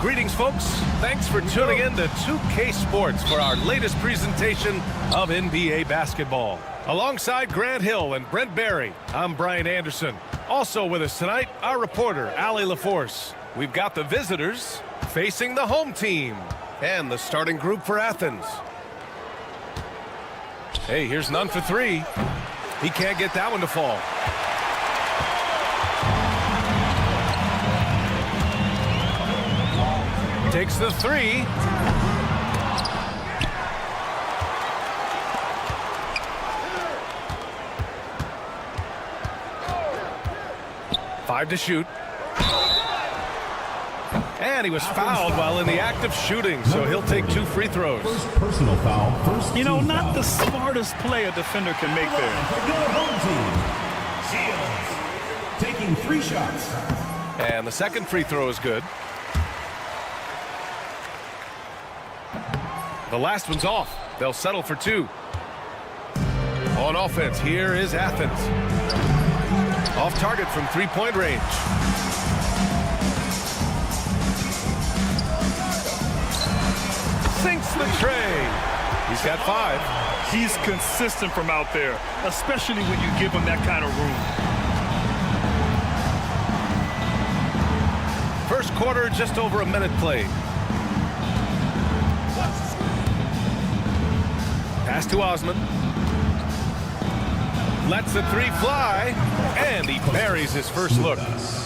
Greetings, folks. Thanks for tuning in to 2K Sports for our latest presentation of NBA basketball. Alongside Grant Hill and Brent Barry, I'm Brian Anderson. Also with us tonight, our reporter, Allie LaForce. We've got the visitors facing the home team and the starting group for Athens. Hey, here's none for three. He can't get that one to fall. Takes the three. Five to shoot. And he was fouled while in the act of shooting, so he'll take 2 free throws. First personal foul. First you know, not the smartest play a defender can make there. Taking 3 shots. And the second free throw is good. The last one's off. They'll settle for 2. On offense, here is Athens. Off target from 3-point range. Sinks the tray. He's got 5. He's consistent from out there, especially when you give him that kind of room. First quarter, just over a minute played. Pass to Osman. Lets the 3 fly, and he buries his first look.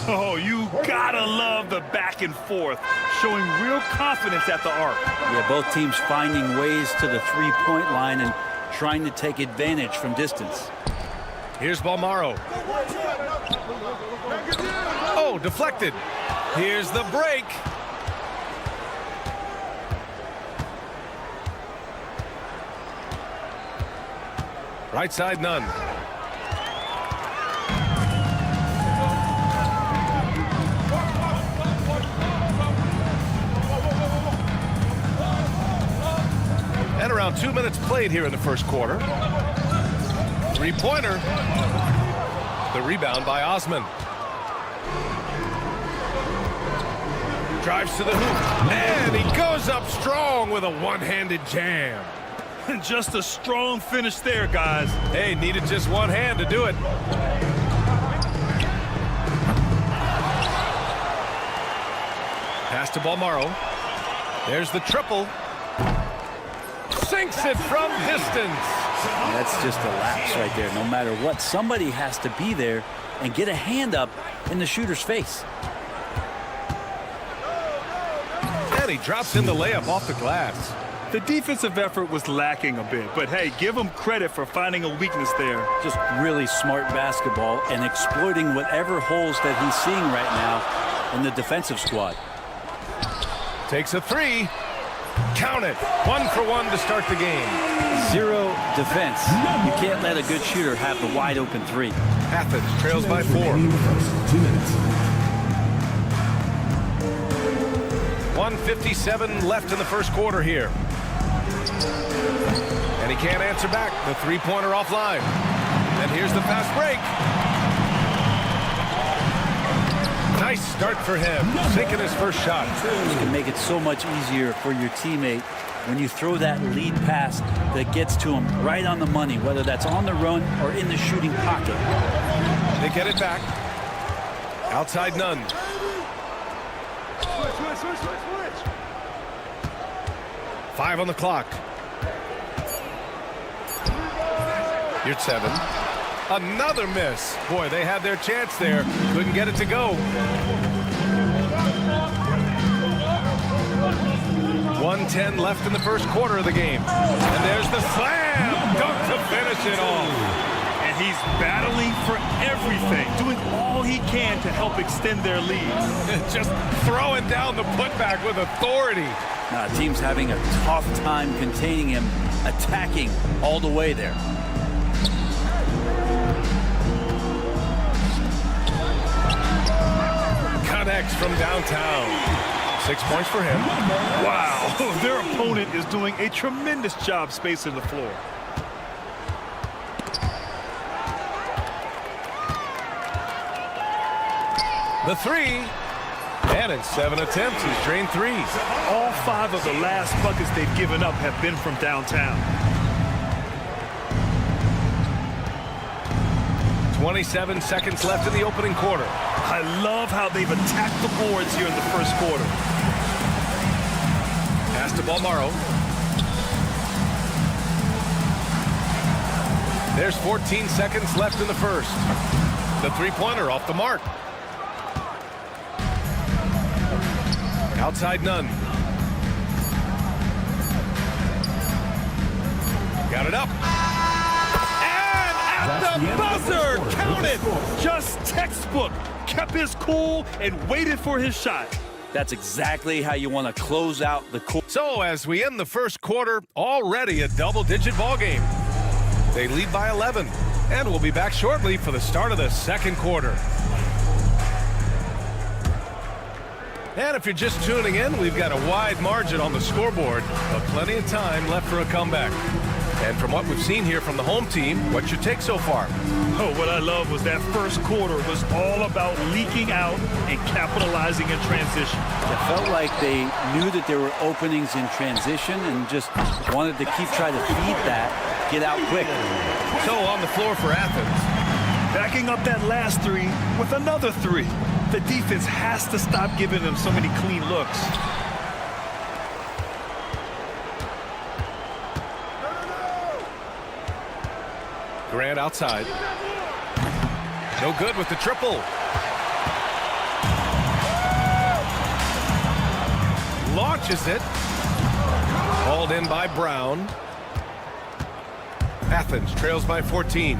Oh, you gotta love the back and forth, showing real confidence at the arc. Yeah, both teams finding ways to the 3-point line and trying to take advantage from distance. Here's Balmaro. Oh, deflected. Here's the break. Right side, none. And around 2 minutes played here in the first quarter. 3-pointer. The rebound by Osman. Drives to the hoop. And he goes up strong with a one-handed jam. Just a strong finish there, guys. Hey, needed just one hand to do it. Pass to Balmaro. There's the triple. Sinks it from distance. That's just a lapse right there. No matter what, somebody has to be there and get a hand up in the shooter's face. And he drops in the layup off the glass. The defensive effort was lacking a bit, but hey, give him credit for finding a weakness there. Just really smart basketball and exploiting whatever holes that he's seeing right now in the defensive squad. Takes a 3. Count it. 1 for 1 to start the game. 0 defense. You can't let a good shooter have the wide open 3. Athens trails by 4. 2 minutes. 1:57 left in the first quarter here. And he can't answer back. The 3-pointer offline. And here's the fast break. Nice start for him. Taking his first shot. You can make it so much easier for your teammate when you throw that lead pass that gets to him right on the money, whether that's on the run or in the shooting pocket. They get it back. Outside, none. Switch. 5 on the clock. Here's 7. Another miss. Boy, they had their chance there. Couldn't get it to go. 1:10 left in the first quarter of the game. And there's the slam dunk to finish it off. And he's battling for everything, doing all he can to help extend their lead. Just throwing down the putback with authority. Team's having a tough time containing him, attacking all the way there. Connects from downtown. 6 points for him. Wow, their opponent is doing a tremendous job spacing the floor. The 3. And in 7 attempts, he's drained 3. All 5 of the last buckets they've given up have been from downtown. 27 seconds left in the opening quarter. I love how they've attacked the boards here in the first quarter. Pass to Balmaro. There's 14 seconds left in the first. The three-pointer off the mark. Outside none. Got it up. And at the buzzer, counted. Just textbook. Kept his cool and waited for his shot. That's exactly how you want to close out the quarter. So as we end the first quarter, already a double-digit ball game. They lead by 11, and we'll be back shortly for the start of the second quarter. And if you're just tuning in, we've got a wide margin on the scoreboard, but plenty of time left for a comeback. And from what we've seen here from the home team, what's your take so far? Oh, what I love was that first quarter was all about leaking out and capitalizing in transition. It felt like they knew that there were openings in transition and just wanted to keep trying to feed that, get out quick. So on the floor for Athens. Backing up that last 3 with another 3. The defense has to stop giving them so many clean looks. Grant outside. No good with the triple. Launches it. Hauled in by Brown. Athens trails by 14.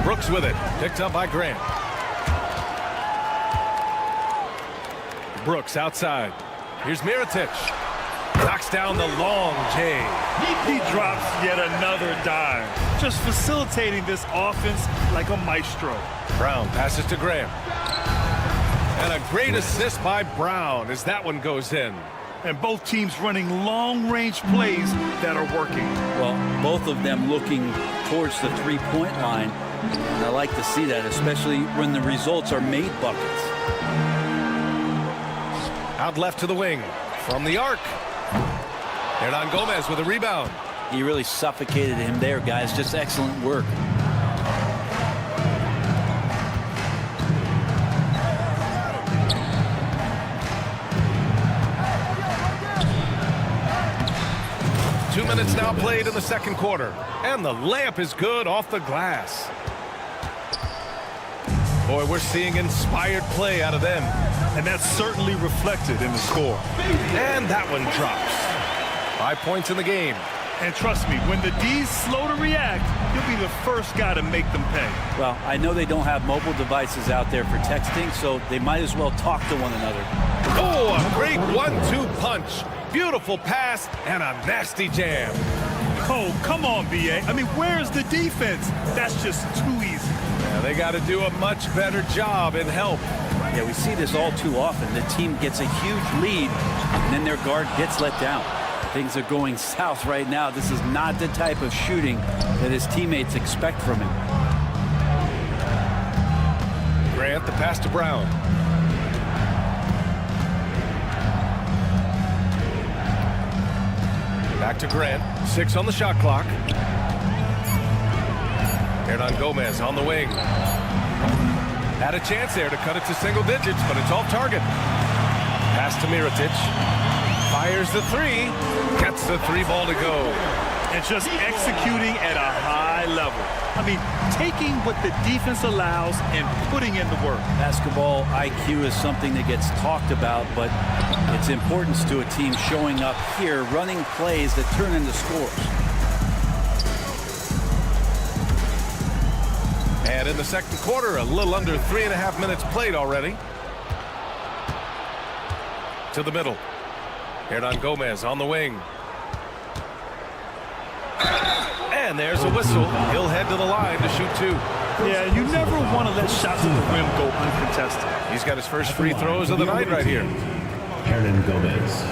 Brooks with it. Picked up by Grant. Brooks outside. Here's Mirotic. Knocks down the long J. He drops yet another dime. Just facilitating this offense like a maestro. Brown passes to Graham. And a great assist by Brown as that one goes in. And both teams running long-range plays that are working. Well, both of them looking towards the three-point line. And I like to see that, especially when the results are made buckets. Out left to the wing. From the arc. Hernan Gomez with a rebound. He really suffocated him there, guys. Just excellent work. Two minutes now played in the second quarter. And the layup is good off the glass. Boy, we're seeing inspired play out of them. And that's certainly reflected in the score. And that one drops. 5 points in the game. And trust me, when the D's slow to react, you'll be the first guy to make them pay. Well, I know they don't have mobile devices out there for texting, so they might as well talk to one another. Oh, a great 1-2 punch. Beautiful pass and a nasty jam. Oh, come on, B.A. I mean, where's the defense? That's just too easy. Yeah, they got to do a much better job in help. Yeah, we see this all too often. The team gets a huge lead, and then their guard gets let down. Things are going south right now. This is not the type of shooting that his teammates expect from him. Grant, the pass to Brown. Back to Grant. 6 on the shot clock. Hernan Gomez on the wing. Had a chance there to cut it to single digits, but it's off target. Pass to Mirotic. Fires the 3. Gets the 3 ball to go. And just executing at a high level. I mean, taking what the defense allows and putting in the work. Basketball IQ is something that gets talked about, but its importance to a team showing up here, running plays that turn into scores. And in the second quarter, a little under 3.5 minutes played already. To the middle. Hernan Gomez on the wing. And there's a whistle. He'll head to the line to shoot 2. Yeah, you never want to let shots at the rim go uncontested. He's got his first free throws of the night right here. Hernan Gomez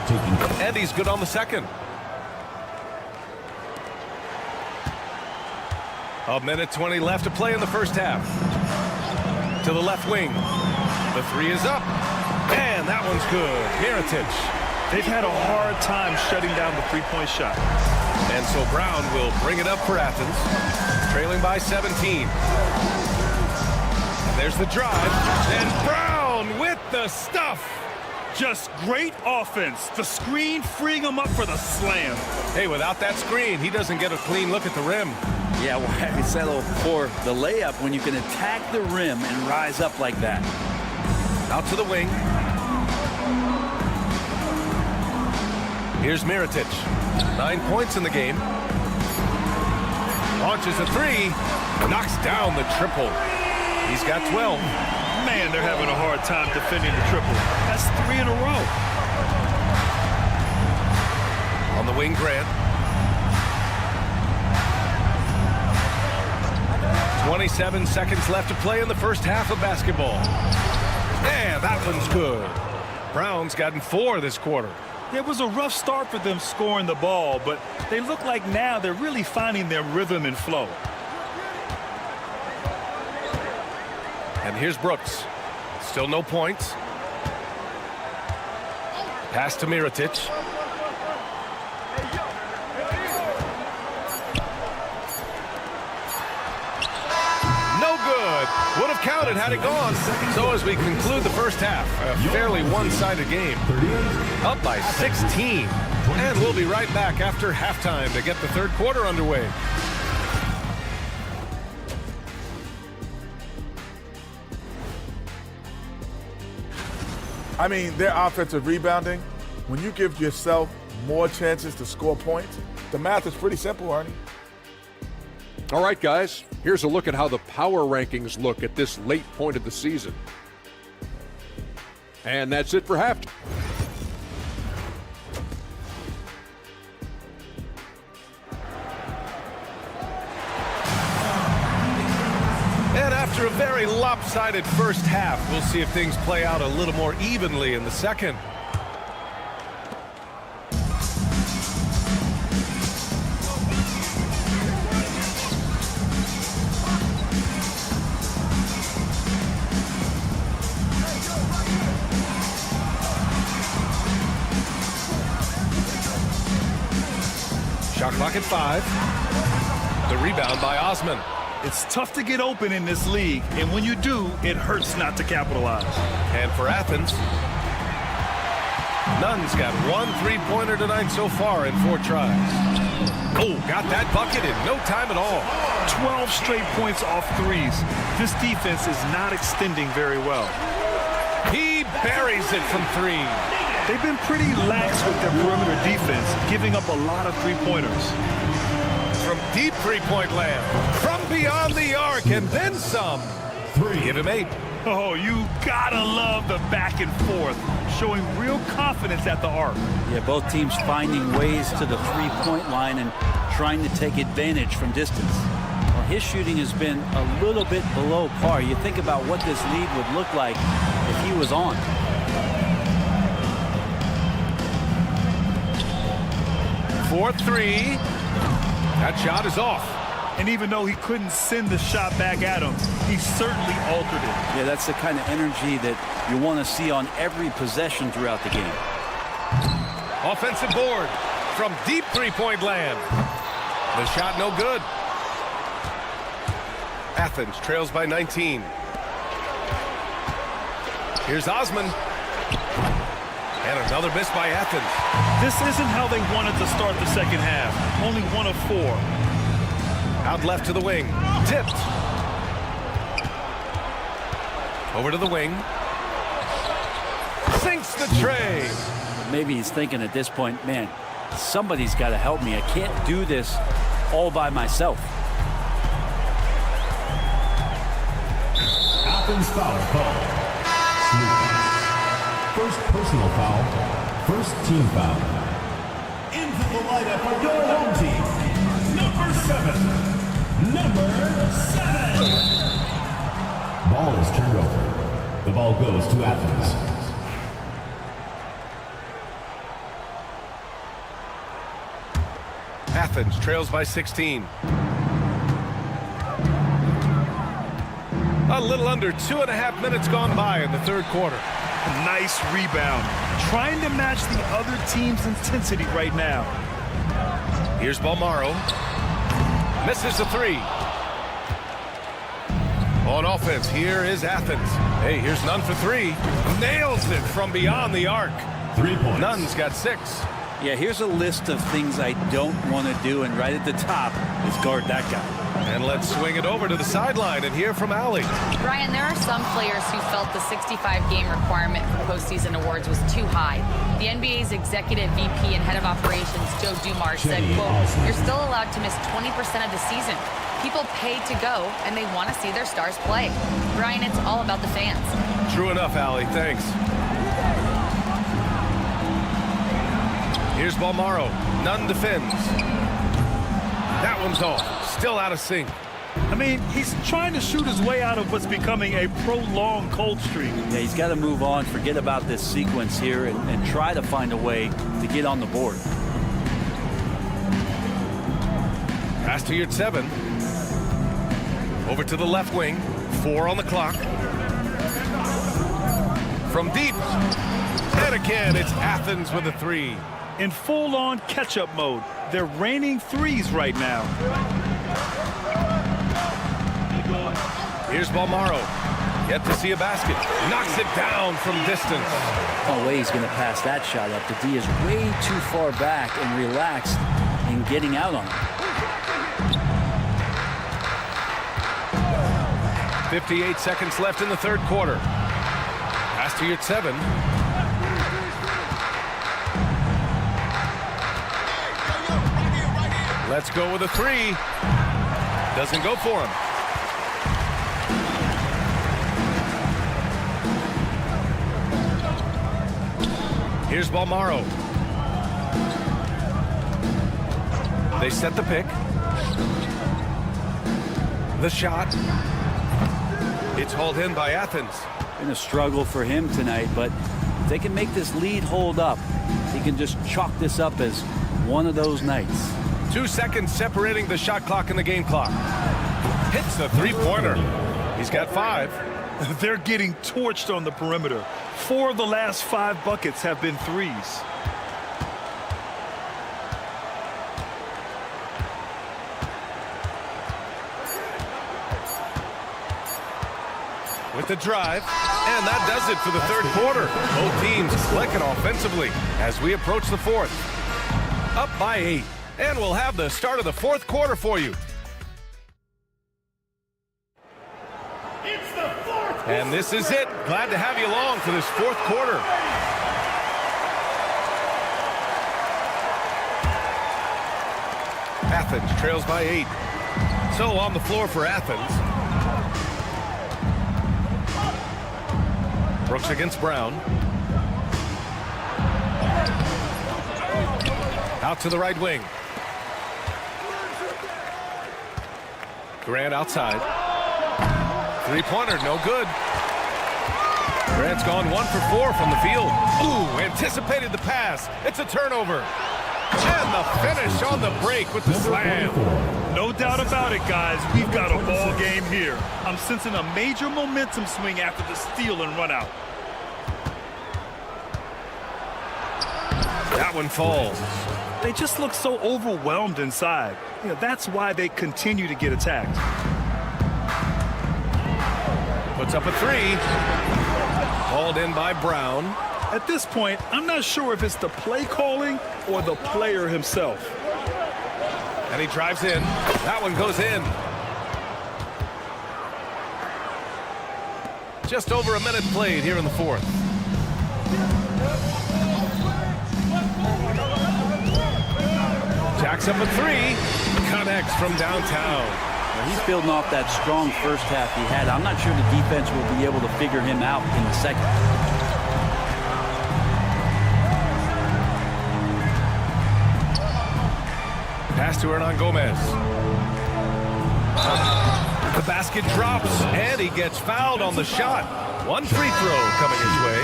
taking. And he's good on the second. A minute 20 left to play in the first half. to the left wing. The three is up. And that one's good. Mirotic. They've had a hard time shutting down the three-point shot. And so Brown will bring it up for Athens, trailing by 17. And there's the drive. And Brown with the stuff. Just great offense. The screen freeing him up for the slam. Hey, without that screen, he doesn't get a clean look at the rim. Yeah, well, have you settle for the layup when you can attack the rim and rise up like that? Out to the wing. Here's Mirotic. 9 points in the game. Launches a three. Knocks down the triple. He's got 12. Man, they're having a hard time defending the triple. That's 3 in a row. On the wing, Grant. 27 seconds left to play in the first half of basketball. And that one's good. Brown's gotten 4 this quarter. It was a rough start for them scoring the ball, but they look like now they're really finding their rhythm and flow. And here's Brooks. Still no points. Pass to Mirotic. No good. Would have counted had it gone. So as we conclude the first half, a fairly one-sided game. Up by 16. And we'll be right back after halftime to get the third quarter underway. I mean, their offensive rebounding, when you give yourself more chances to score points, the math is pretty simple, Arnie. All right, guys, here's a look at how the power rankings look at this late point of the season. And that's it for halftime. And after a very lopsided first half, we'll see if things play out a little more evenly in the second. Shot clock at 5. The rebound by Osman. It's tough to get open in this league, and when you do, it hurts not to capitalize. And for Athens, Nunn's got 1 3-pointer tonight so far in 4 tries. Oh, got that bucket in no time at all. 12 straight points off threes. This defense is not extending very well. He buries it from 3. They've been pretty lax with their perimeter defense, giving up a lot of three-pointers. From deep three-point land, from beyond the arc, and then some. 3. Give him 8. Oh, you gotta love the back and forth, showing real confidence at the arc. Yeah, both teams finding ways to the three-point line and trying to take advantage from distance. Well, his shooting has been a little bit below par. You think about what this lead would look like if he was on. For 3. That shot is off. And even though he couldn't send the shot back at him, he certainly altered it. Yeah, that's the kind of energy that you want to see on every possession throughout the game. Offensive board from deep three-point land. The shot no good. Athens trails by 19. Here's Osman. And another miss by Athens. This isn't how they wanted to start the second half. Only 1 of 4. Out left to the wing. Tipped. Over to the wing. Sinks the tray. Maybe he's thinking at this point, man, somebody's got to help me. I can't do this all by myself. Athens foul call. First personal foul. First team foul. Into the lineup for your home team. Number 7. Number 7. Ball is turned over. The ball goes to Athens. Athens trails by 16. A little under 2.5 minutes gone by in the third quarter. Nice rebound. Trying to match the other team's intensity right now. Here's Balmaro. Misses the three. On offense, here is Athens. Hey, here's Nunn for three. Nails it from beyond the arc. 3 points. Nunn's got 6. Yeah, here's a list of things I don't want to do, and right at the top is guard that guy. And let's swing it over to the sideline and hear from Allie. Brian, there are some players who felt the 65-game requirement for postseason awards was too high. The NBA's executive VP and head of operations, Joe Dumars, said, quote, "You're still allowed to miss 20% of the season. People pay to go, and they want to see their stars play." Brian, it's all about the fans. True enough, Allie. Thanks. Here's Balmaro. Nunn defends. That one's off. Still out of sync. I mean, he's trying to shoot his way out of what's becoming a prolonged cold streak. Yeah, he's got to move on, forget about this sequence here, and try to find a way to get on the board. Pass to your 7. Over to the left wing. 4 on the clock. From deep. And again, it's Athens with a 3. In full-on catch-up mode. They're raining threes right now. Here's Balmaro. Yet to see a basket. Knocks it down from distance. No way he's going to pass that shot up. The D is way too far back and relaxed in getting out on it. 58 seconds left in the third quarter. Pass to your 7. Let's go with a 3. Doesn't go for him. Here's Balmaro. They set the pick. The shot. It's hauled in by Athens. Been a struggle for him tonight, but if they can make this lead hold up, he can just chalk this up as one of those nights. 2 seconds separating the shot clock and the game clock. Hits the three-pointer. He's got 5. They're getting torched on the perimeter. 4 of the last 5 buckets have been threes. With the drive, and that does it for the third quarter. Both teams clicking offensively as we approach the fourth. Up by 8, and we'll have the start of the fourth quarter for you. It's the fourth. And this is it. Glad to have you along for this fourth quarter. Athens trails by 8. So on the floor for Athens. Brooks against Brown. Out to the right wing. Grant outside. Three-pointer, no good. Grant's gone 1 for 4 from the field. Ooh, anticipated the pass. It's a turnover. And the finish on the break with the slam. No doubt about it, guys. We've got a ball game here. I'm sensing a major momentum swing after the steal and run out. That one falls. They just look so overwhelmed inside. You know, that's why they continue to get attacked. Puts up a 3. Hauled in by Brown. At this point, I'm not sure if it's the play calling or the player himself. And he drives in. That one goes in. Just over a minute played here in the fourth. Jacks up a 3. Connects from downtown. Well, he's building off that strong first half he had. I'm not sure the defense will be able to figure him out in the second. Pass to Hernan Gomez. The basket drops, and he gets fouled on the shot. One free throw coming his way.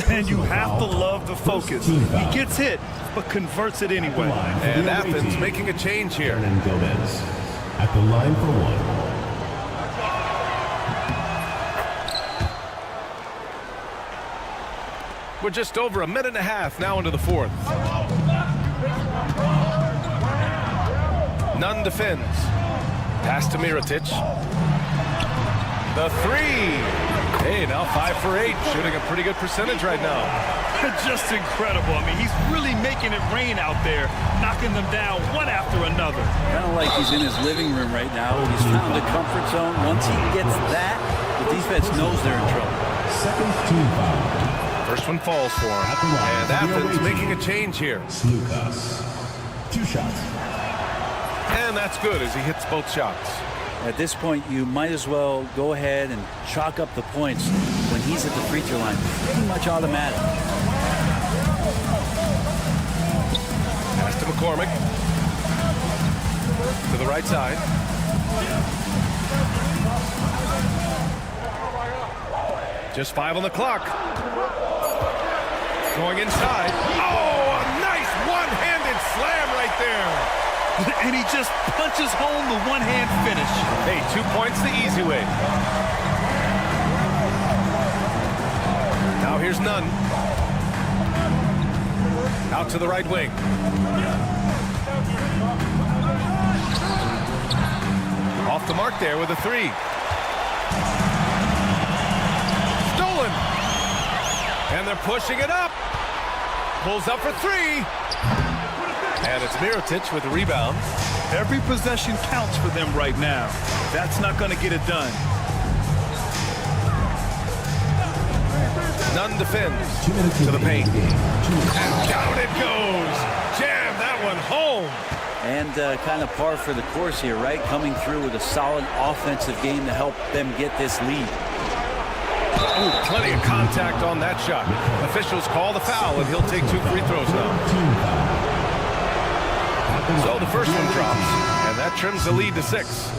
And you have to love the focus. He gets hit, but converts it anyway. And Athens making a change here. Hernan Gomez at the line for 1. We're just over a minute and a half now into the fourth. Nunn defends. Pass to Mirotic. The three. Hey, now 5 for 8. Shooting a pretty good percentage right now. Just incredible. I mean, he's really making it rain out there, knocking them down one after another. Kind of like he's in his living room right now. He's found a comfort zone. Once he gets that, the defense knows they're in trouble. Second team foul. First one falls for him. And Athens making a change here. Lucas. 2 shots. And that's good as he hits both shots. At this point, you might as well go ahead and chalk up the points when he's at the free throw line. Pretty much automatic. Pass to McCormick. To the right side. Just 5 on the clock. Going inside. Oh, a nice one-handed slam right there. And he just punches home the one-hand finish. Hey, 2 points the easy way. Now here's Nunn. Out to the right wing. Off the mark there with a 3. Stolen. And they're pushing it up. Pulls up for 3. And it's Mirotic with the rebound. Every possession counts for them right now. That's not going to get it done. Nunn defends to the paint. And down it goes. Jam that one home. And kind of par for the course here, right? Coming through with a solid offensive game to help them get this lead. Ooh, plenty of contact on that shot. Officials call the foul, and he'll take 2 free throws now. So the first one drops, and that trims the lead to 6.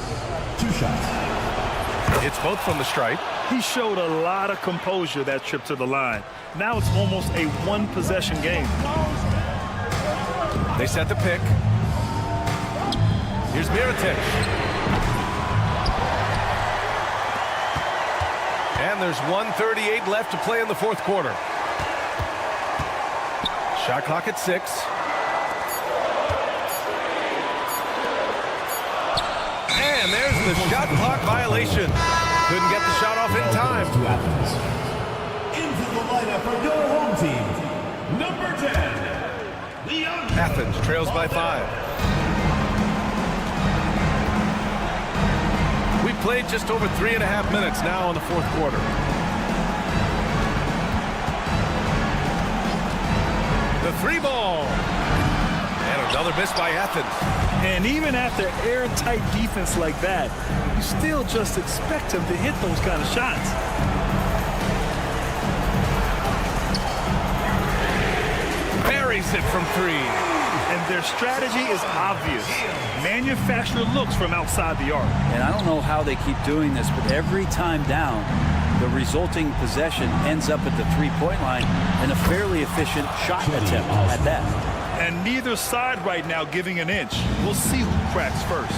2 shots. It's both from the stripe. He showed a lot of composure that trip to the line. Now it's almost a one-possession game. They set the pick. Here's Mirotic. And there's 1:38 left to play in the fourth quarter. Shot clock at 6. And there's the shot clock violation. Couldn't get the shot off in time. To Athens. Into the lineup for your home team, number 10. Athens trails by 5. We played just over 3.5 minutes now in the fourth quarter. The 3 ball. And another miss by Athens. And even after airtight defense like that, you still just expect him to hit those kind of shots. Buries it from 3. And their strategy is obvious. Manufacture looks from outside the arc. And I don't know how they keep doing this, but every time down, the resulting possession ends up at the three-point line and a fairly efficient shot attempt at that. And neither side right now giving an inch. We'll see who cracks first.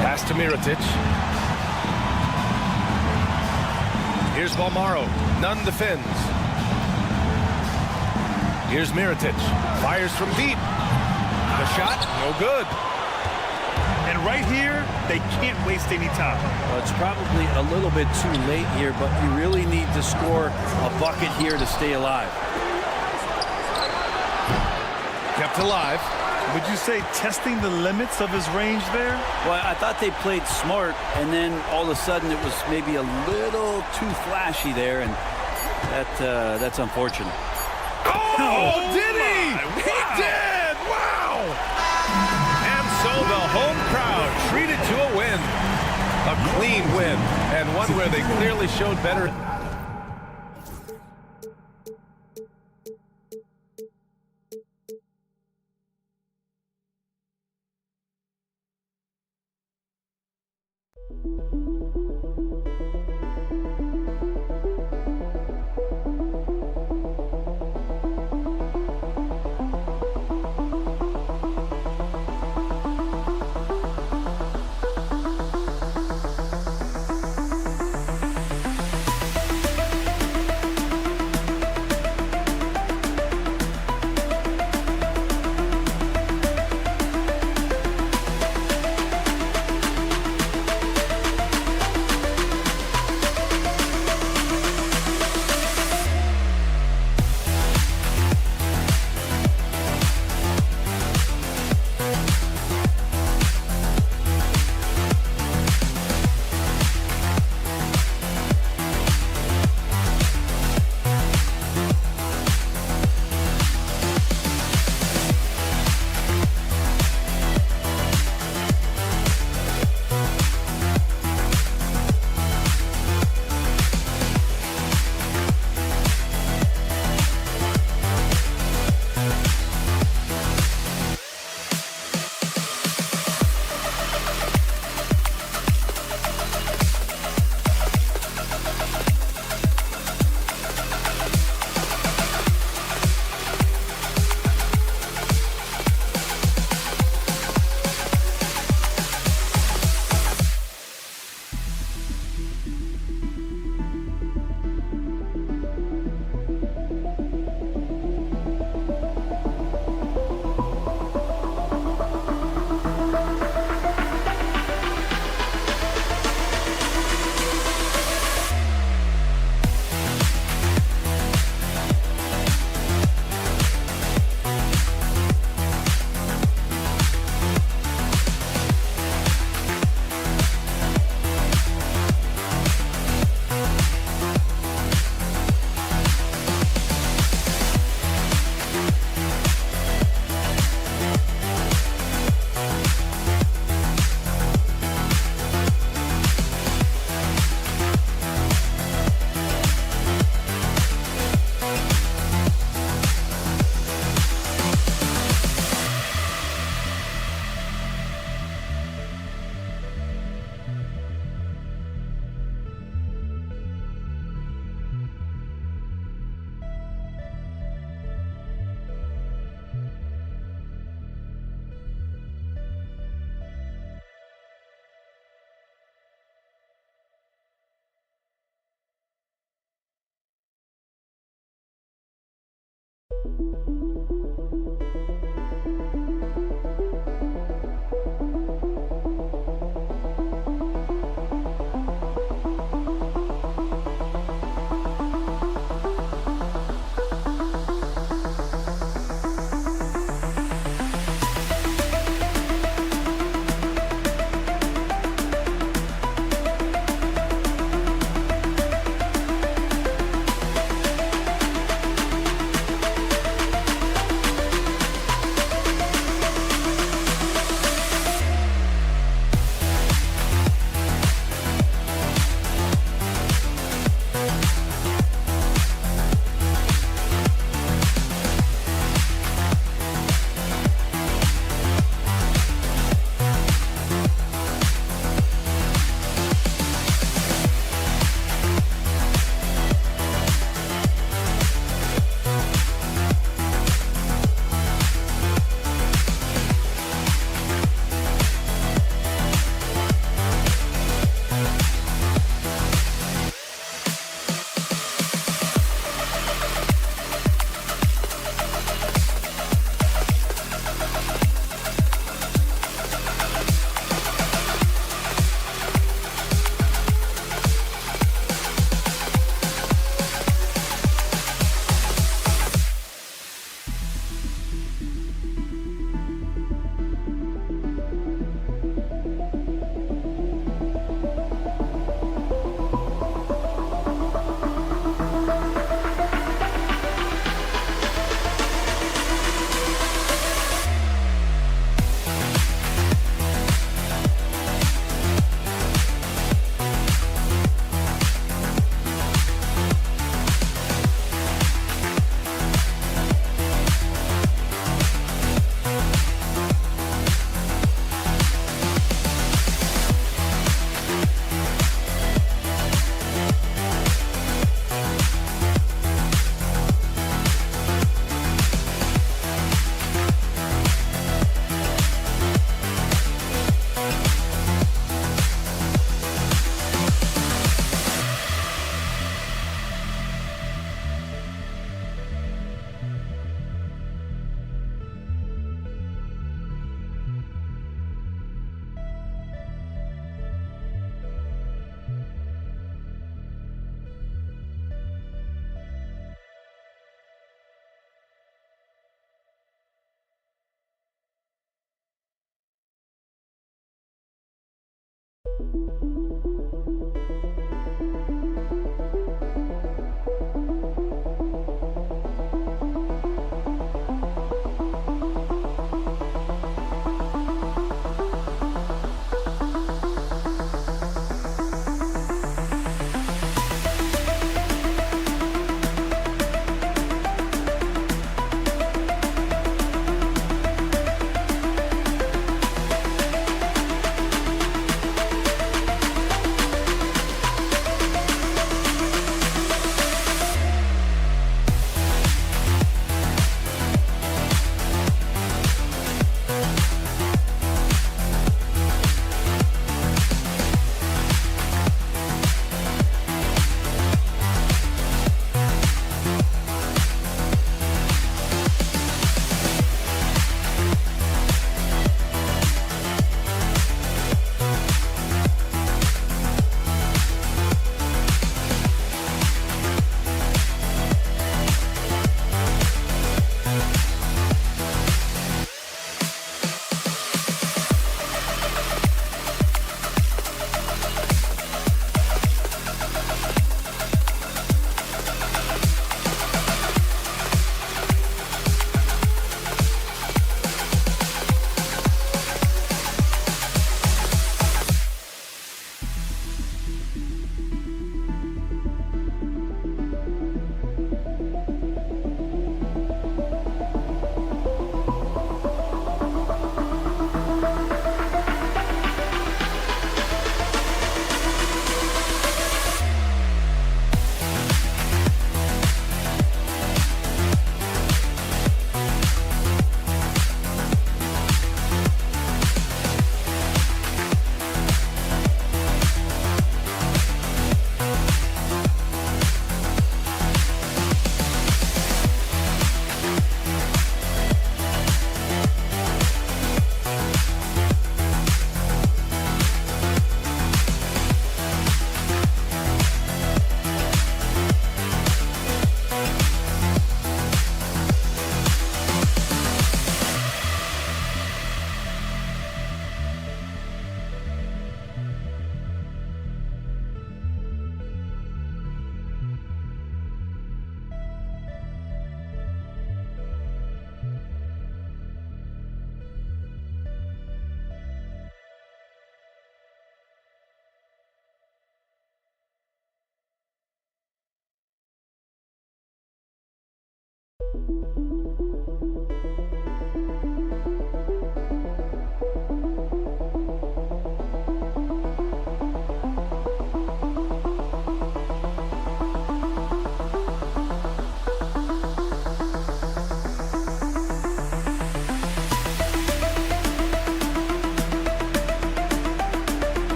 Pass to Mirotic. Here's Balmaro. Nunn defends. Here's Mirotic. Fires from deep. The shot, no good. And right here, they can't waste any time. Well, it's probably a little bit too late here, but you really need to score a bucket here to stay alive. Kept alive. Would you say testing the limits of his range there? Well, I thought they played smart, and then all of a sudden it was maybe a little too flashy there, and that's unfortunate. Oh, did he? Wow. He did! Wow! And so the home crowd treated to a win. A clean win, and one where they clearly showed better.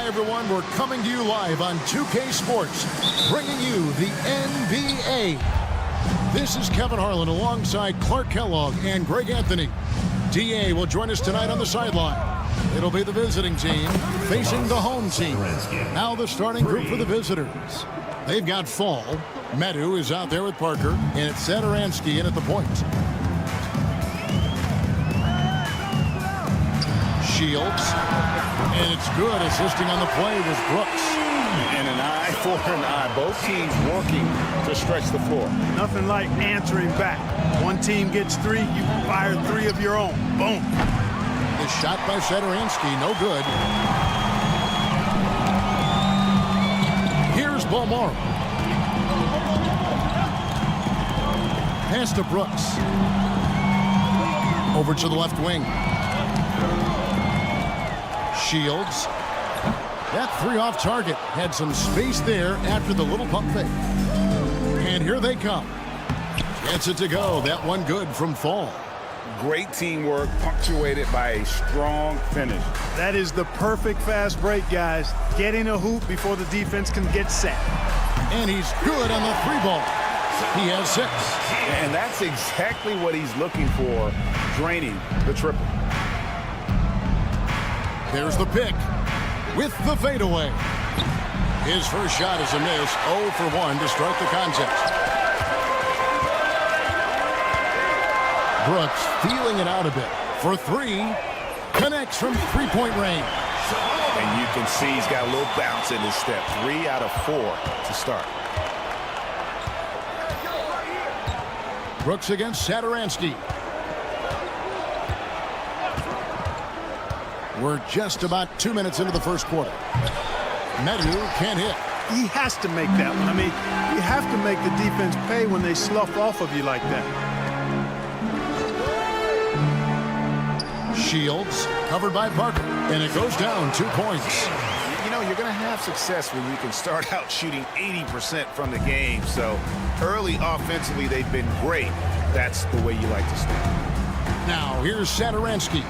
Everyone, we're coming to you live on 2K Sports, bringing you the NBA. This is Kevin Harlan alongside Clark Kellogg and Greg Anthony. DA will join us tonight on the sideline. It'll be the visiting team facing the home team. Now the starting group for the visitors. They've got Fall. Medu is out there with Parker, and it's Sadaransky in at the point. Shields. And it's good. Assisting on the play was Brooks. And an eye for an eye. Both teams working to stretch the floor. Nothing like answering back. One team gets three, you fire three of your own. Boom. The shot by Sadaransky, no good. Here's Balmaro. Pass to Brooks. Over to the left wing. Shields. That three off target. Had some space there after the little pump fake. And here they come. Gets it to go. That one good from Fall. Great teamwork punctuated by a strong finish. That is the perfect fast break, guys. Getting a hoop before the defense can get set. And he's good on the three ball. He has 6. And that's exactly what he's looking for, draining the triple. There's the pick with the fadeaway. His first shot is a miss. 0 for 1 to start the contest. Brooks feeling it out a bit for 3. Connects from three-point range. And you can see he's got a little bounce in his step. 3 out of 4 to start. Brooks against Sadaransky. We're just about 2 minutes into the first quarter. Medu can't hit. He has to make that one. I mean, you have to make the defense pay when they slough off of you like that. Shields covered by Parker, and it goes down 2 points. You know, you're going to have success when you can start out shooting 80% from the game. So early offensively, they've been great. That's the way you like to start. Now here's Sadaransky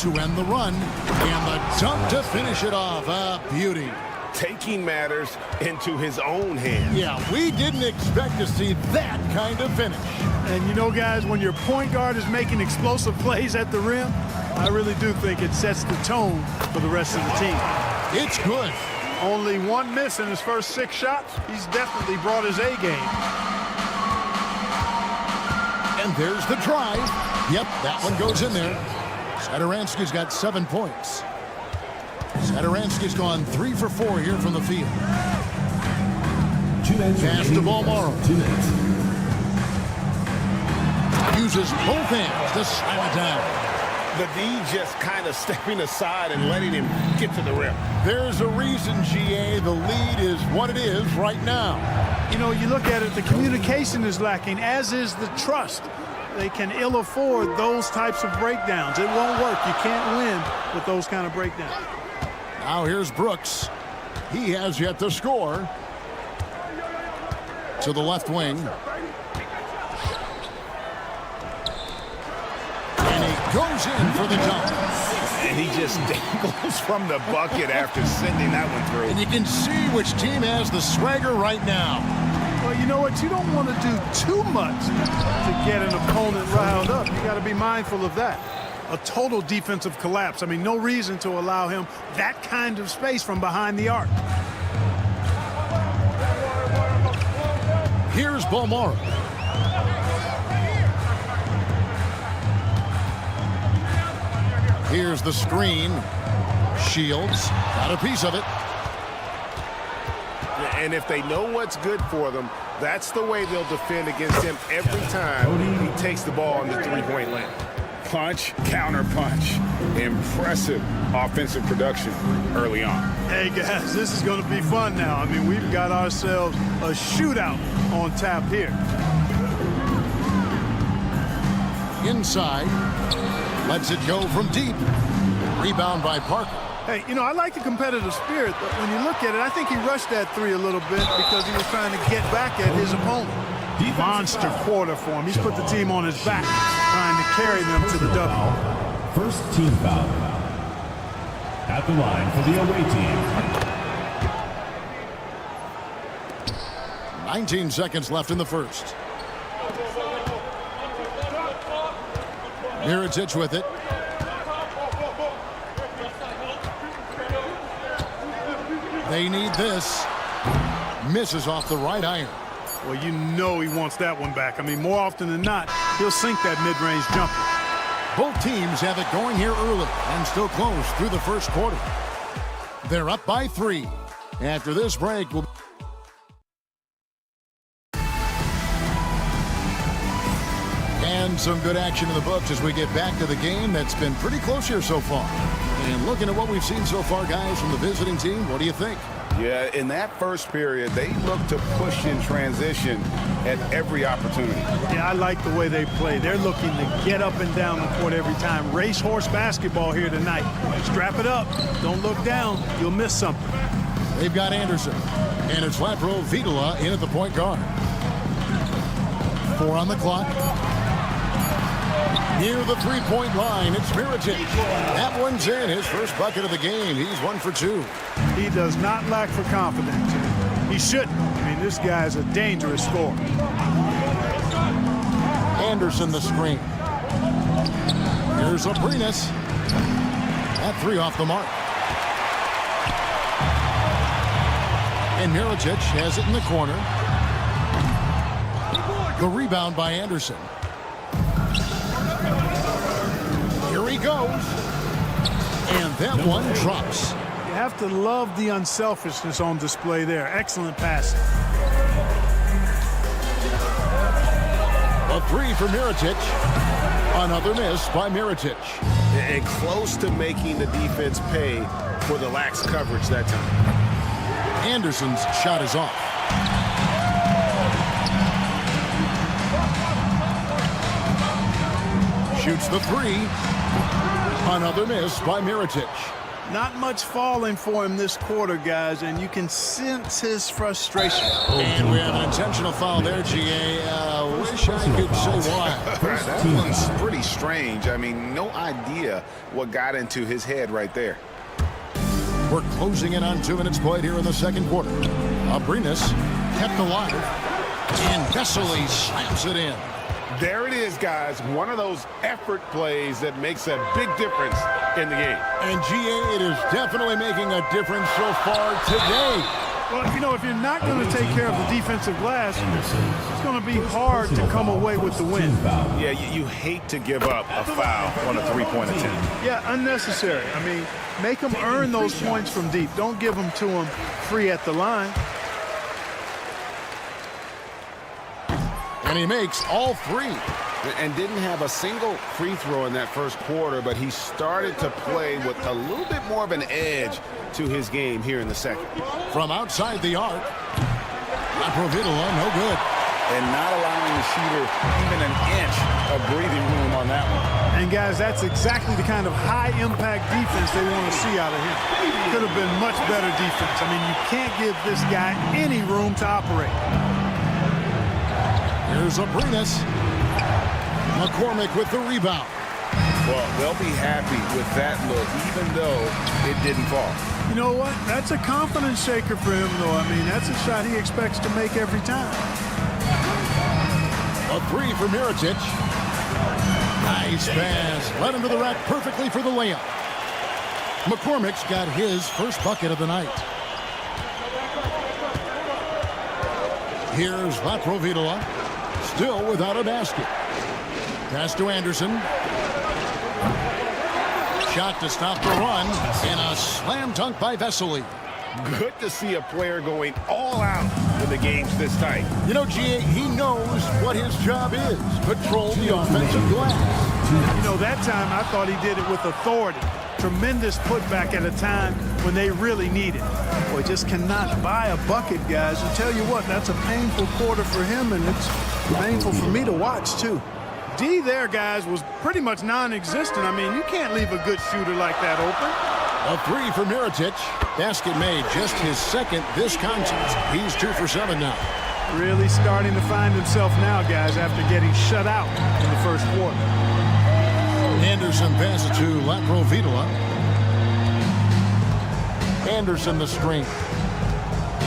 to end the run, and the dunk to finish it off. A beauty. Taking matters into his own hands. Yeah, we didn't expect to see that kind of finish. And you know, guys, when your point guard is making explosive plays at the rim, I really do think it sets the tone for the rest of the team. It's good. Only 1 miss in his first 6 shots. He's definitely brought his A game. And there's the drive. Yep, that one goes in there. Sadaransky's got 7 points. Sadaransky's gone 3 for 4 here from the field. Pass to Balmaro. Uses both hands to slam it down. The D just kind of stepping aside and letting him get to the rim. There's a reason, GA, the lead is what it is right now. You know, you look at it, the communication is lacking, as is the trust. They can ill afford those types of breakdowns. It won't work. You can't win with those kind of breakdowns. Now here's Brooks. He has yet to score. To the left wing. And he goes in for the dunk. And he just dangles from the bucket after sending that one through. And you can see which team has the swagger right now. Well, you know what? You don't want to do too much to get an opponent riled up. You got to be mindful of that. A total defensive collapse. I mean, no reason to allow him that kind of space from behind the arc. Here's Bomora. Here's the screen. Shields got a piece of it. And if they know what's good for them, that's the way they'll defend against him every time he takes the ball in the three-point line. Punch, counter punch. Impressive offensive production early on. Hey, guys, this is going to be fun now. I mean, we've got ourselves a shootout on tap here. Inside. Lets it go from deep. Rebound by Parker. Hey, you know, I like the competitive spirit, but when you look at it, I think he rushed that three a little bit because he was trying to get back at his opponent. Monster quarter for him. He's put the team on his back, trying to carry them to the W. First team foul. At the line for the away team. 19 seconds left in the first. Mirotic with it. They need this. Misses off the right iron. Well, you know he wants that one back. I mean, more often than not, he'll sink that mid-range jumper. Both teams have it going here early and still close through the first quarter. They're up by 3. After this break, we'll... And some good action in the books as we get back to the game that's been pretty close here so far. And looking at what we've seen so far, guys, from the visiting team, what do you think? Yeah, in that first period, they look to push in transition at every opportunity. Yeah, I like the way they play. They're looking to get up and down the court every time. Racehorse basketball here tonight. Strap it up. Don't look down. You'll miss something. They've got Anderson. And it's Latro Vidala in at the point guard. 4 on the clock. Near the three-point line, it's Mirotic. That one's in. His first bucket of the game. He's 1 for 2. He does not lack for confidence. He shouldn't. I mean, this guy's a dangerous scorer. Anderson the screen. Here's Abrinas. That 3 off the mark. And Mirotic has it in the corner. The rebound by Anderson. Here he goes. And that one drops. You have to love the unselfishness on display there. Excellent passing. A 3 for Mirotic. Another miss by Mirotic. And close to making the defense pay for the lax coverage that time. Anderson's shot is off. Shoots the 3. Another miss by Mirotic. Not much falling for him this quarter, guys, and you can sense his frustration. And we have an intentional foul there, GA. Wish I could say why. That one's pretty strange. I mean, no idea what got into his head right there. We're closing in on 2 minutes played here in the second quarter. Abrinas kept alive. And Grizli slams it in. There it is, guys. One of those effort plays that makes a big difference in the game. And GA, it is definitely making a difference so far today. Well, you know, if you're not going to take care of the defensive glass, it's going to be hard to come away with the win. Yeah, you hate to give up a foul on a three-point attempt. Yeah, unnecessary. I mean, make them earn those points from deep. Don't give them to them free at the line. And he makes all 3. And didn't have a single free throw in that first quarter, but he started to play with a little bit more of an edge to his game here in the second. From outside the arc. Latro Vidala, no good. And not allowing the shooter even an inch of breathing room on that one. And guys, that's exactly the kind of high-impact defense they want to see out of him. Could have been much better defense. I mean, you can't give this guy any room to operate. Here's Abrinas. McCormick with the rebound. Well, they'll be happy with that look, even though it didn't fall. You know what? That's a confidence shaker for him, though. I mean, that's a shot he expects to make every time. A three for Mirotic. Nice pass. Led him to the rack perfectly for the layup. McCormick's got his first bucket of the night. Here's Laprovitola. Still without a basket. Pass to Anderson. Shot to stop the run. And a slam dunk by Vesely. Good to see a player going all out when the game's this tight. You know, G.A., he knows what his job is. Control the offensive glass. You know, that time I thought he did it with authority. Tremendous putback at a time when they really need it. Boy, just cannot buy a bucket, guys. I tell you what, that's a painful quarter for him, and it's painful for me to watch, too. D there, guys, was pretty much non-existent. I mean, you can't leave a good shooter like that open. A three for Mirotic. Basket made, just his second this contest. He's 2 for 7 now. Really starting to find himself now, guys, after getting shut out in the first quarter. Anderson passes to Laprovitola. Anderson the string.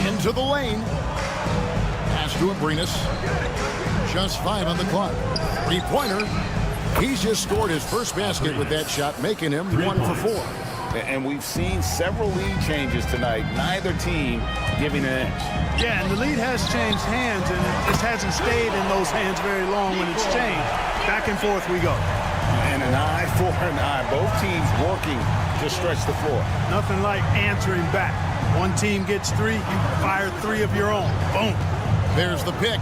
Into the lane. Pass to Abrinas. Just 5 on the clock. Three-pointer. He's just scored his first basket with that shot, making him 1 for 4. And we've seen several lead changes tonight. Neither team giving an edge. Yeah, and the lead has changed hands, and it just hasn't stayed in those hands very long when it's changed. Back and forth we go. And an eye for an eye. Both teams working to stretch the floor. Nothing like answering back. One team gets 3, you fire 3 of your own. Boom. There's the pick.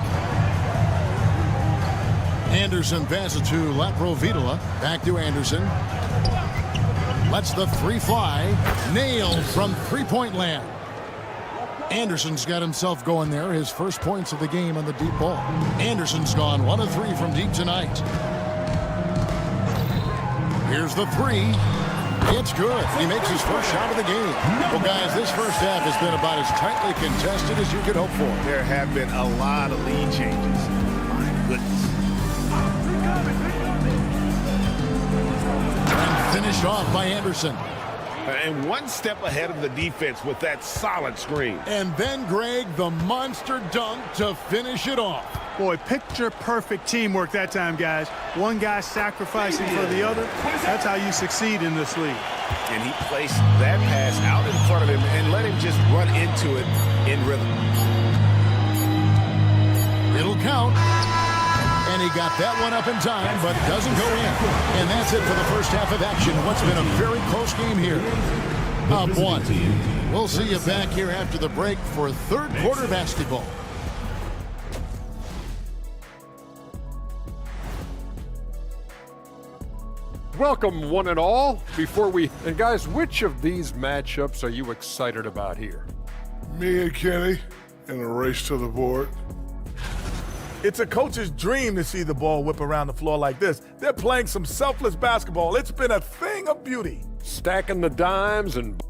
Anderson passes to Laprovitola. Back to Anderson. Lets the 3 fly. Nailed from three-point land. Anderson's got himself going there. His first points of the game on the deep ball. Anderson's gone 1 of 3 from deep tonight. Here's the 3. It's good. He makes his first shot of the game. Well, guys, this first half has been about as tightly contested as you could hope for. There have been a lot of lead changes. My goodness. Finished off by Anderson. And one step ahead of the defense with that solid screen. And then, Greg, the monster dunk to finish it off. Boy, picture-perfect teamwork that time, guys. One guy sacrificing for the other. That's how you succeed in this league. And he placed that pass out in front of him and let him just run into it in rhythm. It'll count. And he got that one up in time, but doesn't go in. And that's it for the first half of action. What's been a very close game here. Up 1. We'll see you back here after the break for third quarter basketball. Welcome, one and all. And guys, which of these matchups are you excited about here? Me and Kenny in a race to the board. It's a coach's dream to see the ball whip around the floor like this. They're playing some selfless basketball. It's been a thing of beauty. Stacking the dimes and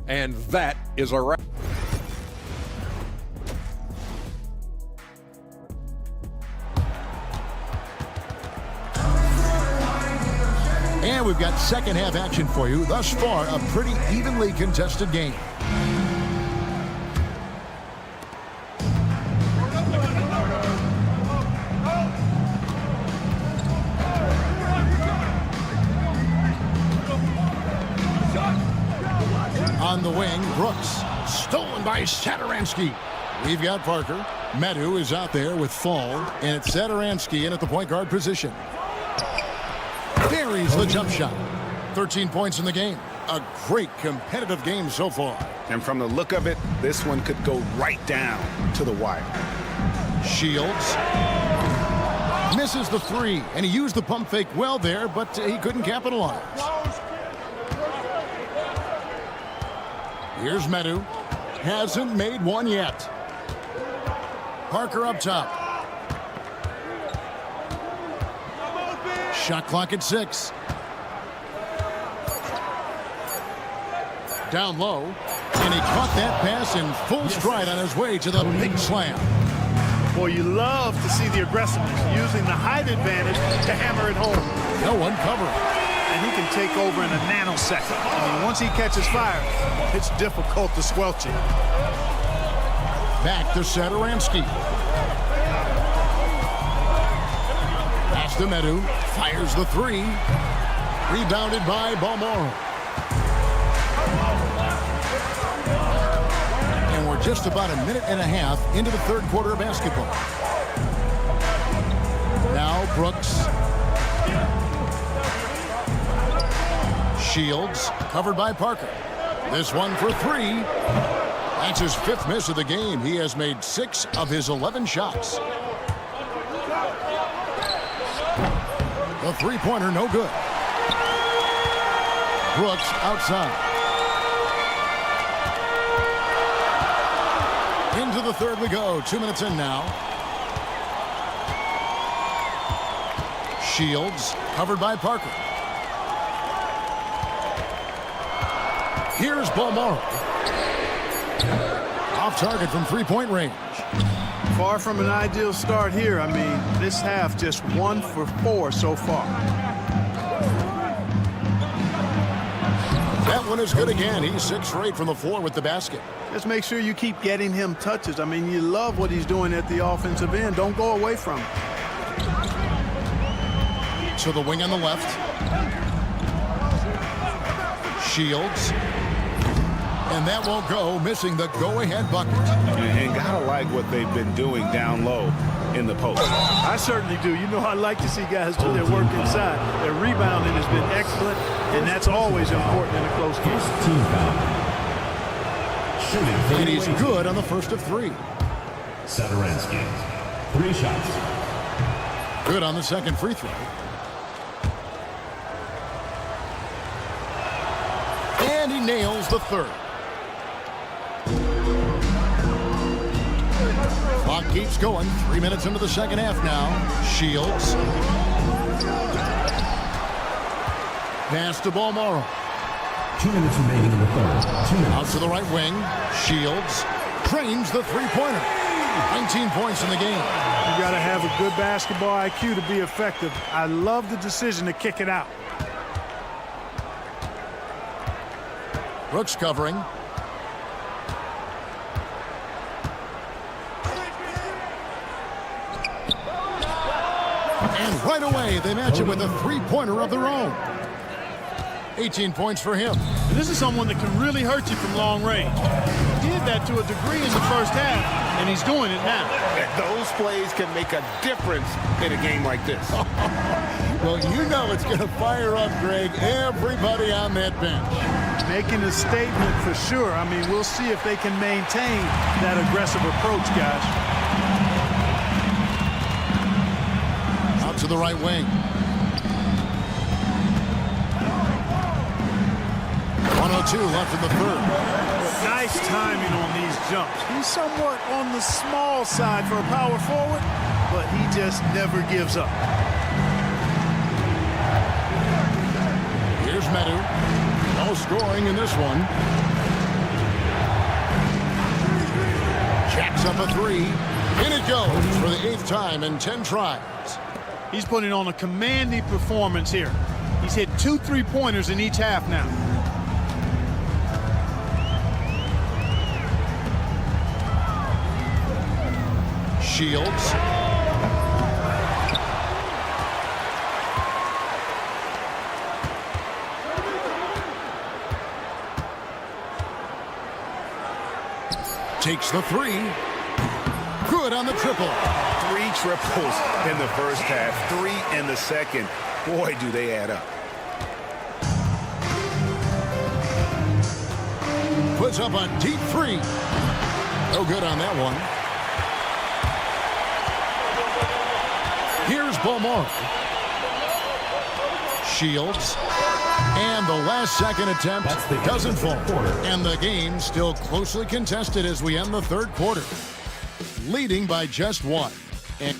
that is a wrap. And we've got second half action for you. Thus far, a pretty evenly contested game. On the wing, Brooks. Stolen by Satoransky. We've got Parker. Medu is out there with Fall. And it's Satoransky in at the point guard position. Buries the jump shot. 13 points in the game. A great competitive game so far. And from the look of it, this one could go right down to the wire. Shields. Misses the 3. And he used the pump fake well there, but he couldn't capitalize. Here's Medu. Hasn't made one yet. Parker up top. Shot clock at 6. Down low, and he caught that pass in full stride on his way to the big slam. Boy, you love to see the aggressiveness, using the height advantage to hammer it home. No one covering. And he can take over in a nanosecond. I mean, once he catches fire, it's difficult to squelch it. Back to Satoransky. Pass to Medu. Fires the 3. Rebounded by Balmoro. And we're just about a minute and a half into the third quarter of basketball. Now Brooks. Shields, covered by Parker. This one for 3. That's his 5th miss of the game. He has made 6 of his 11 shots. The three-pointer, no good. Brooks outside. Into the third we go. 2 minutes in now. Shields, covered by Parker. Here's Balmoro. Off target from three-point range. Far from an ideal start here. I mean, this half just 1 for 4 so far. That one is good again. He's 6 for 8 from the floor with the basket. Just make sure you keep getting him touches. I mean, you love what he's doing at the offensive end. Don't go away from him. To the wing on the left. Shields. And that won't go, missing the go-ahead bucket. And gotta like what they've been doing down low in the post. I certainly do. You know, I like to see guys do their work inside. Their rebounding has been excellent, and that's always important in a close game. Team foul. Shooting. And he's good on the first of 3. Satoransky. 3 shots. Good on the second free throw. And he nails the third. Clock keeps going. 3 minutes into the second half now. Shields. Pass to Balmoro. 2 minutes remaining in the third. 2 minutes. Out to the right wing. Shields trains the three-pointer. 19 points in the game. You got to have a good basketball IQ to be effective. I love the decision to kick it out. Brooks covering. And right away, they match it with a three-pointer of their own. 18 points for him. This is someone that can really hurt you from long range. He did that to a degree in the first half, and he's doing it now. Those plays can make a difference in a game like this. Well, you know it's going to fire up, Greg, everybody on that bench. Making a statement for sure. I mean, we'll see if they can maintain that aggressive approach, guys. Out to the right wing. 1:02 left in the third. Nice timing on these jumps. He's somewhat on the small side for a power forward, but he just never gives up. Here's Medu. No scoring in this one. Jacks up a 3. In it goes for the 8th time in 10 tries. He's putting on a commanding performance here. He's hit 2 3-pointers in each half now. Shields. Takes the 3. Good on the triple. 3 triples in the first half, 3 in the second. Boy, do they add up. Puts up a deep 3. No good on that one. Here's Balmoro. Shields. And the last second attempt doesn't fall. And the game still closely contested as we end the third quarter. Leading by just 1. And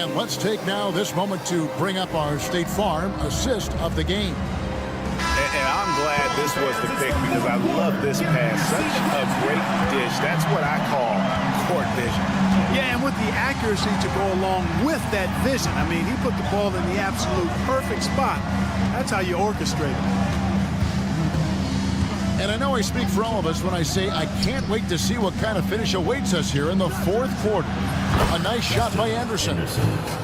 And let's take now this moment to bring up our State Farm assist of the game. And I'm glad this was the pick because I love this pass. Such a great dish. That's what I call court vision. Yeah, and with the accuracy to go along with that vision. I mean, he put the ball in the absolute perfect spot. That's how you orchestrate it. And I know I speak for all of us when I say I can't wait to see what kind of finish awaits us here in the fourth quarter. A nice shot by Anderson.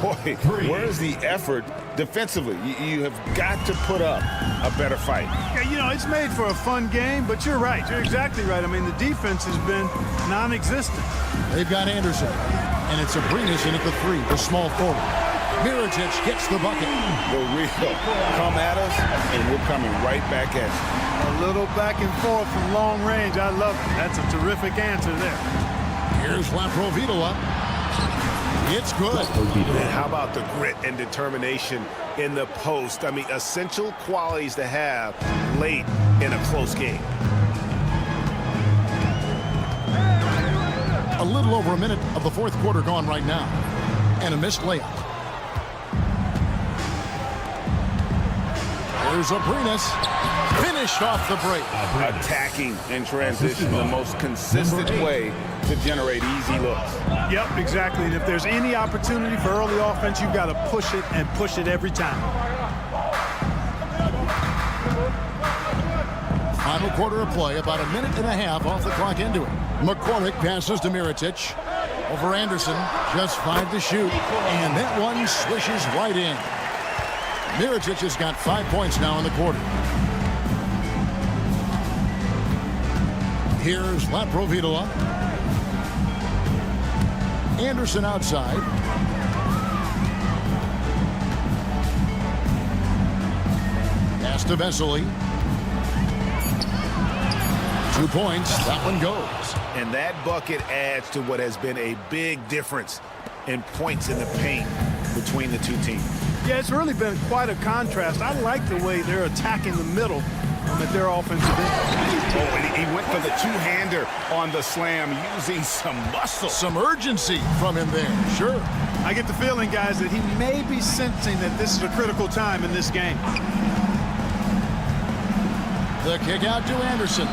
Boy, where's the effort defensively? You have got to put up a better fight. Yeah, you know, it's made for a fun game, but you're right. You're exactly right. I mean, the defense has been non-existent. They've got Anderson, and it's Abrinas in at the 3, the small forward. Mirotic gets the bucket. The real come at us, and we're coming right back at you. A little back and forth from long range. I love it. That's a terrific answer there. Here's Laprovitola. It's good. And how about the grit and determination in the post? I mean, essential qualities to have late in a close game. A little over a minute of the fourth quarter gone right now. And a missed layup. There's Abrinas. Finished off the break. Attacking in transition, the most consistent way to generate easy looks. Yep, exactly. And if there's any opportunity for early offense, you've got to push it and push it every time. Final quarter of play, about a minute and a half off the clock into it. McCormick passes to Mirotic. Over Anderson, just 5 to shoot. And that one swishes right in. Mirotic has got 5 points now in the quarter. Here's Laprovitola. Anderson outside. Pass to Vesely. 2 points. That one goes. And that bucket adds to what has been a big difference in points in the paint between the two teams. Yeah, it's really been quite a contrast. I like the way they're attacking the middle at their offensive end. Oh, and he went for the two-hander on the slam, using some muscle. Some urgency from him there, sure. I get the feeling, guys, that he may be sensing that this is a critical time in this game. The kick out to Anderson.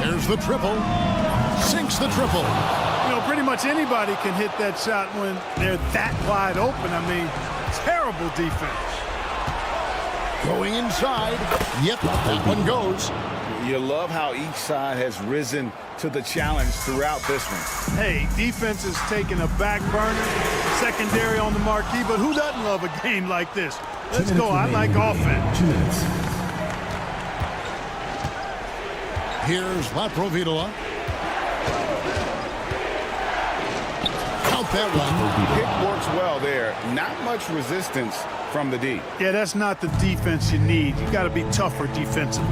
There's the triple. Sinks the triple. You know, pretty much anybody can hit that shot when they're that wide open. I mean, terrible defense. Going inside. Yep, that one goes. You love how each side has risen to the challenge throughout this one. Hey, defense is taking a back burner, secondary on the marquee, but who doesn't love a game like this? Let's go. I like offense. 2 minutes. Here's Laprovitola. Count that one. Pick works well there. Not much resistance from the D. Yeah, that's not the defense you need. You got to be tougher defensively.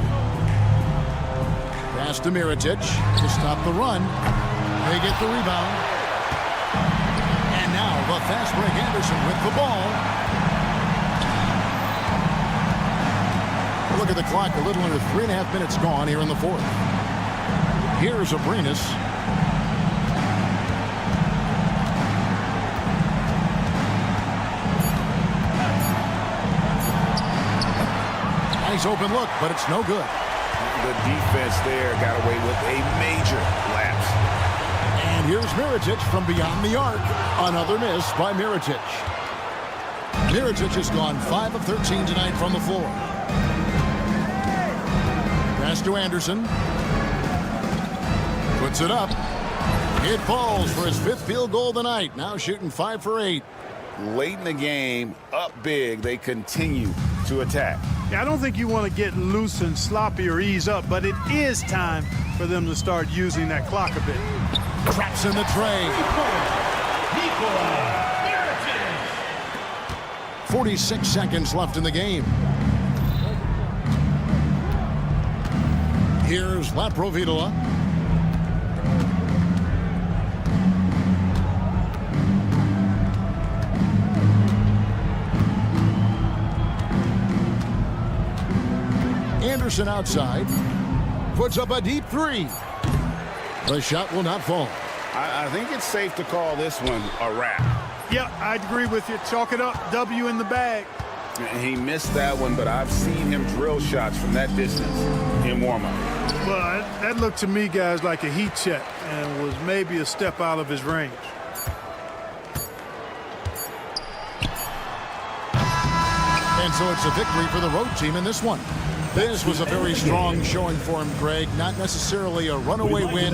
Pass to Mirotic to stop the run. They get the rebound. And now the fast break Anderson with the ball. Look at the clock, a little under 3.5 minutes gone here in the fourth. Here's Abrinas. Nice open look, but it's no good. The defense there got away with a major lapse. And here's Mirotic from beyond the arc. Another miss by Mirotic. Mirotic has gone 5 of 13 tonight from the floor. Pass to Anderson. Puts it up. It falls for his 5th field goal of the night. Now shooting 5 for 8. Late in the game, up big, they continue to attack. Yeah, I don't think you want to get loose and sloppy or ease up, but it is time for them to start using that clock a bit. Traps in the tray. 46 seconds left in the game. Here's Laprovitola. Anderson outside. Puts up a deep 3. The shot will not fall. I think it's safe to call this one a wrap. Yeah, I'd agree with you. Chalk it up. W in the bag. He missed that one, but I've seen him drill shots from that distance in warm-up. Well, that looked to me, guys, like a heat check and was maybe a step out of his range. And so it's a victory for the road team in this one. This was a very strong showing for him, Greg. Not necessarily a runaway win.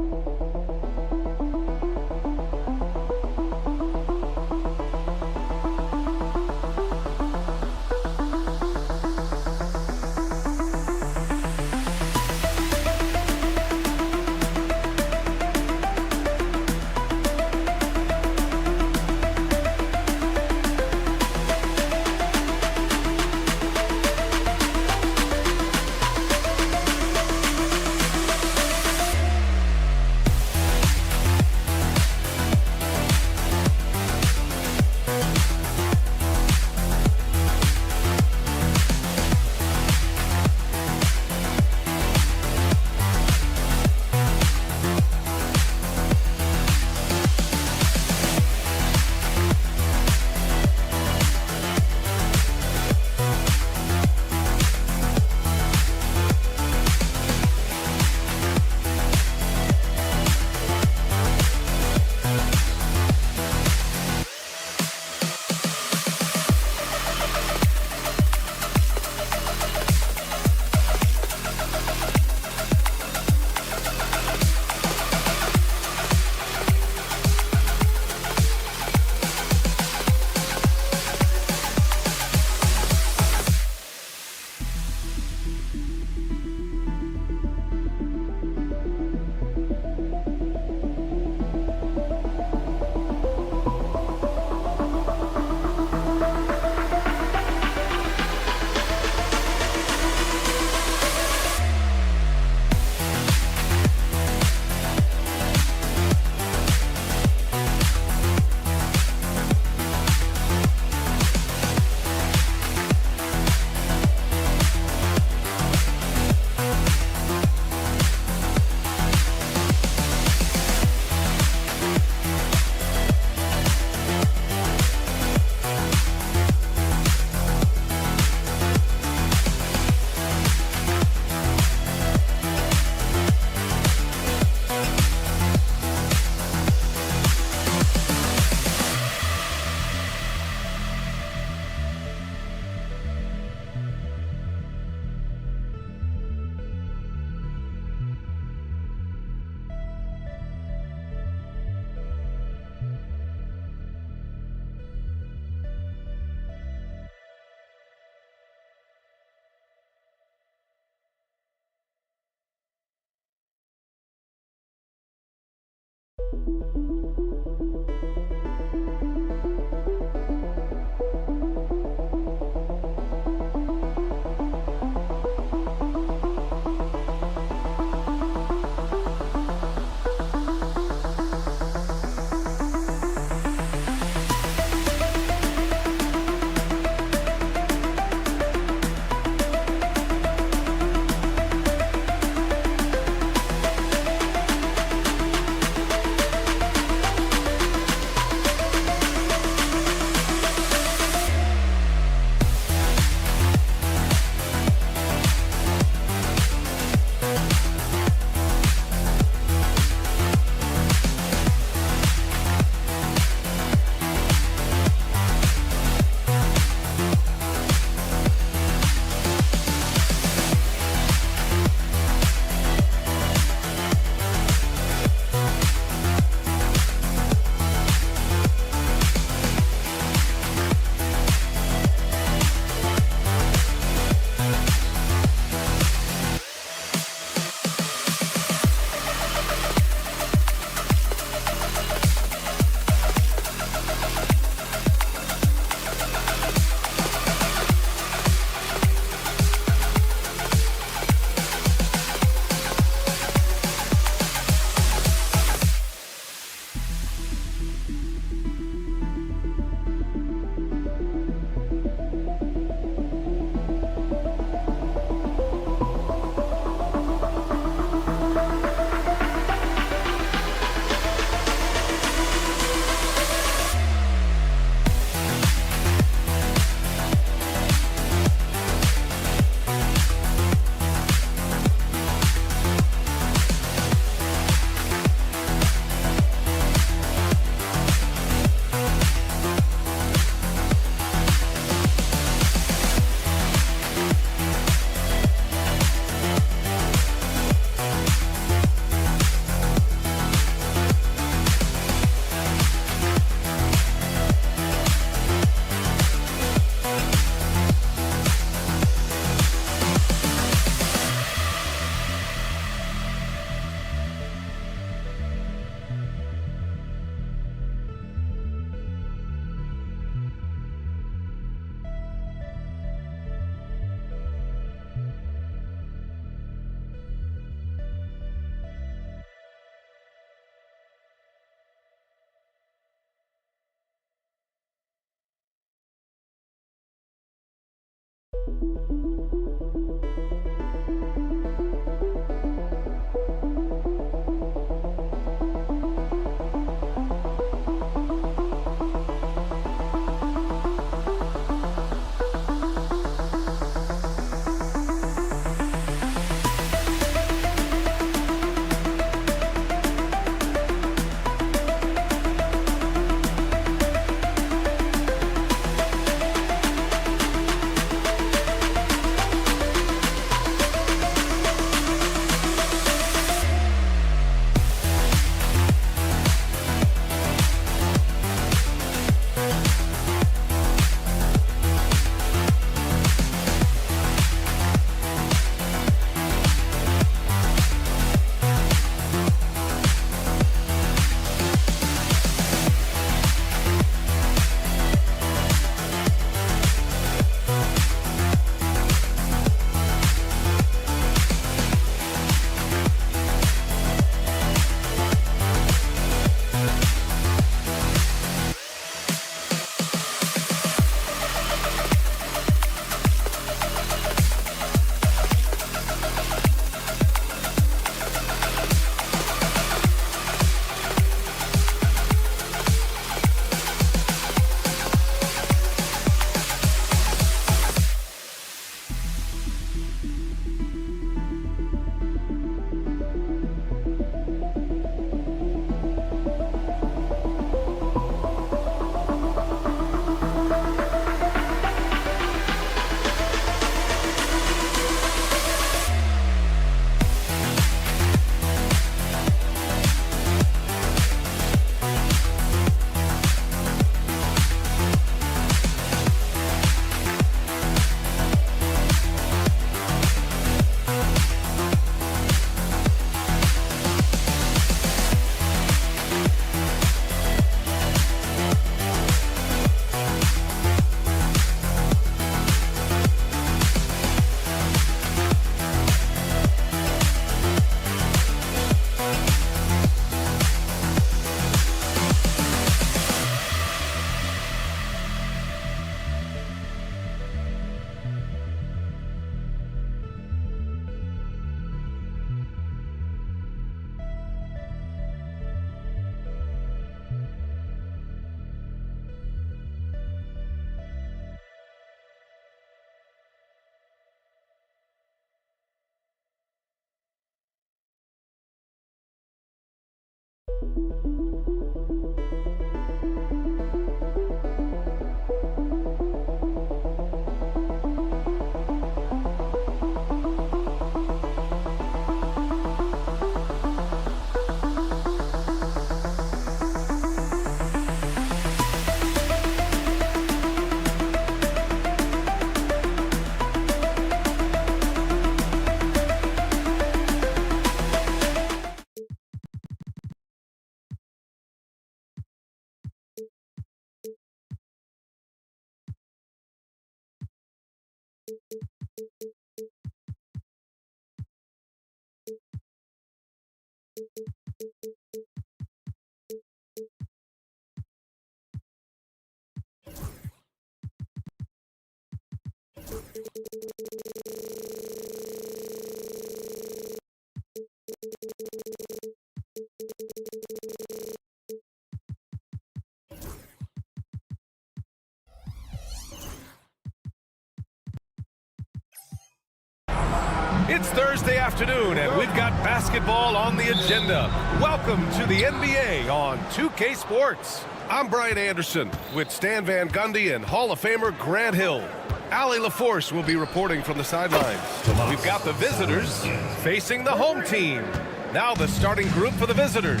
It's Thursday afternoon, and we've got basketball on the agenda. Welcome to the NBA on 2K Sports. I'm Brian Anderson with Stan Van Gundy and Hall of Famer Grant Hill. Allie LaForce will be reporting from the sidelines. We've got the visitors facing the home team. Now the starting group for the visitors.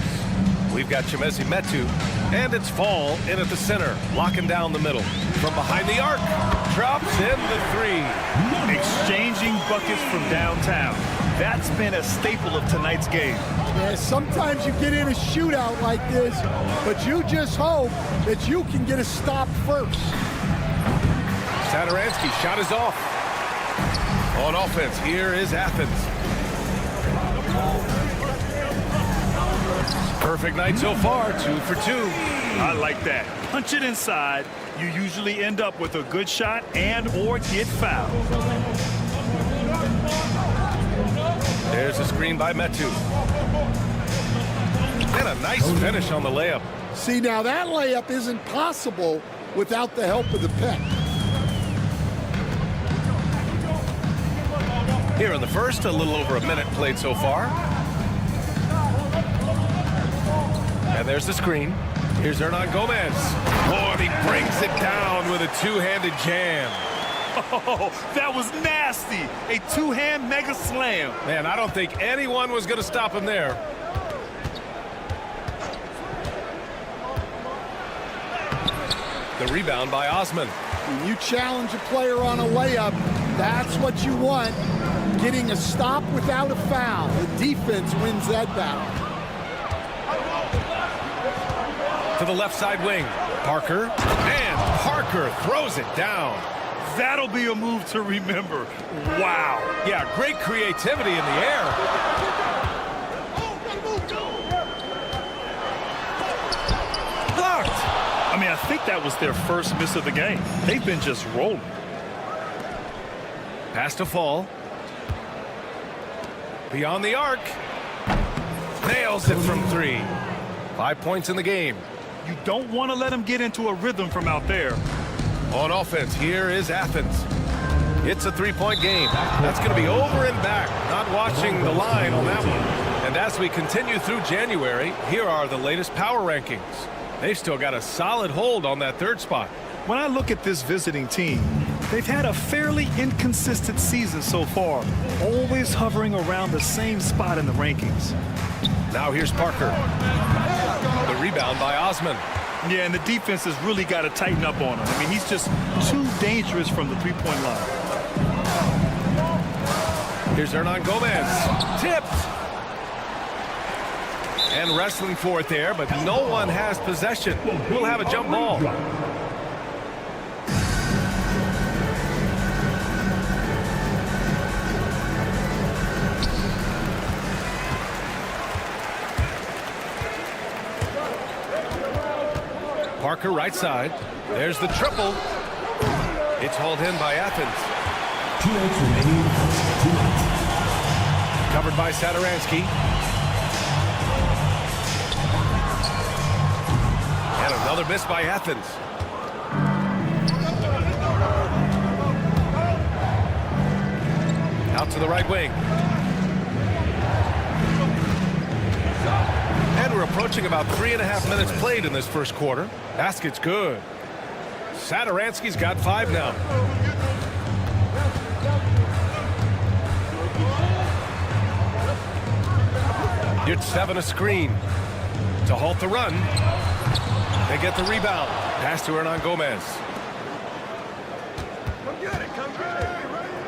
We've got Chimezie Metu, and it's Fall in at the center, locking down the middle. From behind the arc, drops in the three. Exchanging buckets from downtown. That's been a staple of tonight's game. Yeah, sometimes you get in a shootout like this, but you just hope that you can get a stop first. Satoransky shot is off. On offense, here is Athens. Perfect night so far, 2 for 2. I like that. Punch it inside. You usually end up with a good shot and or get fouled. There's a screen by Metu. And a nice finish on the layup. See, now that layup isn't possible without the help of the pick. Here in the first, a little over a minute played so far. And there's the screen. Here's Hernan Gomez. Oh, and he brings it down with a two-handed jam. Oh, that was nasty. A two-hand mega slam. Man, I don't think anyone was going to stop him there. The rebound by Osman. When you challenge a player on a layup, that's what you want. Getting a stop without a foul. The defense wins that battle. To the left side wing. Parker. And Parker throws it down. That'll be a move to remember. Wow. Yeah, great creativity in the air. Blocked. I mean, I think that was their first miss of the game. They've been just rolling. Pass to Fall. Beyond the arc. Nails it from 3. 5 points in the game. You don't want to let them get into a rhythm from out there. On offense, here is Athens. It's a 3-point game. That's going to be over and back. Not watching the line on that one. And as we continue through January, here are the latest power rankings. They've still got a solid hold on that 3rd spot. When I look at this visiting team, they've had a fairly inconsistent season so far, always hovering around the same spot in the rankings. Now here's Parker. The rebound by Osman. Yeah, and the defense has really got to tighten up on him. I mean, he's just too dangerous from the three-point line. Here's Hernan Gomez. Tipped. And wrestling for it there, but no one has possession. We'll have a jump ball. Parker right side. There's the triple. It's hauled in by Athens. 2 minutes remaining. 2 minutes. Covered by Sadaransky. And another miss by Athens. Out to the right wing. And we're approaching about 3.5 minutes played in this first quarter. Basket's good. Sadaransky's got 5 now. It's 7 a screen to halt the run. They get the rebound. Pass to Hernan Gomez.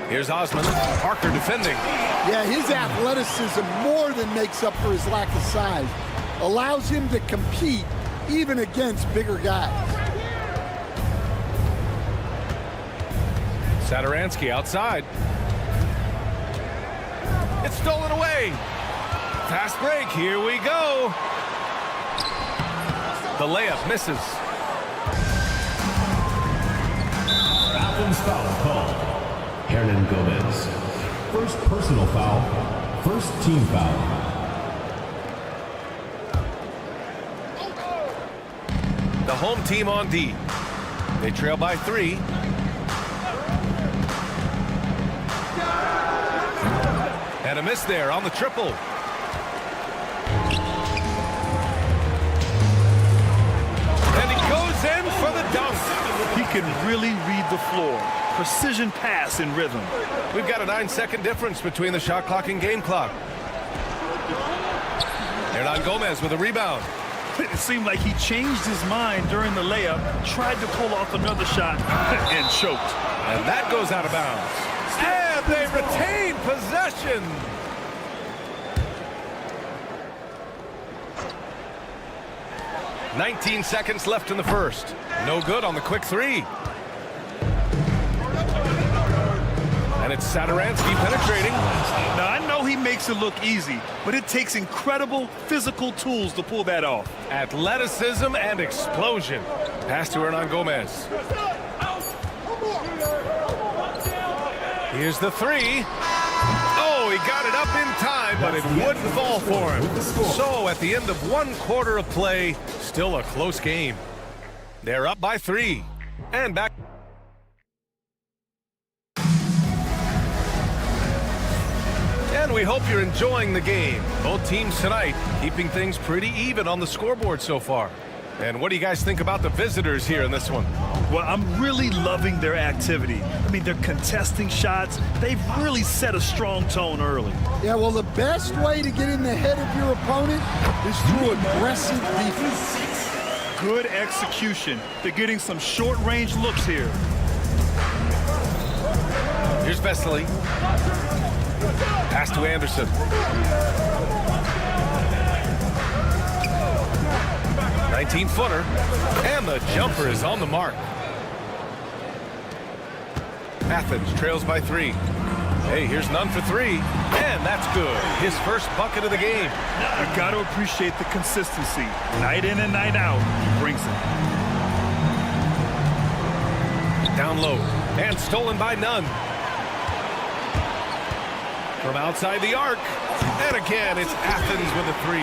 Here's Osman. Parker defending. Yeah, his athleticism more than makes up for his lack of size. Allows him to compete even against bigger guys. Sadaransky outside. It's stolen away. Fast break. Here we go. The layup misses. Athens foul call. Hernan Gomez. First personal foul. First team foul. The home team on D. They trail by 3. And a miss there on the triple. And he goes in for the dunk. He can really read the floor. Precision pass in rhythm. We've got a 9-second difference between the shot clock and game clock. Hernan Gomez with a rebound. It seemed like he changed his mind during the layup, tried to pull off another shot, and choked. And that goes out of bounds. And they retain possession. "19 seconds left in the first. No good on the quick 3. And it's Sadaransky penetrating. Now, I know he he makes it look easy, but it takes incredible physical tools to pull that off. Athleticism and explosion. Pass to Hernan Gomez. Here's the three. Oh, he got it up in time, but it wouldn't fall for him. So at the end of 1 quarter of play, still a close game. They're up by 3. And back. And we hope you're enjoying the game. Both teams tonight keeping things pretty even on the scoreboard so far. And what do you guys think about the visitors here in this one? Well, I'm really loving their activity. I mean, they're contesting shots. They've really set a strong tone early. Yeah, well, the best way to get in the head of your opponent is through aggressive defense. Good execution. They're getting some short-range looks here. Here's Vesely. Pass to Anderson. 19-footer. And the jumper is on the mark. Athens trails by 3. Hey, here's none for 3. And that's good. His first bucket of the game. You've got to appreciate the consistency. Night in and night out, he brings it. Down low. And stolen by Nunn. From outside the arc. And again, it's Athens with a 3.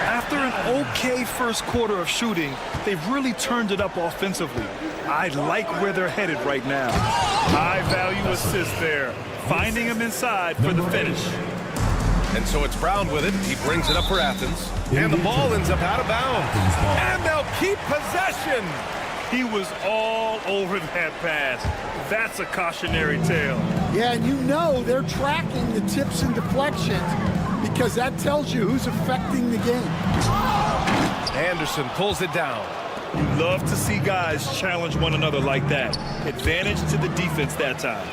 After an okay first quarter of shooting, they've really turned it up offensively. I like where they're headed right now. High-value assist there. Finding him inside for the finish. And so it's Brown with it. He brings it up for Athens. And the ball ends up out of bounds. And they'll keep possession. He was all over that pass. That's a cautionary tale. Yeah, and you know they're tracking the tips and deflections because that tells you who's affecting the game. Anderson pulls it down. You love to see guys challenge one another like that. Advantage to the defense that time.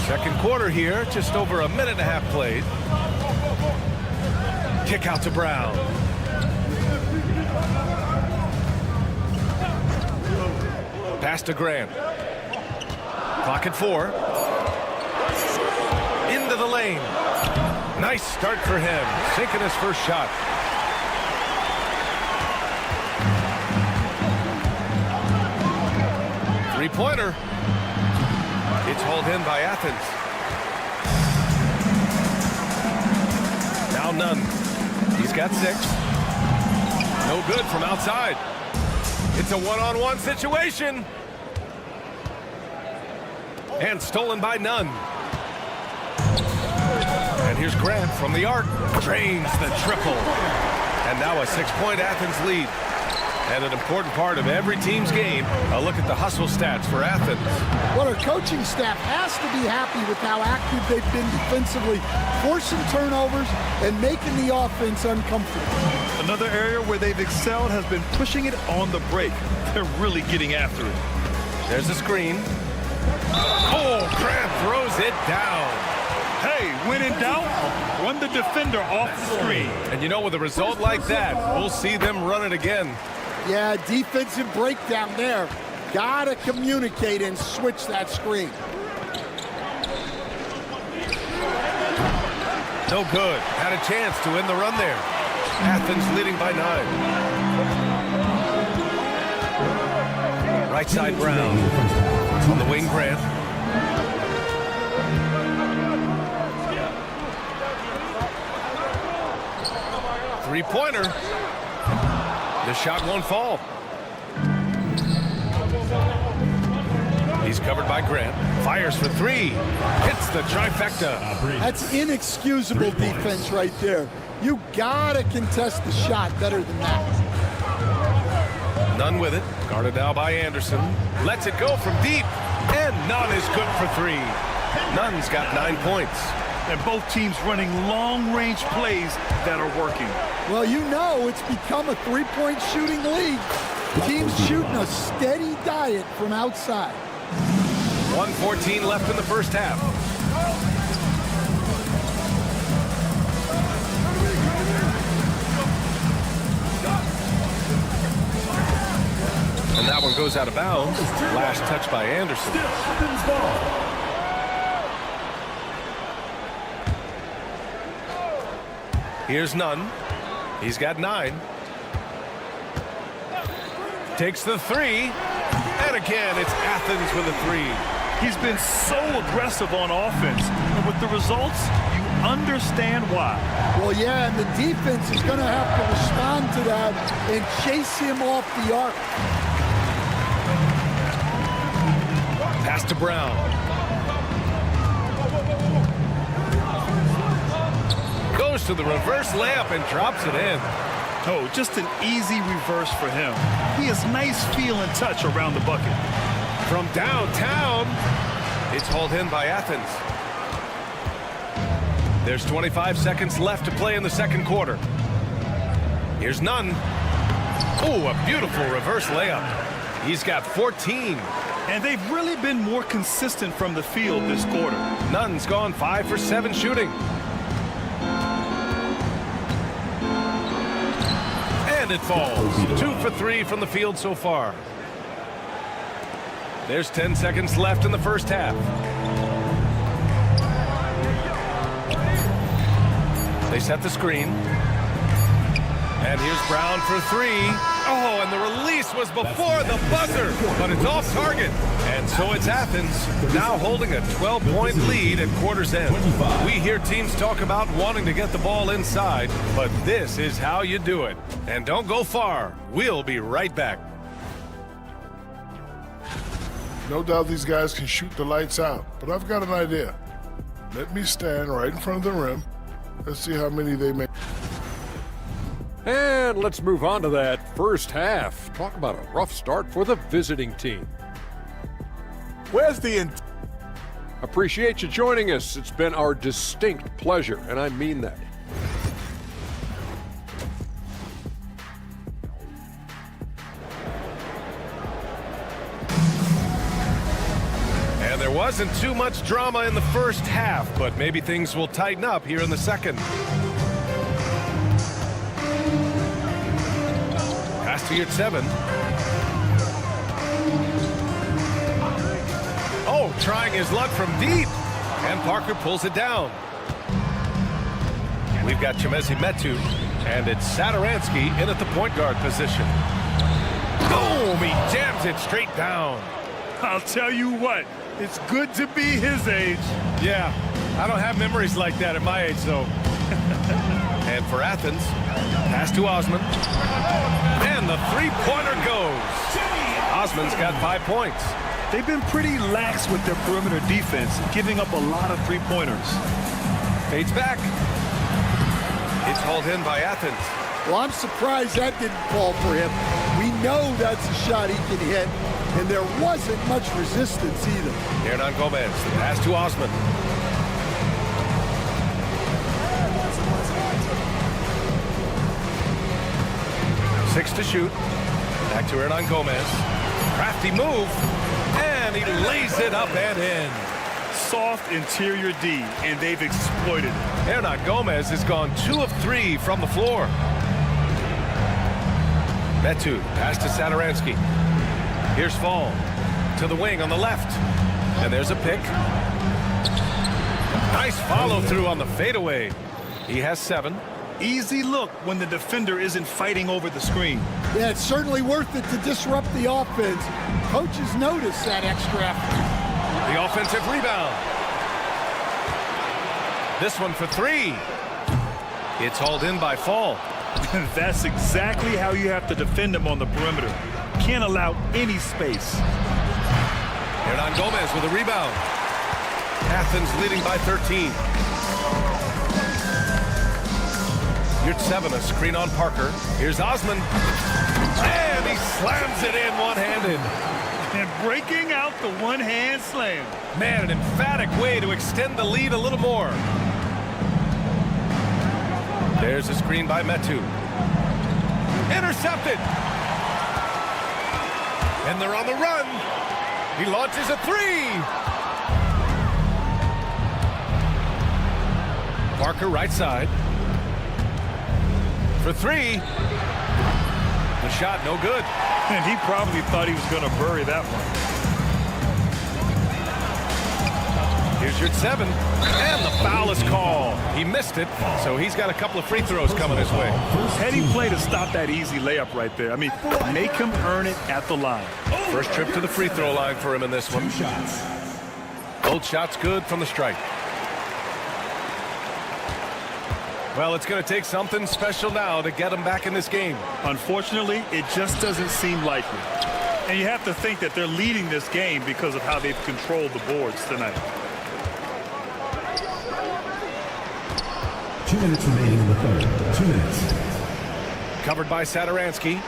Second quarter here, just over a minute and a half played. Kick out to Brown. Pass to Grant. Clock at 4. Into the lane. Nice start for him. Sinking his first shot. Three-pointer. It's hauled in by Athens. Now Nunn. He's got 6. No good from outside. It's a one-on-one situation. And stolen by Nunn. And here's Grant from the arc. Drains the triple. And now a 6-point Athens lead. And an important part of every team's game, a look at the hustle stats for Athens. Well, our coaching staff has to be happy with how active they've been defensively, forcing turnovers and making the offense uncomfortable. Another area where they've excelled has been pushing it on the break. They're really getting after it. There's a screen. Oh, Grant throws it down. Hey, when in doubt, run the defender off the screen. And you know, with a result like that, we'll see them run it again. Yeah, defensive breakdown there. Gotta communicate and switch that screen. No good. Had a chance to win the run there. Athens leading by 9. Right side Brown. On the wing, Grant. Three-pointer. The shot won't fall. He's covered by Grant. Fires for 3. Hits the trifecta. That's inexcusable defense right there. You gotta contest the shot better than that. Nunn with it. Guarded now by Anderson. Lets it go from deep. And Nunn is good for 3. Nunn's got 9 points. And both teams running long-range plays that are working. Well, you know it's become a three-point shooting league. Teams shooting a steady diet from outside. 1:14 left in the first half. And that one goes out of bounds. Last touch by Anderson. Here's Nunn. He's got 9. Takes the 3. And again, it's Athens with a 3. He's been so aggressive on offense. And with the results, you understand why. Well, yeah, and the defense is going to have to respond to that and chase him off the arc. Pass to Brown. Goes to the reverse layup and drops it in. Oh, just an easy reverse for him. He has nice feel and touch around the bucket. From downtown, it's hauled in by Athens. There's 25 seconds left to play in the second quarter. Here's Nunn. Oh, a beautiful reverse layup. He's got 14. And they've really been more consistent from the field this quarter. Nunn's gone 5 for 7 shooting. And it falls. 2 for 3 from the field so far. There's 10 seconds left in the first half. They set the screen. And here's Brown for 3. Oh, and the release was before the buzzer, but it's off target. And so it's Athens now holding a 12-point lead at quarter's end. We hear teams talk about wanting to get the ball inside, but this is how you do it. And don't go far. We'll be right back. No doubt these guys can shoot the lights out, but I've got an idea. Let me stand right in front of the rim. Let's see how many they make. And let's move on to that first half. Talk about a rough start for the visiting team. Where's the Appreciate you joining us. It's been our distinct pleasure, and I mean that. And there wasn't too much drama in the first half, but maybe things will tighten up here in the second. Pass to your 7. Oh, trying his luck from deep. And Parker pulls it down. We've got Chimezie Metu, and it's Satoransky in at the point guard position. Boom! He jams it straight down. I'll tell you what, it's good to be his age. Yeah, I don't have memories like that at my age, though. And for Athens, pass to Osman. And the three-pointer goes. Osman's got 5 points. They've been pretty lax with their perimeter defense, giving up a lot of three-pointers. Fades back. It's hauled in by Athens. Well, I'm surprised that didn't fall for him. We know that's a shot he can hit, and there wasn't much resistance either. Hernan Gomez, the pass to Osman. Six to shoot. Back to Hernan Gomez. Crafty move. And he lays it up and in. Soft interior D, and they've exploited it. Hernan Gomez has gone 2 of 3 from the floor. Metu, pass to Satoransky. Here's Fall to the wing on the left. And there's a pick. Nice follow through on the fadeaway. He has 7. Easy look when the defender isn't fighting over the screen. Yeah, it's certainly worth it to disrupt the offense. Coaches notice that extra effort. The offensive rebound. This one for 3. It's hauled in by Fall. That's exactly how you have to defend him on the perimeter. Can't allow any space. Hernan Gomez with a rebound. Athens leading by 13. Here's 7, a screen on Parker. Here's Osman. And he slams it in one-handed. And breaking out the one-hand slam. Man, an emphatic way to extend the lead a little more. There's a screen by Metu. Intercepted. And they're on the run. He launches a 3. Parker right side. For 3. The shot no good. And he probably thought he was going to bury that one. Here's your 7. And the foul is called. He missed it, so he's got a couple of free throws coming his way. Heady play to stop that easy layup right there. I mean, make him earn it at the line. First trip to the free throw line for him in this one. Both shots good from the stripe. Well, it's going to take something special now to get him back in this game. Unfortunately, it just doesn't seem likely. And you have to think that they're leading this game because of how they've controlled the boards tonight. 2 minutes remaining in the third. 2 minutes. Covered by Satoransky.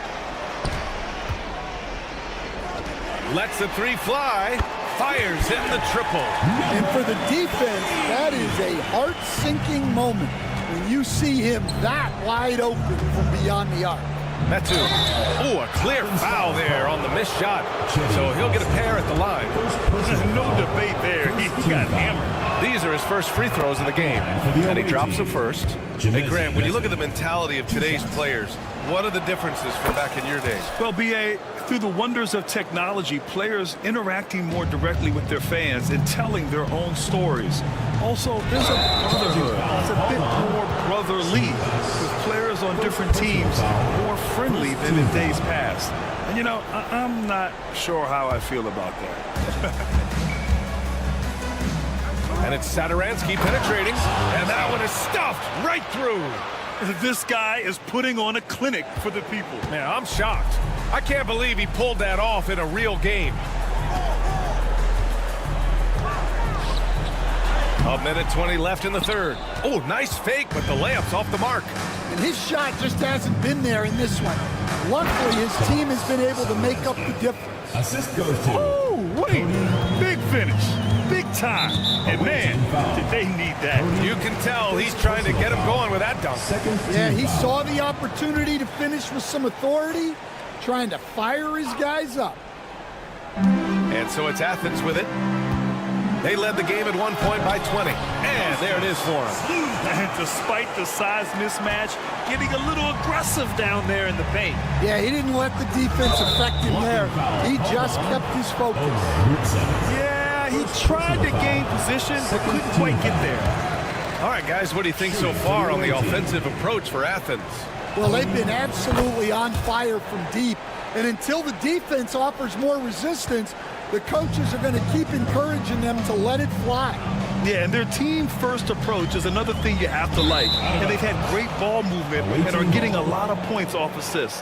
Lets the 3 fly. Fires in the triple. And for the defense, that is a heart-sinking moment when you see him that wide open from beyond the arc. That's a clear foul there on the missed shot. So he'll get a pair at the line. No debate there. He got hammered. These are his first free throws of the game. And he drops the first. Hey, Grant, when you look at the mentality of today's players, what are the differences from back in your days? Well, B.A., through the wonders of technology, players interacting more directly with their fans and telling their own stories. Also, there's a brotherhood. It's a bit more brotherly, with players on different teams more friendly than in days past. And, you know, I'm not sure how I feel about that. And it's Satoransky penetrating, and that one is stuffed right through. This guy is putting on a clinic for the people. Man, I'm shocked. I can't believe he pulled that off in a real game. A minute 20 left in the third. Oh, nice fake, but the layup's off the mark. And his shot just hasn't been there in this one. Luckily, his team has been able to make up the difference. Assist goes to. Oh, wait. Big finish. Big time. And, man, did they need that. You can tell he's trying to get him going with that dunk. Yeah, he saw the opportunity to finish with some authority, trying to fire his guys up. And so it's Athens with it. They led the game at one point by 20. And there it is for him. And despite the size mismatch, getting a little aggressive down there in the paint. Yeah, he didn't let the defense affect him there. He just kept his focus. Yeah, he tried to gain position, but couldn't quite get there. All right, guys, what do you think so far on the offensive approach for Athens? Well, they've been absolutely on fire from deep. And until the defense offers more resistance, the coaches are going to keep encouraging them to let it fly. Yeah, and their team-first approach is another thing you have to like. And they've had great ball movement and are getting a lot of points off assists.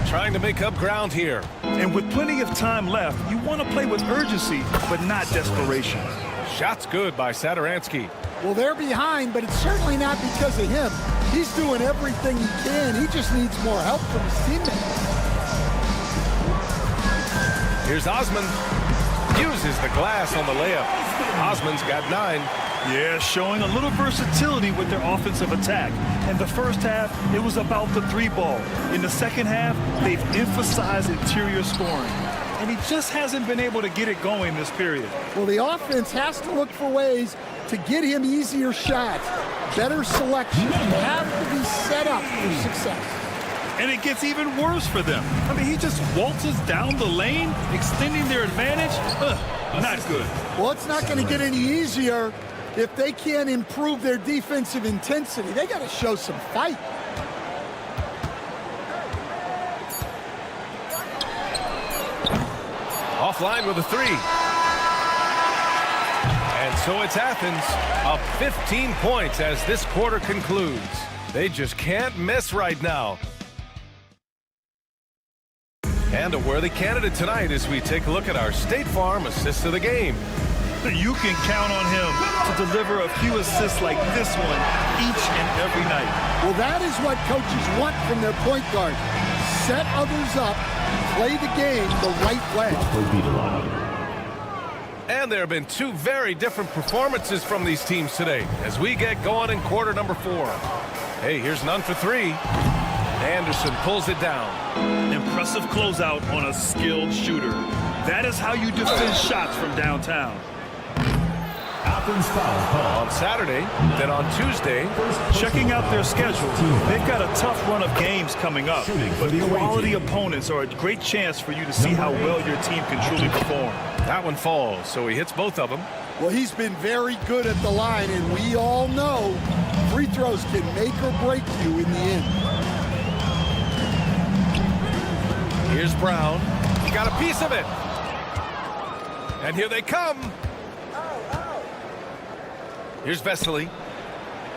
Trying to make up ground here. And with plenty of time left, you want to play with urgency, but not desperation. Shot's good by Satoransky. Well, they're behind, but it's certainly not because of him. He's doing everything he can. He just needs more help from his teammates. Here's Osman. Uses the glass on the layup. Osman's got 9. Yeah, showing a little versatility with their offensive attack. In the first half, it was about the 3-ball. In the second half, they've emphasized interior scoring. And he just hasn't been able to get it going this period. Well, the offense has to look for ways to get him easier shots, better selection. You have to be set up for success. And it gets even worse for them. I mean, he just waltzes down the lane, extending their advantage. Not good. Well, it's not going to get any easier if they can't improve their defensive intensity. They got to show some fight. Offline with a 3. And so it's Athens up 15 points as this quarter concludes. They just can't miss right now. And a worthy candidate tonight as we take a look at our State Farm assist of the game. You can count on him to deliver a few assists like this one each and every night. Well, that is what coaches want from their point guard. Set others up, play the game the right way. And there have been 2 very different performances from these teams today as we get going in quarter number 4. Hey, here's none for 3. Anderson pulls it down. Impressive closeout on a skilled shooter. That is how you defend shots from downtown. Athens foul call. On Saturday, then on Tuesday. Checking out their schedule, they've got a tough run of games coming up, but quality opponents are a great chance for you to see how well your team can truly perform. That one falls, so he hits both of them. Well, he's been very good at the line, and we all know free throws can make or break you in the end. Here's Brown. He got a piece of it. And here they come. Here's Vesely.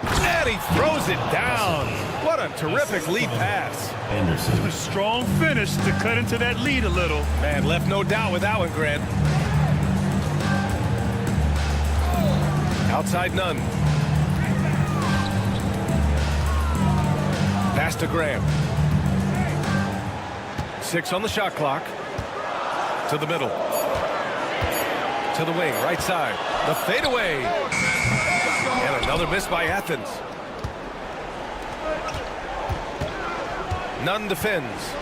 And he throws it down. What a terrific lead pass. Anderson. A strong finish to cut into that lead a little. Man, left no doubt with that one, Grant. Outside Nunn. Pass to Graham. 6 on the shot clock. To the middle. To the wing, right side. The fadeaway. And another miss by Athens. Nunn defends.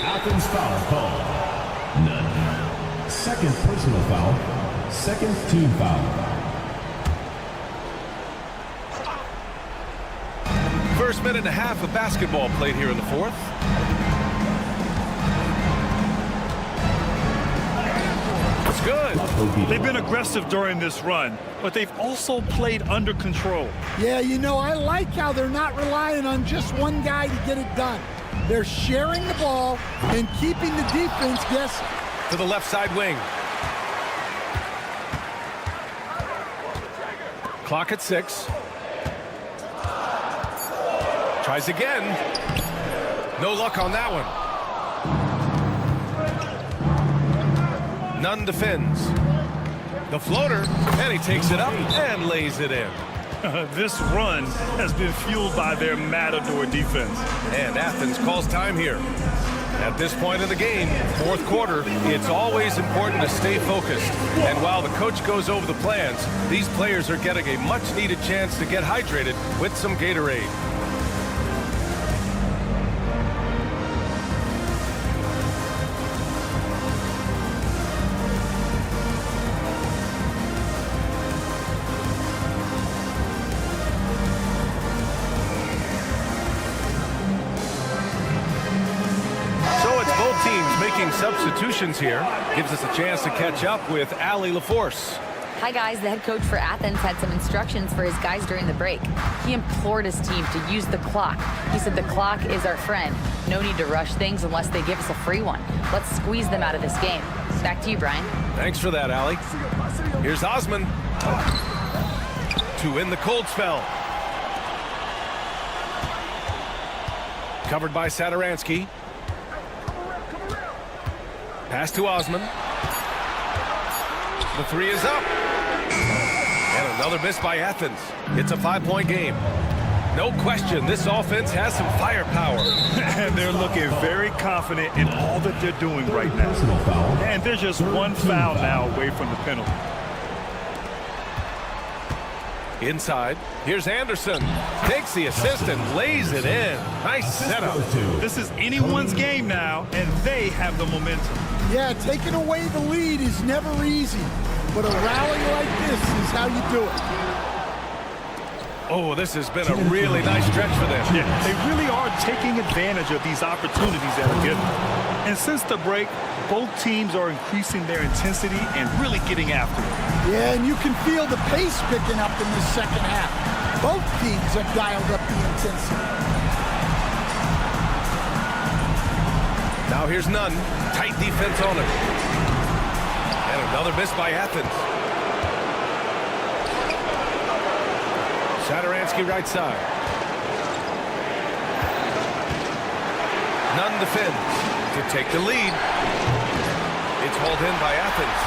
Athens foul call. None. Second personal foul. Second team foul. First minute and a half of basketball played here in the fourth. It's good. They've been aggressive during this run, but they've also played under control. Yeah, you know, I like how they're not relying on just one guy to get it done. They're sharing the ball and keeping the defense guessing. To the left side wing. Clock at 6. Tries again. No luck on that one. Nunn defends. The floater, and he takes it up and lays it in. This run has been fueled by their Matador defense. And Athens calls time here. At this point in the game, fourth quarter, it's always important to stay focused. And while the coach goes over the plans, these players are getting a much-needed chance to get hydrated with some Gatorade. Substitutions here gives us a chance to catch up with Allie LaForce. Hi guys, the head coach for Athens had some instructions for his guys during the break. He implored his team to use the clock. He said the clock is our friend. No need to rush things unless they give us a free one. Let's squeeze them out of this game. Back to you, Brian. Thanks for that, Allie. Here's Osman to win the cold spell. Covered by Satoransky. Pass to Osman. The three is up. And another miss by Athens. It's a 5-point game. No question, this offense has some firepower. And they're looking very confident in all that they're doing right now. And they're just one foul now away from the penalty. Inside, here's Anderson. Takes the assist and lays it in. Nice setup. This is anyone's game now, and they have the momentum. Yeah, taking away the lead is never easy, but a rally like this is how you do it. Oh, this has been a really nice stretch for them. Yeah, they really are taking advantage of these opportunities that are given. And since the break, both teams are increasing their intensity and really getting after it. Yeah, and you can feel the pace picking up in the second half. Both teams have dialed up the intensity. Now here's Nunn. Tight defense on him. And another miss by Athens. Satoransky right side. Nunn defends to take the lead. It's hauled in by Athens.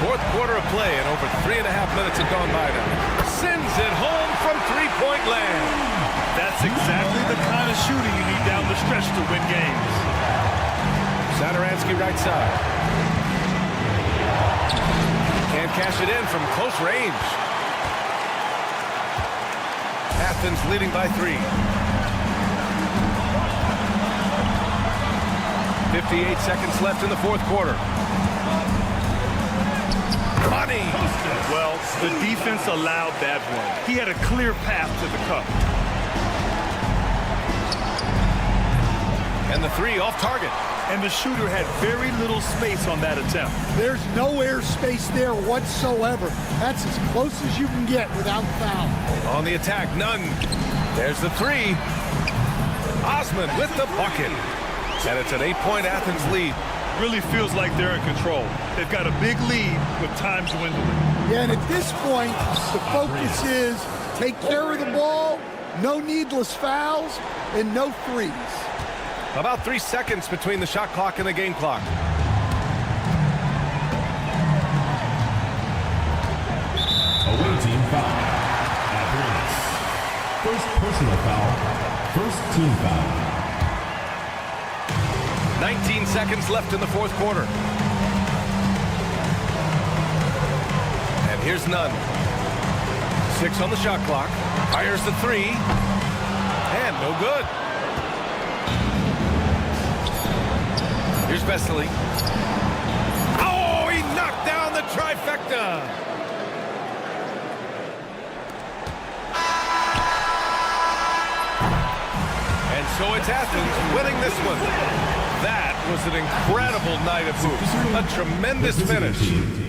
Fourth quarter of play, and over 3.5 minutes have gone by now. Sends it home from three-point land. That's exactly the kind of shooting you need down the stretch to win games. Satoransky right side. Can't cash it in from close range. Athens leading by 3. 58 seconds left in the fourth quarter. Money! Well, the defense allowed that one. He had a clear path to the cup. And the three off target. And the shooter had very little space on that attempt. There's no air space there whatsoever. That's as close as you can get without foul. On the attack, none. There's the three. Osman with the bucket. And it's an 8-point Athens lead. Really feels like they're in control. They've got a big lead with time dwindling. Yeah, and at this point, the focus is take care of the ball, no needless fouls, and no threes. About 3 seconds between the shot clock and the game clock. Away team foul. Athletics. First personal foul. First team foul. 19 seconds left in the fourth quarter. And here's none. 6 on the shot clock. Fires the three. And no good. Here's Vesely. Oh, he knocked down the trifecta. And so it's Athens winning this one. That was an incredible night of hoops. A tremendous finish.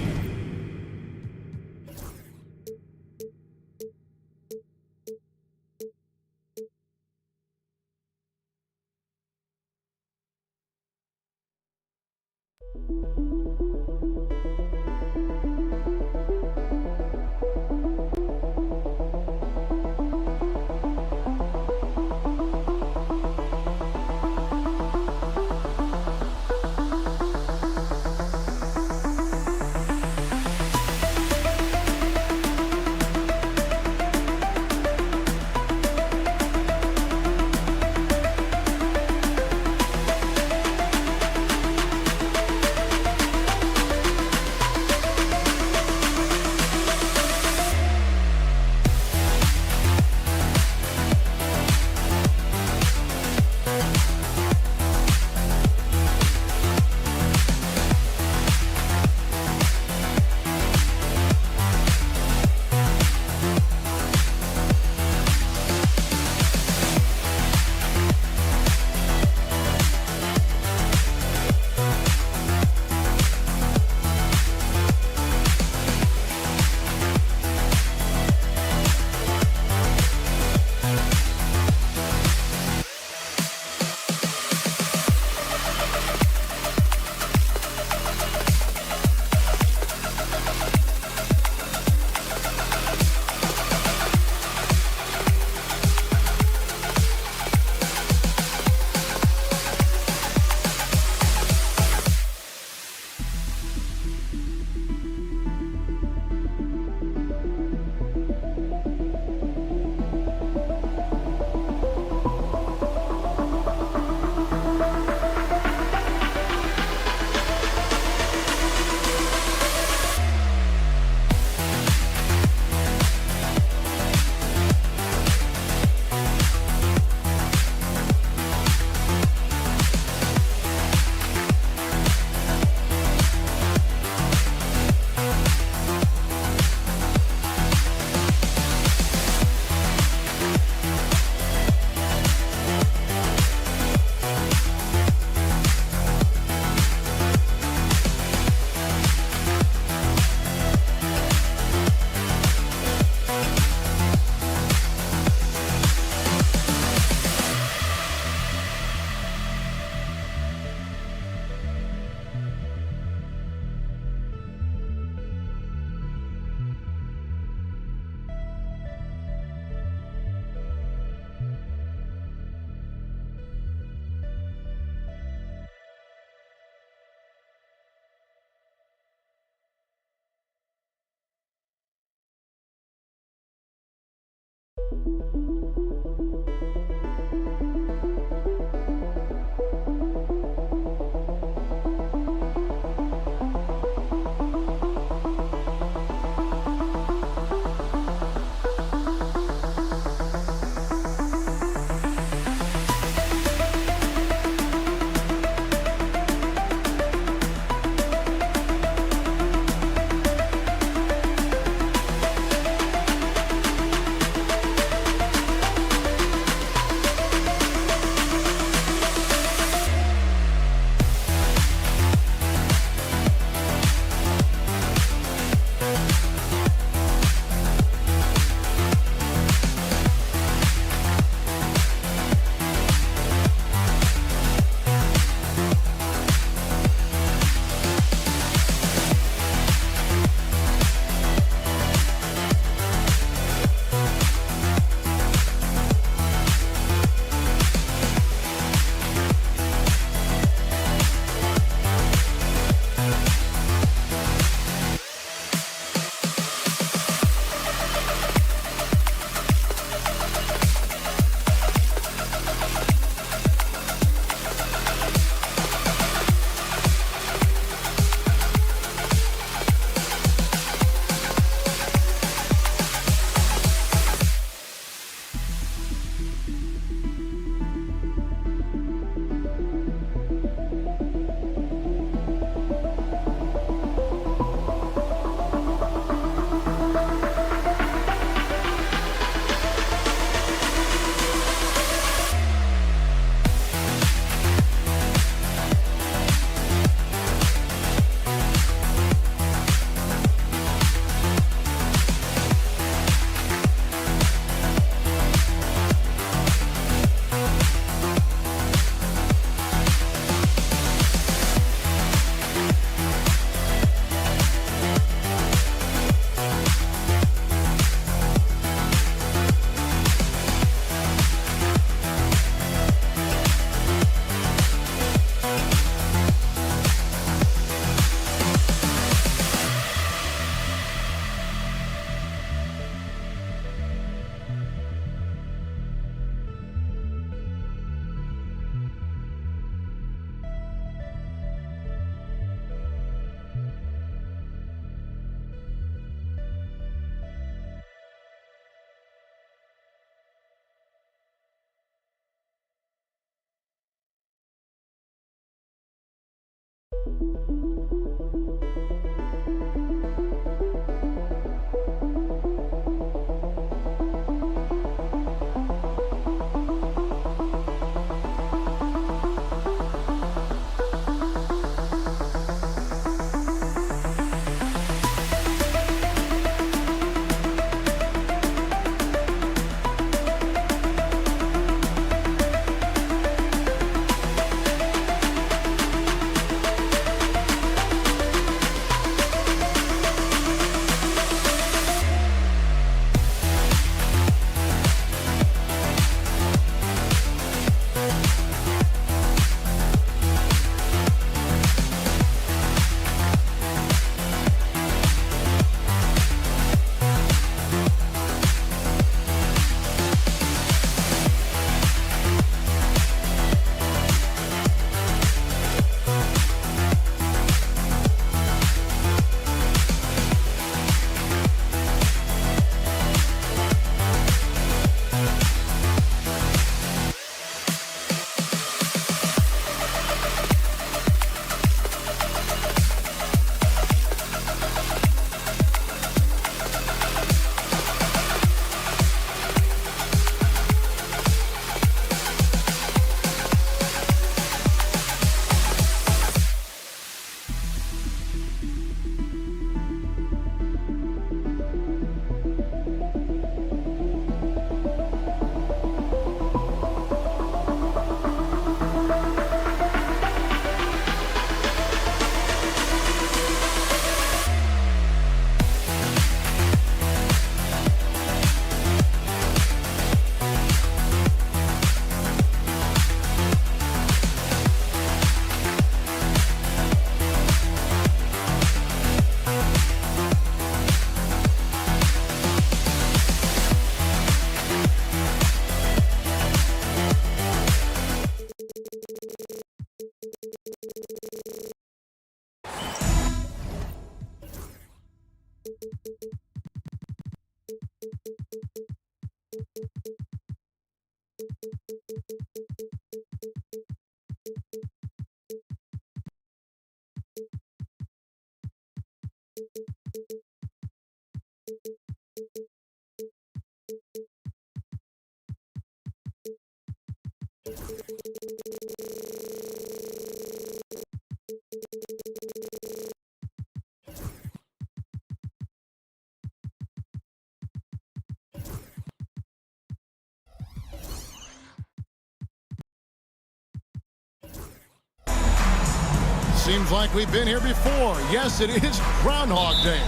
Seems like we've been here before. Yes, it is Groundhog Day.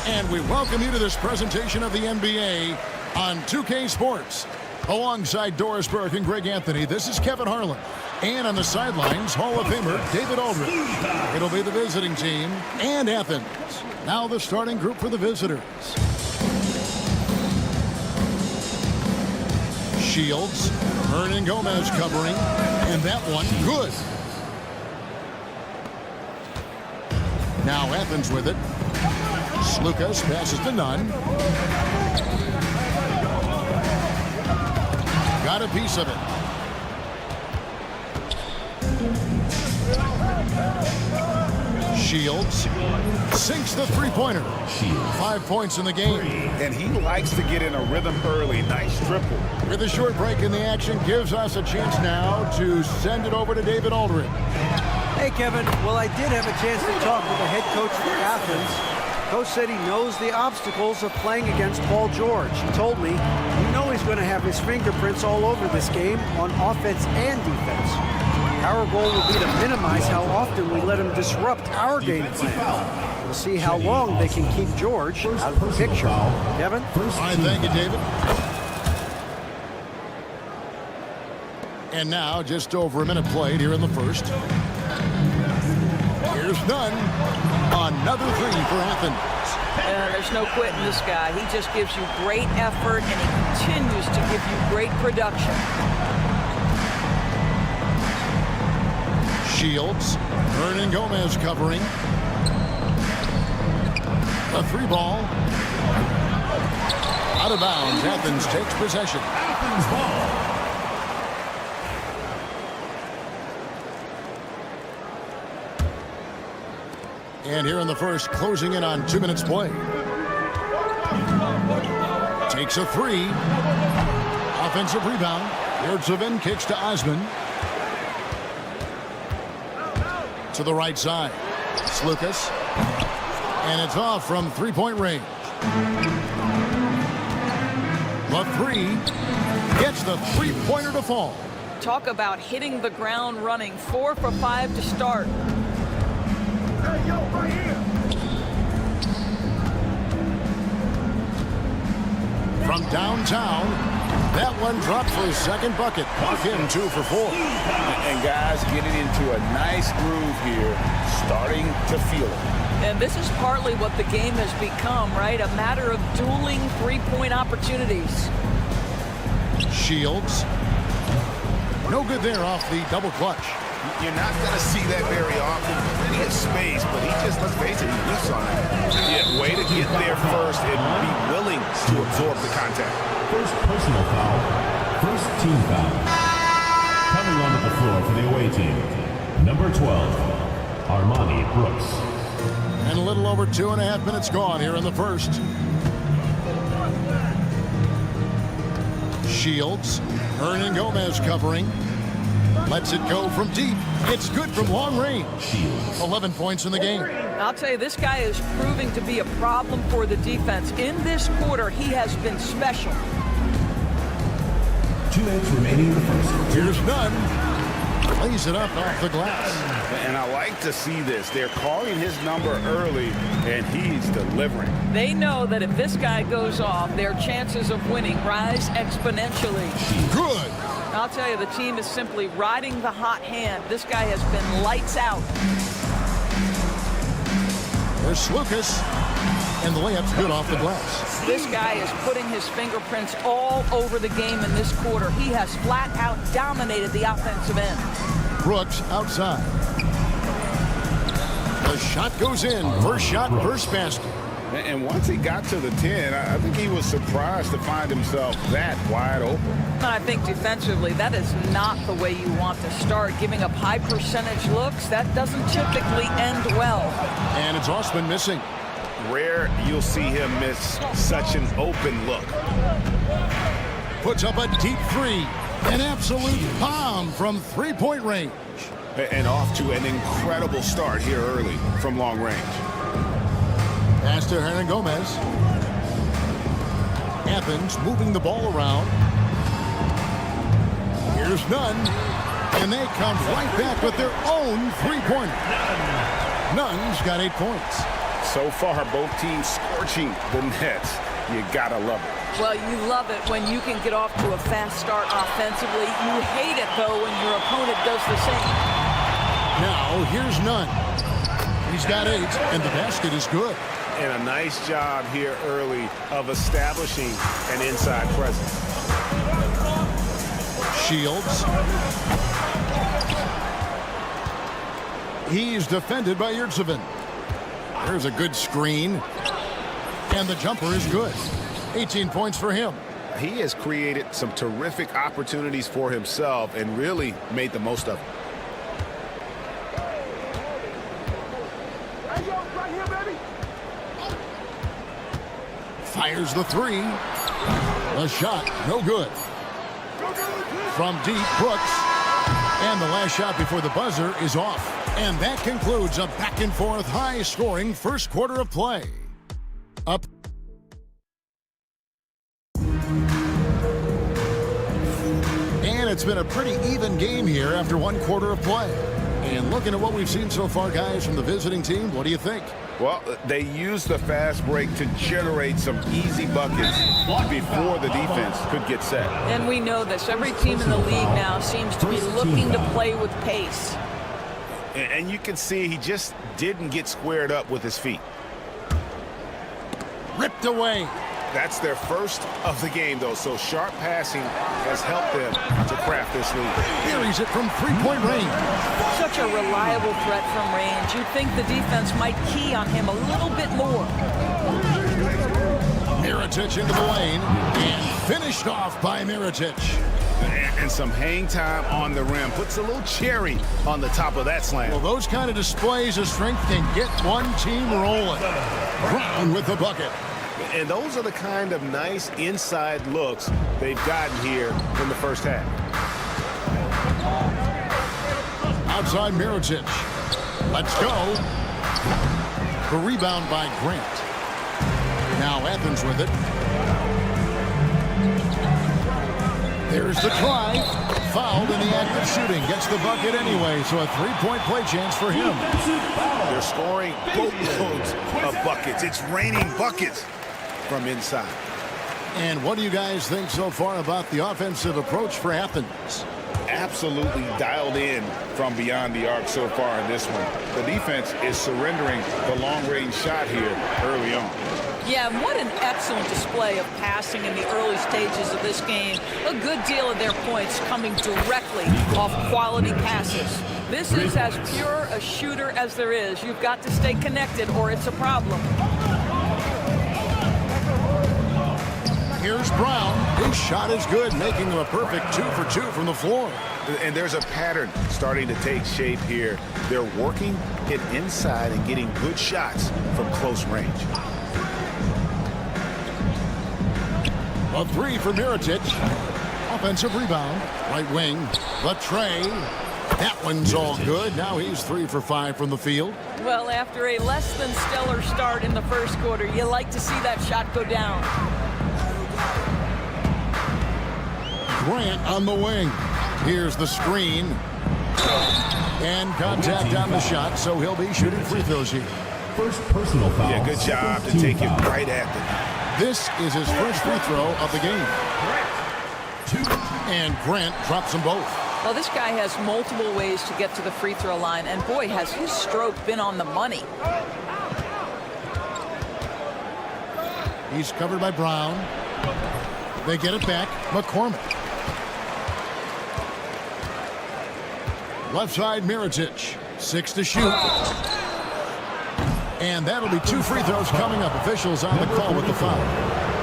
And we welcome you to this presentation of the NBA on 2K Sports. Alongside Doris Burke and Greg Anthony, this is Kevin Harlan. And on the sidelines, Hall of Famer David Aldridge. It'll be the visiting team and Athens. Now the starting group for the visitors. Shields, Hernan Gomez covering, and that one good. Now Athens with it. Slukas passes to Nunn. Got a piece of it. Shields sinks the three-pointer. 5 points in the game. And he likes to get in a rhythm early. Nice triple. With a short break in the action, gives us a chance now to send it over to David Aldridge. Hey, Kevin. Well, I did have a chance to talk with the head coach for Athens. Coach said he knows the obstacles of playing against Paul George. He told me, you know he's going to have his fingerprints all over this game on offense and defense. Our goal will be to minimize how often we let him disrupt our game plan. We'll see how long they can keep George out of the picture. Kevin? All right, thank you, David. And now, just over a minute played here in the first. Here's Nunn. Another three for Athens. There's no quitting this guy. He just gives you great effort, and he continues to give you great production. Shields. Hernan Gomez covering. A three ball. Out of bounds. Athens takes possession. Athens ball. And here in the first, closing in on 2 minutes play. Takes a three. Offensive rebound. Yurtsevin kicks to Osman. To the right side. Slukas. And it's off from three-point range. The three gets the three-pointer to fall. Talk about hitting the ground running. 4 for 5 to start. From downtown, that one dropped for his second bucket. Knock in 2 for 4. And guys getting into a nice groove here, starting to feel it. And this is partly what the game has become, right? A matter of dueling three-point opportunities. Shields. No good there off the double clutch. You're not going to see that very often. Plenty of space, but he just, let's face it, he whiffs on it. Yeah, way to get there first and be willing to absorb the contact. First personal foul. First team foul. Coming onto the floor for the away team. Number 12, Armani Brooks. And a little over 2.5 minutes gone here in the first. Shields. Hernan Gomez covering. Lets it go from deep. It's good from long range. 11 points in the game. I'll tell you, this guy is proving to be a problem for the defense. In this quarter, he has been special. 2 minutes remaining in the first. Here's Nunn. Lays it up off the glass. And I like to see this. They're calling his number early, and he's delivering. They know that if this guy goes off, their chances of winning rise exponentially. Good. I'll tell you, the team is simply riding the hot hand. This guy has been lights out. There's Slukas. And the layup's good off the glass. This guy is putting his fingerprints all over the game in this quarter. He has flat out dominated the offensive end. Brooks outside. The shot goes in. First shot, first basket. And once he got to the 10, I think he was surprised to find himself that wide open. I think defensively, that is not the way you want to start. Giving up high percentage looks, that doesn't typically end well. And it's Osman missing. Rare you'll see him miss such an open look. Puts up a deep three. An absolute bomb from three-point range. And off to an incredible start here early from long range. Pass to Hernan Gomez. Athens moving the ball around. Here's Nunn. And they come right back with their own three-pointer. Nunn's got 8 points. So far, both teams scorching the nets. You gotta love it. Well, you love it when you can get off to a fast start offensively. You hate it, though, when your opponent does the same. Now, here's Nunn. He's got 8, and the basket is good. And a nice job here early of establishing an inside presence. Shields. He's defended by Yurtsevin. There's a good screen. And the jumper is good. 18 points for him. He has created some terrific opportunities for himself and really made the most of it. Fires the three. The shot, no good. From deep, Brooks. And the last shot before the buzzer is off. And that concludes a back-and-forth, high-scoring first quarter of play. Up. And it's been a pretty even game here after one quarter of play. And looking at what we've seen so far, guys, from the visiting team, what do you think? Well, they used the fast break to generate some easy buckets before the defense could get set. And we know this. Every team in the league now seems to be looking to play with pace. And you can see he just didn't get squared up with his feet. Ripped away. That's their first of the game, though, so sharp passing has helped them to craft this lead. Buries it from three-point range. Such a reliable threat from range. You'd think the defense might key on him a little bit more. Mirotic into the lane, and finished off by Mirotic. And some hang time on the rim. Puts a little cherry on the top of that slam. Well, those kind of displays of strength can get one team rolling. Brown with the bucket. And those are the kind of nice inside looks they've gotten here in the first half. Outside Mirotic. Let's go. The rebound by Grant. Now Athens with it. There's the try. Fouled in the act of shooting. Gets the bucket anyway, so a three-point play chance for him. They're scoring boatloads of buckets. It's raining buckets from inside. And what do you guys think so far about the offensive approach for Athens? Absolutely dialed in from beyond the arc so far in this one. The defense is surrendering the long-range shot here early on. Yeah, what an excellent display of passing in the early stages of this game. A good deal of their points coming directly off quality passes. This is as pure a shooter as there is. You've got to stay connected or it's a problem. Here's Brown. His shot is good, making him a perfect 2 for 2 from the floor. And there's a pattern starting to take shape here. They're working it inside and getting good shots from close range. A 3 for Mirotic. Offensive rebound. Right wing. The tray. That one's all good. Now he's 3 for 5 from the field. Well, after a less than stellar start in the first quarter, you like to see that shot go down. Grant on the wing. Here's the screen. And contact on the shot, so he'll be shooting free throws here. First personal foul. Yeah, good job to take it right at the. This is his first free throw of the game. And Grant drops them both. Well, this guy has multiple ways to get to the free throw line, and boy, has his stroke been on the money. He's covered by Brown. They get it back. McCormick. Left side, Mirotic. 6 to shoot. And that'll be 2 free throws coming up. Officials on the call with the foul.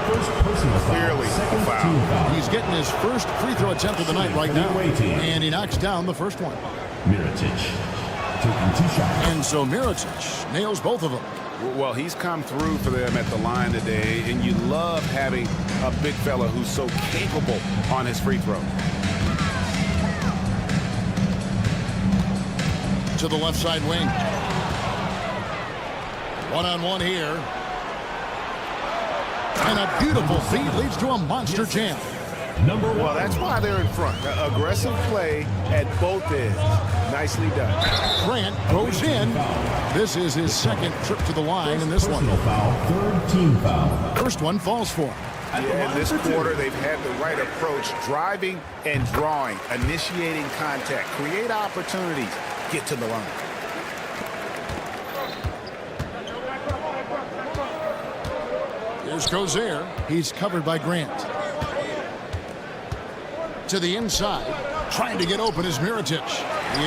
First personal foul. Clearly Second a foul. team foul. He's getting his first free throw attempt of the night right now. And he knocks down the first one. Mirotic taking 2 shots. And so Mirotic nails both of them. Well, he's come through for them at the line today, and you love having a big fella who's so capable on his free throw. To the left side wing. One-on-one here. And a beautiful feed leads to a monster jam. Number 1. Well, that's why they're in front. Aggressive play at both ends. Nicely done. Grant goes in. This is his second trip to the line in this one. Personal foul. Third team foul. First one falls for him. Yeah, in this quarter, they've had the right approach, driving and drawing, initiating contact, create opportunities, get to the line. Here's Gozer. He's covered by Grant. To the inside. Trying to get open is Mirotic.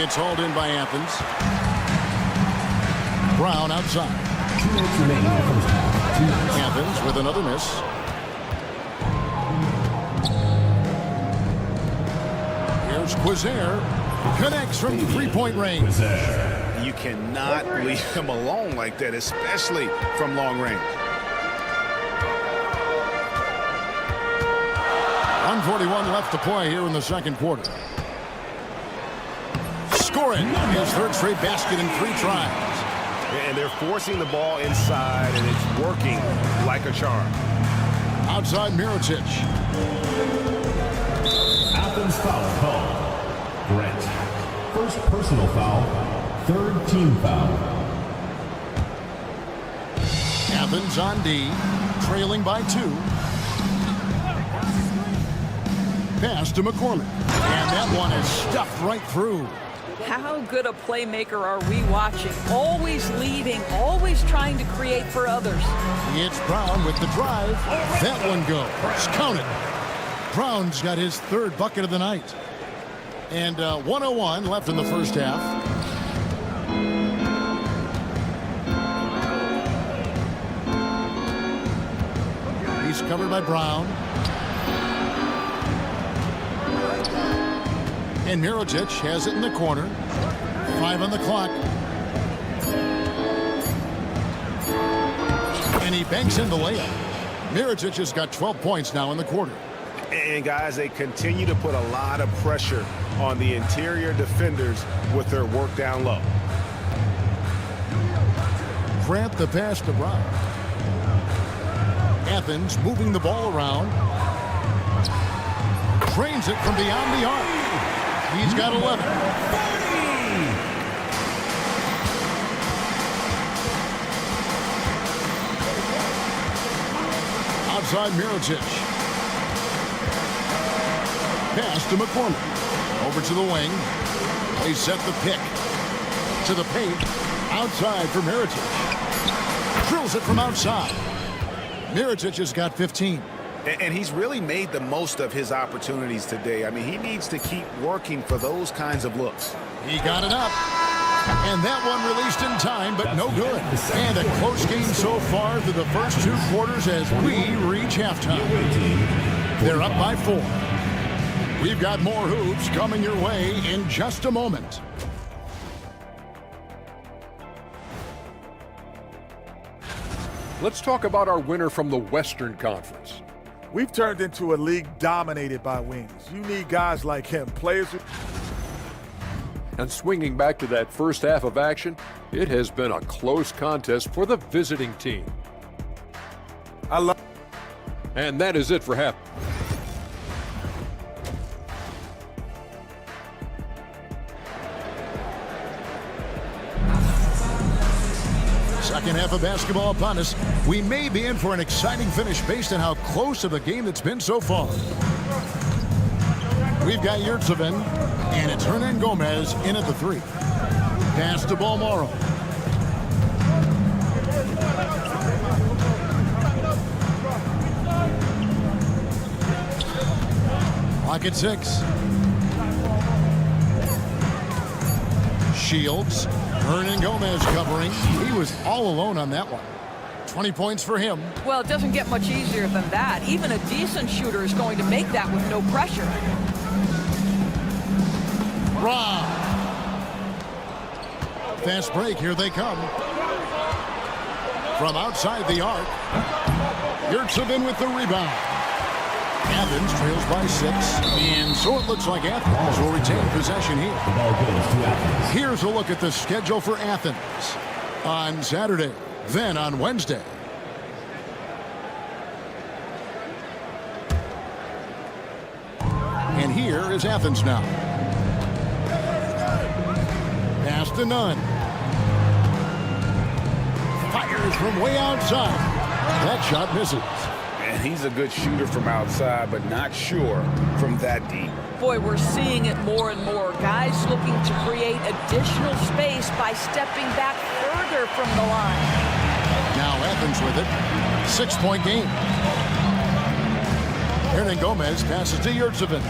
It's hauled in by Athens. Brown outside. 2 minutes remaining in the first half. Athens with another miss. Here's Quizair. Connects from three-point range. You cannot leave him alone like that, especially from long range. 1:41 left to play here in the second quarter. Scoring his third straight basket in 3 tries. And they're forcing the ball inside, and it's working like a charm. Outside Mirotic. Athens foul call. Grant. First personal foul. Third team foul. Athens on D. Trailing by 2. Pass to McCormick. And that one is stuffed right through. How good a playmaker are we watching? Always leading, always trying to create for others. It's Brown with the drive. That one goes. Count it. Brown's got his third bucket of the night. And 1:01 left in the first half. He's covered by Brown. And Mirotic has it in the corner. 5 on the clock. And he banks in the layup. Mirotic has got 12 points now in the quarter. And guys, they continue to put a lot of pressure on the interior defenders with their work down low. Grant the pass to Brown. Athens moving the ball around. Trains it from beyond the arc. He's got 11. Outside Mirotic. Pass to McCormick. Over to the wing. They set the pick. To the paint. Outside for Mirotic. Drills it from outside. Mirotic has got 15. And he's really made the most of his opportunities today. I mean, he needs to keep working for those kinds of looks. He got it up. And that one released in time, but no good. And a close game so far through the first 2 quarters as we reach halftime. They're up by 4. We've got more hoops coming your way in just a moment. Let's talk about our winner from the Western Conference. We've turned into a league dominated by wings. You need guys like him, players who... And swinging back to that first half of action, it has been a close contest for the visiting team. And that is it for half. Second half of basketball upon us. We may be in for an exciting finish based on how close of a game it's been so far. We've got Yurtsevin, and it's Hernan Gomez in at the 3. Pass to Balmoro. Clock at 6. Shields. Hernan Gomez covering. He was all alone on that one. 20 points for him. Well, it doesn't get much easier than that. Even a decent shooter is going to make that with no pressure. Ra. Fast break. Here they come. From outside the arc. Yurtsevin with the rebound. Athens trails by 6. And so it looks like Athens will retain possession here. Here's a look at the schedule for Athens on Saturday, then on Wednesday. And here is Athens now. Pass to Nunn. Fires from way outside. That shot misses. And he's a good shooter from outside, but not sure from that deep. Boy, we're seeing it more and more. Guys looking to create additional space by stepping back further from the line. Now Athens with it. 6-point game. Hernan Gomez passes to Yurtsevin.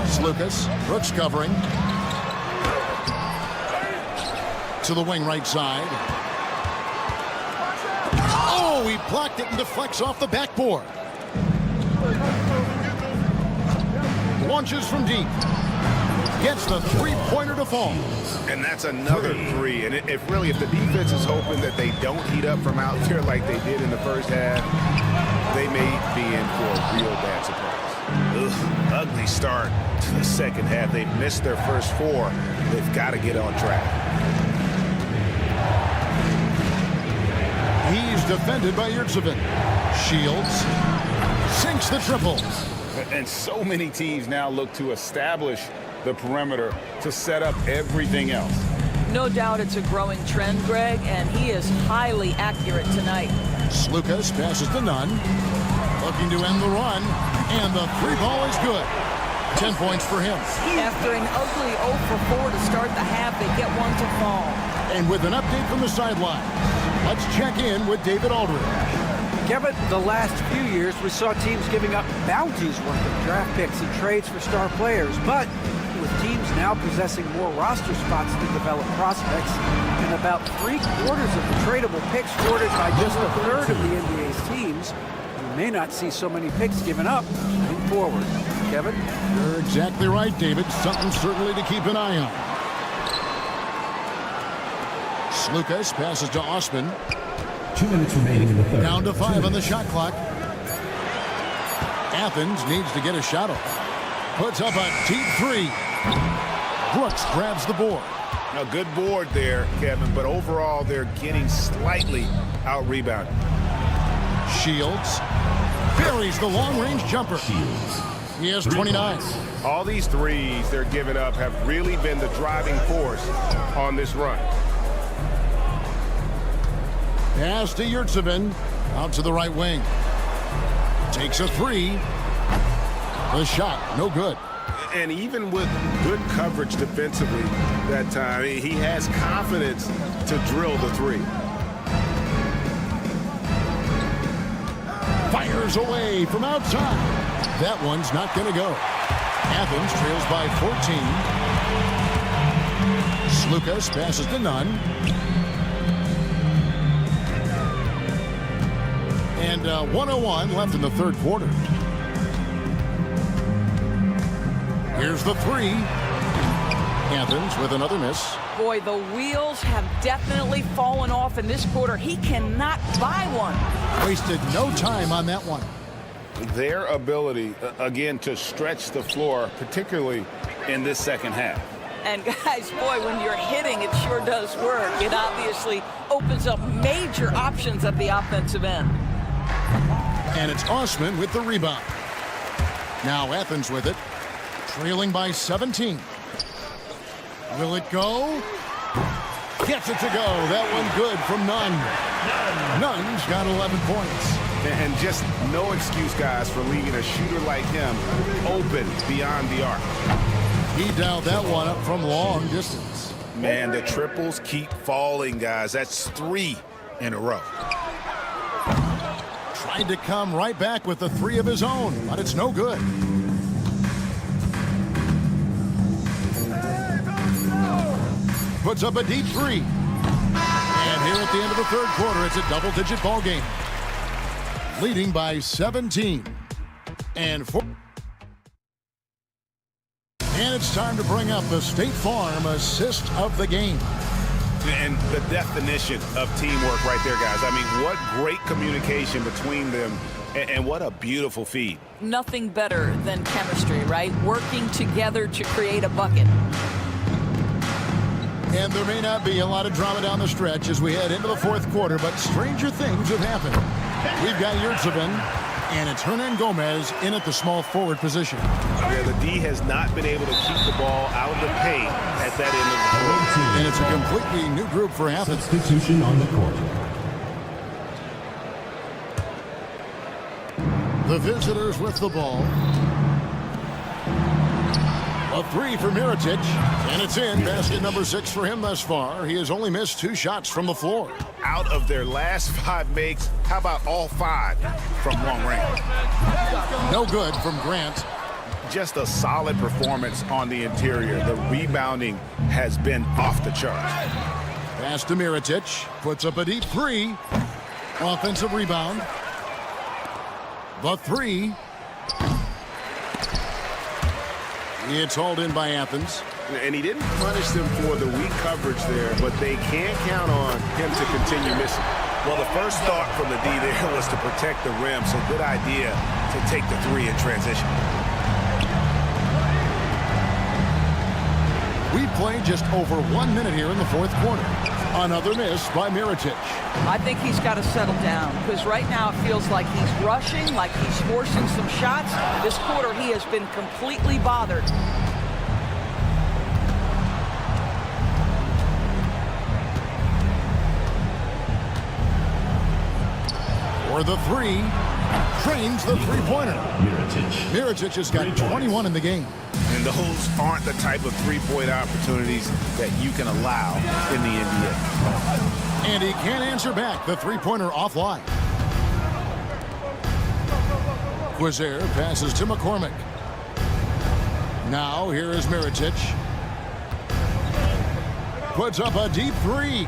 Slukas. Brooks covering. To the wing right side. Oh, he blocked it and deflects off the backboard. Launches from deep. Gets the 3-pointer to fall. And that's another 3. And if the defense is hoping that they don't heat up from out there like they did in the first half, they may be in for a real bad surprise. Ugly start to the second half. They've missed their first 4. They've got to get on track. He's defended by Yurtsevin. Shields sinks the triple. And so many teams now look to establish the perimeter to set up everything else. No doubt it's a growing trend, Greg, and he is highly accurate tonight. Slukas passes to Nunn. Looking to end the run. And the 3 ball is good. 10 points for him. After an ugly 0 for 4 to start the half, they get one to fall. And with an update from the sideline, let's check in with David Aldridge. Kevin, the last few years we saw teams giving up bounties worth of draft picks and trades for star players. But with teams now possessing more roster spots to develop prospects, and about 3/4 of the tradable picks hoarded by just a third of the NBA's teams, may not see so many picks given up moving forward. Kevin? You're exactly right, David. Something certainly to keep an eye on. Slukas passes to Osman. 2 minutes remaining in the third. Down to 5 on the shot clock. Athens needs to get a shot off. Puts up a deep three. Brooks grabs the board. A good board there, Kevin, but overall they're getting slightly out-rebounded. Shields buries the long-range jumper. Shields. He has 29. All these threes they're giving up have really been the driving force on this run. Pass to Yurtsevin. Out to the right wing. Takes a three. The shot, no good. And even with good coverage defensively that time, he has confidence to drill the three. Fires away from outside. That one's not going to go. Athens trails by 14. Slukas passes to Nunn. And 1:01 left in the third quarter. Here's the three. Athens with another miss. Boy, the wheels have definitely fallen off in this quarter. He cannot buy one. Wasted no time on that one. Their ability, again, to stretch the floor, particularly in this second half. And guys, boy, when you're hitting, it sure does work. It obviously opens up major options at the offensive end. And it's Osman with the rebound. Now Athens with it. Trailing by 17. Will it go? Gets it to go. That one good from Nunn. Nunn's got 11 points. And just no excuse, guys, for leaving a shooter like him open beyond the arc. He dialed that one up from long distance. Man, the triples keep falling, guys. That's 3 in a row. Tried to come right back with the three of his own, but it's no good. Puts up a deep three. And here at the end of the third quarter, it's a double-digit ball game. Leading by 17. And it's time to bring up the State Farm assist of the game. And the definition of teamwork right there, guys. I mean, what great communication between them, and what a beautiful feed. Nothing better than chemistry, right? Working together to create a bucket. And there may not be a lot of drama down the stretch as we head into the fourth quarter, but stranger things have happened. We've got Yurtsevin, and it's Hernan Gomez in at the small forward position. Yeah, the D has not been able to keep the ball out of the paint at that end of the court. And it's a completely new group for Athens. Substitution on the court. The visitors with the ball. A three for Mirotic, and it's in. Basket number 6 for him thus far. He has only missed 2 shots from the floor. Out of their last 5 makes, how about all 5 from long range? No good from Grant. Just a solid performance on the interior. The rebounding has been off the charts. Pass to Mirotic. Puts up a deep three. Offensive rebound. The three. It's hauled in by Athens. And he didn't punish them for the weak coverage there, but they can't count on him to continue missing. Well, the first thought from the D there was to protect the rim, so good idea to take the 3 in transition. We played just over 1 minute here in the fourth quarter. Another miss by Mirotic. I think he's got to settle down because right now it feels like he's rushing, like he's forcing some shots. This quarter he has been completely bothered. For the three, trains the three-pointer. Mirotic has got 21 in the game. And those aren't the type of three-point opportunities that you can allow in the NBA. And he can't answer back. The three-pointer offline. Quizer passes to McCormick. Now here is Mirotic. Puts up a deep three.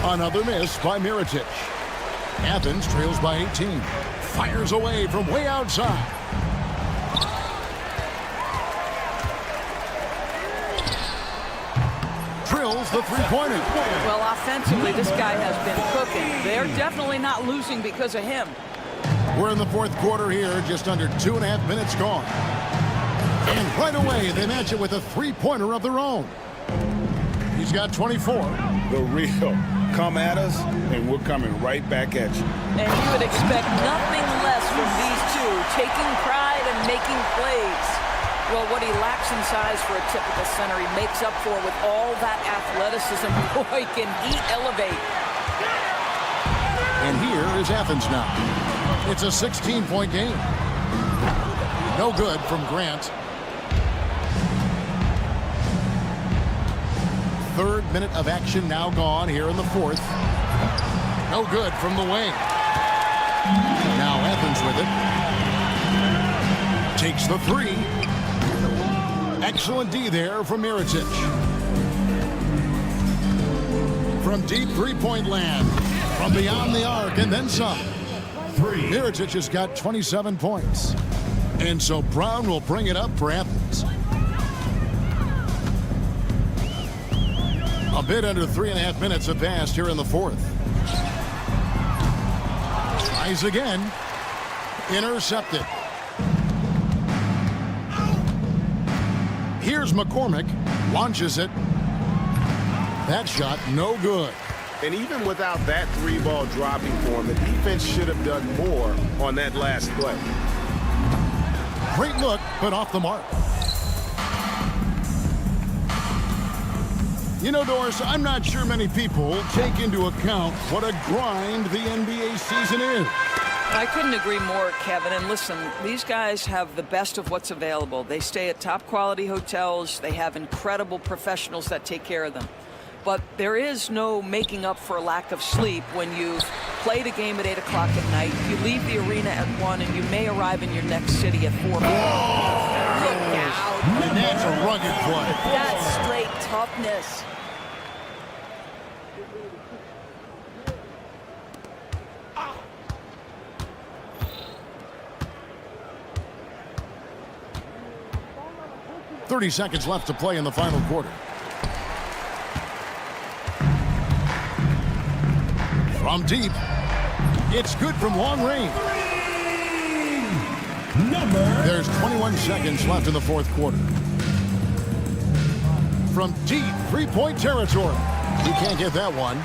Another miss by Mirotic. Athens trails by 18. Fires away from way outside. Drills the three-pointer. Well, offensively, this guy has been cooking. They're definitely not losing because of him. We're in the fourth quarter here, just under 2.5 minutes gone. And right away, they match it with a three-pointer of their own. He's got 24. The real. Come at us, and we're coming right back at you. And you would expect nothing less from these two, taking pride and making plays. Well, what he lacks in size for a typical center, he makes up for with all that athleticism. Boy, can he elevate. And here is Athens now. It's a 16-point game. No good from Grant. Third minute of action now gone here in the fourth. No good from the wing. Now Athens with it. Takes the three. Excellent D there from Mirotic. From deep three-point land. From beyond the arc and then some. Mirotic has got 27 points. And so Brown will bring it up for Athens. A bit under 3.5 minutes have passed here in the fourth. Tries again. Intercepted. Here's McCormick. Launches it. That shot no good. And even without that three ball dropping for him, the defense should have done more on that last play. Great look, but off the mark. You know, Doris, I'm not sure many people take into account what a grind the NBA season is. I couldn't agree more, Kevin. And listen, these guys have the best of what's available. They stay at top quality hotels. They have incredible professionals that take care of them. But there is no making up for a lack of sleep when you've played a game at 8 o'clock at night, you leave the arena at 1, and you may arrive in your next city at 4. Look out. And that's a rugged play. That's straight toughness. .30 seconds left to play in the final quarter. From deep, it's good from long range. There's 21 seconds left in the fourth quarter. From deep three-point territory. He can't get that one.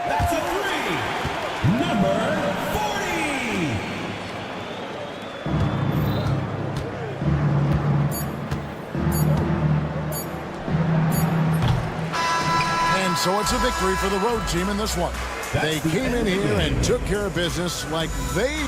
That's a three. Number 40. So it's a victory for the road team in this one. They came in here and took care of business like they...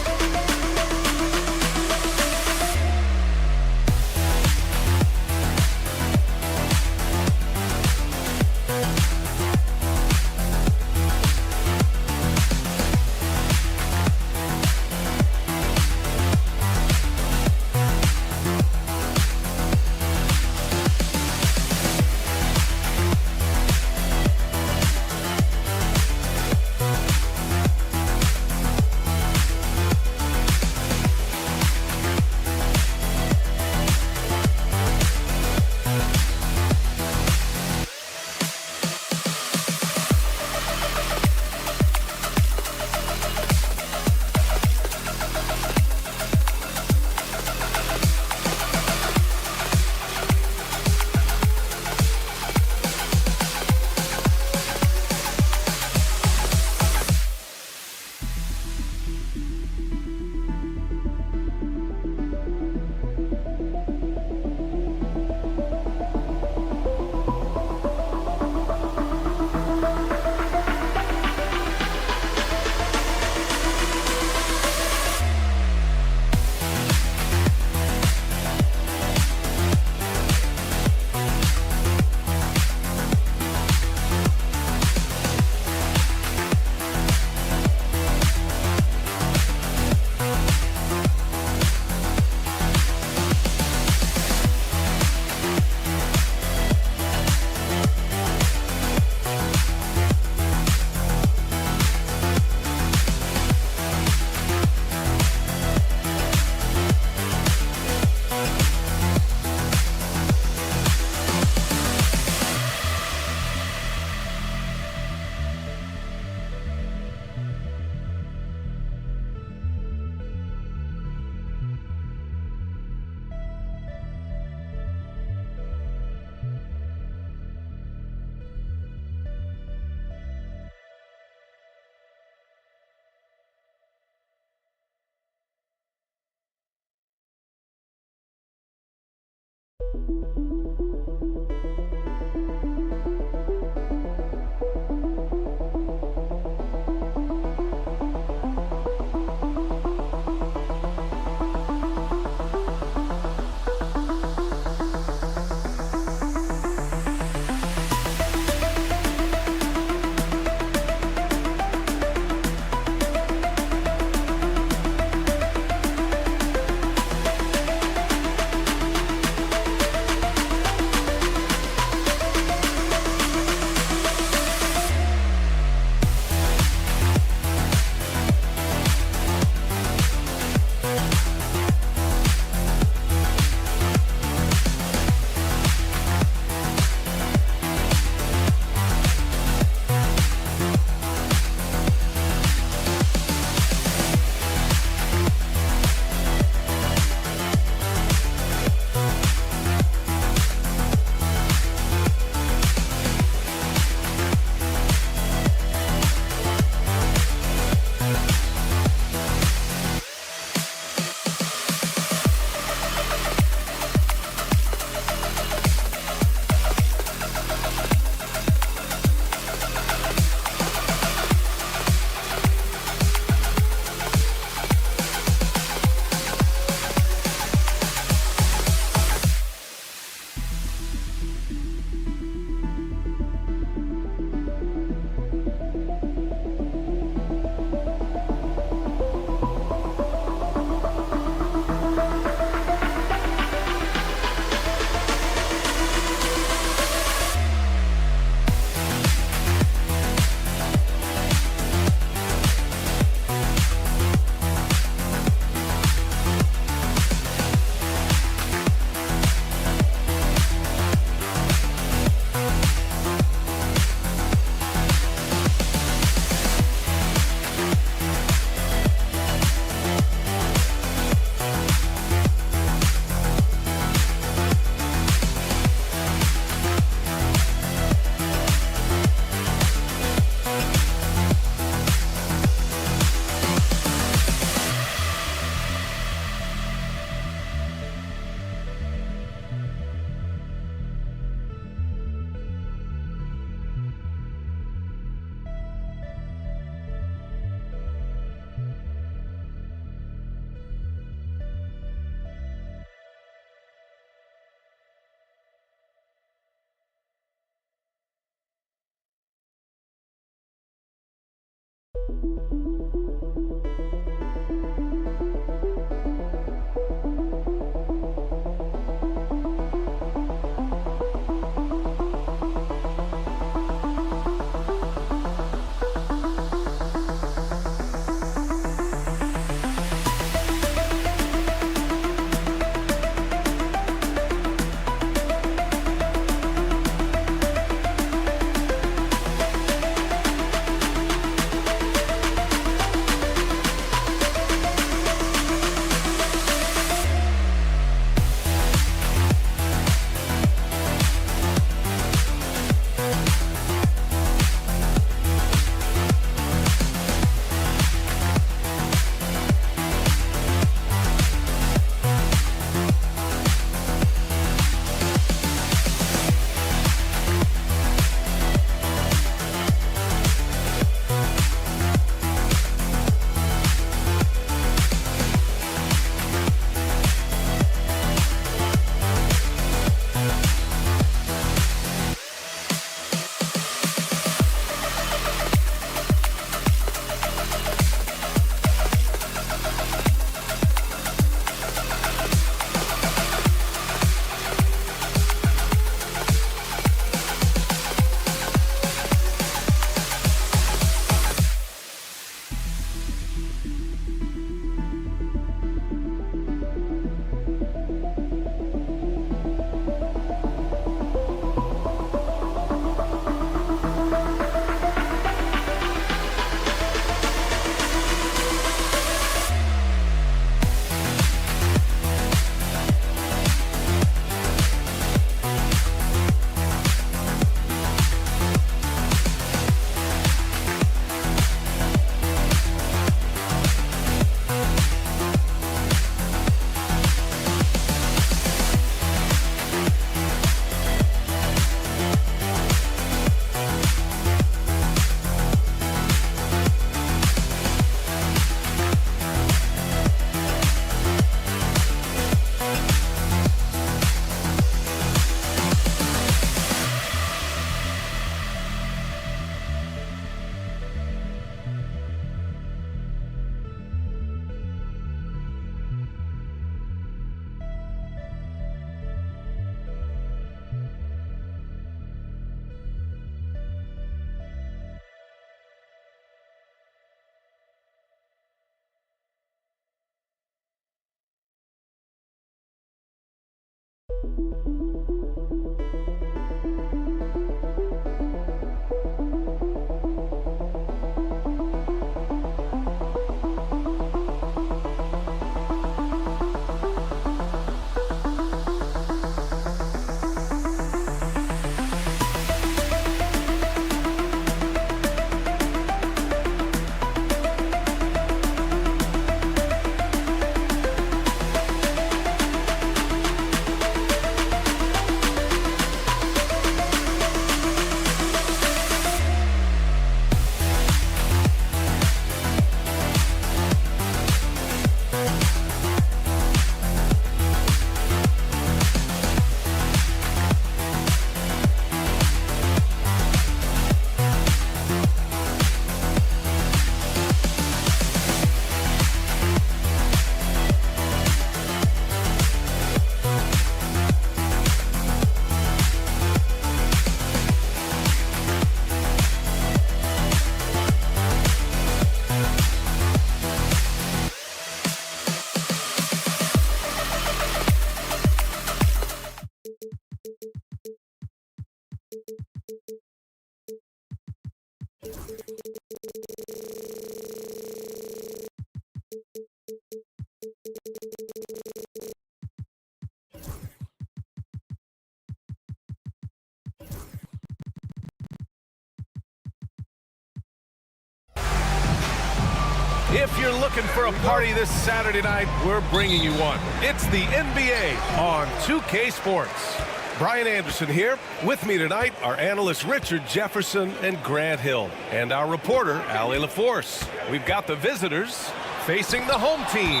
If you're looking for a party this Saturday night, we're bringing you one. It's the NBA on 2K Sports. Brian Anderson here. With me tonight are analysts Richard Jefferson and Grant Hill, and our reporter, Allie LaForce. We've got the visitors facing the home team.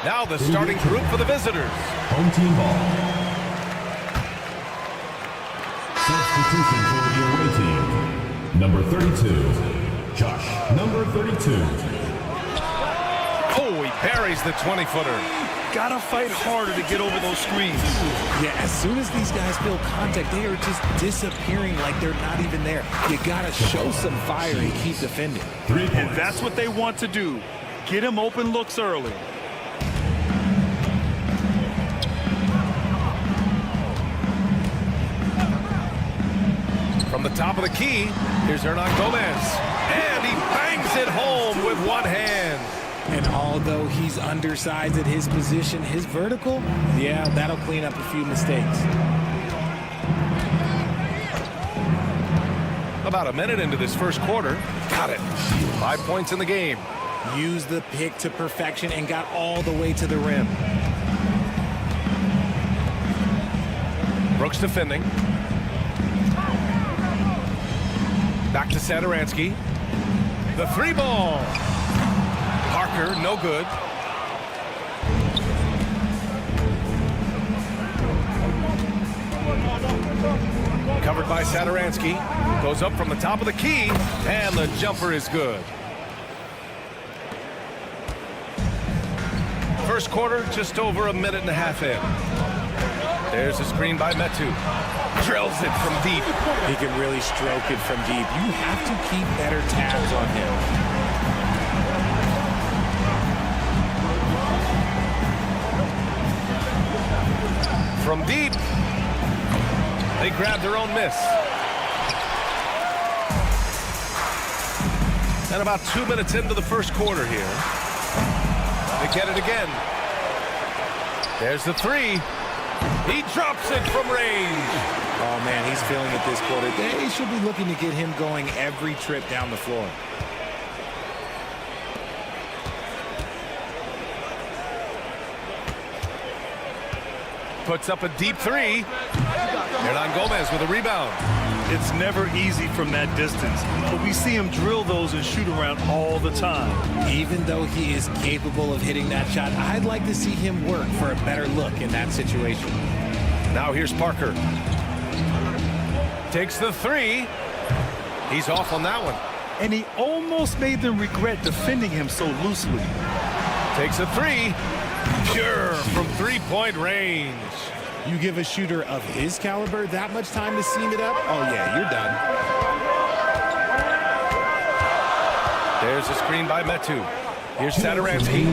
Now the starting group for the visitors. Home team ball. Substitution for the away team. Number 32, Josh. Number 32. Oh, he buries the 20-footer. Gotta fight harder to get over those screens. Yeah, as soon as these guys feel contact, they are just disappearing like they're not even there. You gotta show some fire and keep defending. And that's what they want to do. Get him open looks early. From the top of the key, here's Hernan Gomez. And he bangs it home with one hand. And although he's undersized at his position, his vertical, yeah, that'll clean up a few mistakes. About a minute into this first quarter. Got it. 5 points in the game. Used the pick to perfection and got all the way to the rim. Brooks defending. Back to Satoransky. The three ball. Parker, no good. Covered by Satoransky. Goes up from the top of the key, and the jumper is good. First quarter, just over a minute and a half in. There's a screen by Metu. Drills it from deep. He can really stroke it from deep. You have to keep better tabs on him. From deep, they grab their own miss. And about 2 minutes into the first quarter here, they get it again. There's the three. He drops it from range. Oh, man, he's feeling it this quarter. They should be looking to get him going every trip down the floor. Puts up a deep three. Hernan Gomez with a rebound. It's never easy from that distance, but we see him drill those and shoot around all the time. Even though he is capable of hitting that shot, I'd like to see him work for a better look in that situation. Now here's Parker. Takes the three. He's off on that one. And he almost made them regret defending him so loosely. Takes a three. Pure from three-point range. You give a shooter of his caliber that much time to seam it up? Oh, yeah, you're done. There's a screen by Metu. Here's Sadaransky.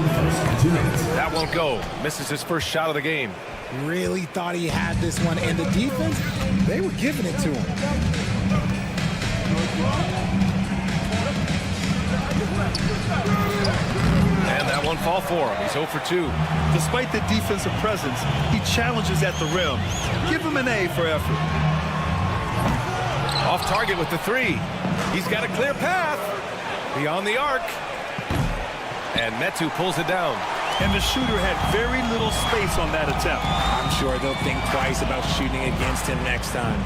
That won't go. Misses his first shot of the game. Really thought he had this one, and the defense, they were giving it to him. And that one fall for him. He's 0 for 2. Despite the defensive presence, he challenges at the rim. Give him an A for effort. Off target with the 3. He's got a clear path. Beyond the arc. And Metu pulls it down. And the shooter had very little space on that attempt. I'm sure they'll think twice about shooting against him next time.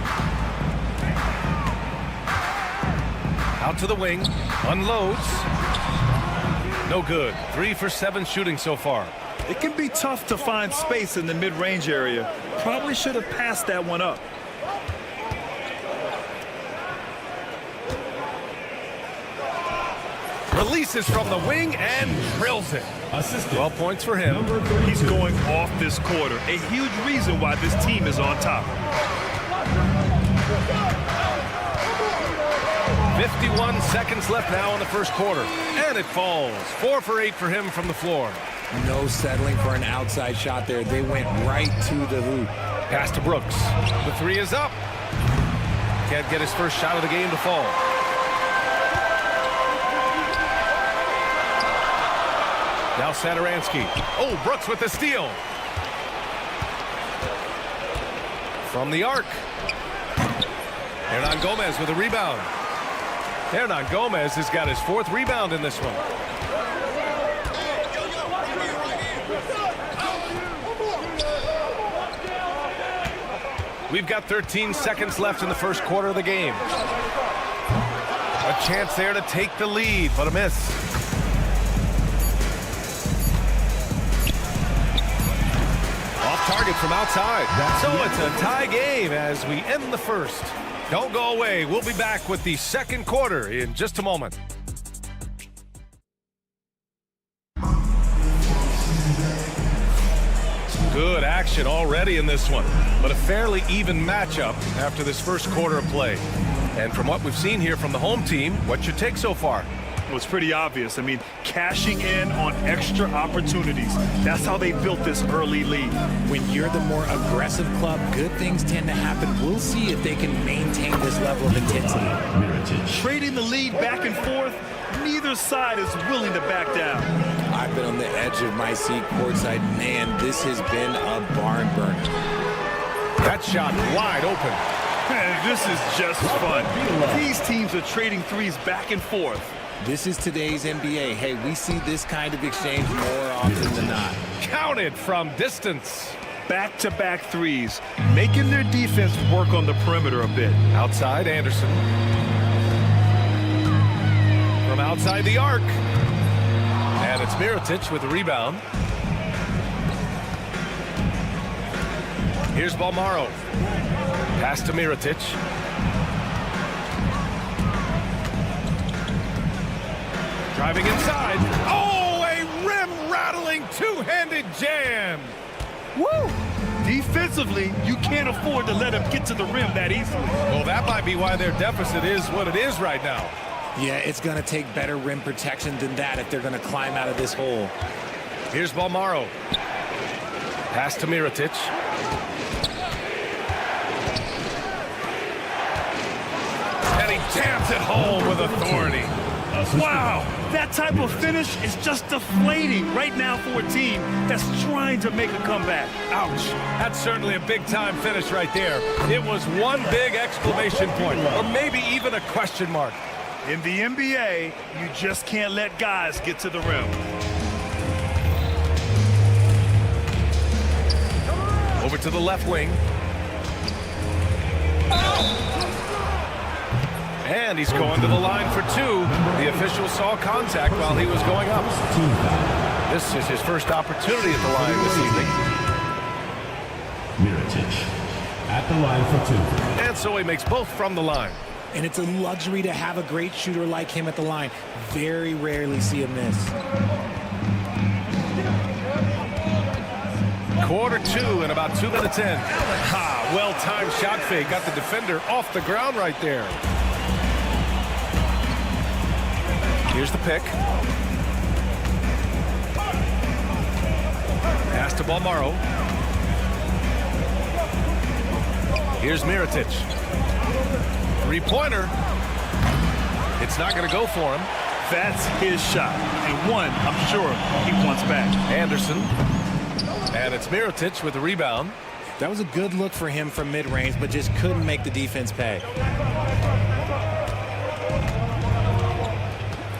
Out to the wing. Unloads. No good. 3 for 7 shooting so far. It can be tough to find space in the mid-range area. Probably should have passed that one up. Releases from the wing and drills it. 12 points for him. He's going off this quarter. A huge reason why this team is on top. 51 seconds left now in the first quarter. And it falls. 4 for 8 for him from the floor. No settling for an outside shot there. They went right to the hoop. Pass to Brooks. The 3 is up. Can't get his first shot of the game to fall. Now Sadaransky. Oh, Brooks with the steal. From the arc. Hernan Gomez with a rebound. Hernan Gomez has got his 4th rebound in this one. We've got 13 seconds left in the first quarter of the game. A chance there to take the lead, but a miss. Target from outside. So it's a tie game as we end the first. Don't go away. We'll be back with the second quarter in just a moment. Good action already in this one, but a fairly even matchup after this first quarter of play. And from what we've seen here from the home team, what's your take so far? Well, it's pretty obvious. I mean, cashing in on extra opportunities. That's how they built this early lead. When you're the more aggressive club, good things tend to happen. We'll see if they can maintain this level of intensity. Trading the lead back and forth, neither side is willing to back down. I've been on the edge of my seat courtside. Man, this has been a barn burner. That shot wide open. Man, this is just fun. These teams are trading threes back and forth. This is today's NBA. Hey, we see this kind of exchange more often than not. Counted from distance. Back-to-back threes, making their defense work on the perimeter a bit. Outside, Anderson. From outside the arc. And it's Mirotic with the rebound. Here's Balmaro. Pass to Mirotic. Driving inside. Oh, a rim-rattling two-handed jam. Woo! Defensively, you can't afford to let him get to the rim that easily. Well, that might be why their deficit is what it is right now. Yeah, it's going to take better rim protection than that if they're going to climb out of this hole. Here's Balmaro. Pass to Mirotic. And he jams it home with authority. Wow, that type of finish is just deflating right now for a team that's trying to make a comeback. Ouch. That's certainly a big-time finish right there. It was one big exclamation point, or maybe even a question mark. In the NBA, you just can't let guys get to the rim. Over to the left wing. And he's going to the line for 2. The official saw contact while he was going up. This is his first opportunity at the line this evening. Mirotic at the line for 2. And so he makes both from the line. And it's a luxury to have a great shooter like him at the line. Very rarely see him miss. Quarter 2 and about 2 minutes in. Ha! Well-timed shot fake. Got the defender off the ground right there. Here's the pick. Pass to Balmaro. Here's Mirotic. Three-pointer. It's not going to go for him. That's his shot, and one I'm sure he wants back. Anderson. And it's Mirotic with the rebound. That was a good look for him from mid-range, but just couldn't make the defense pay.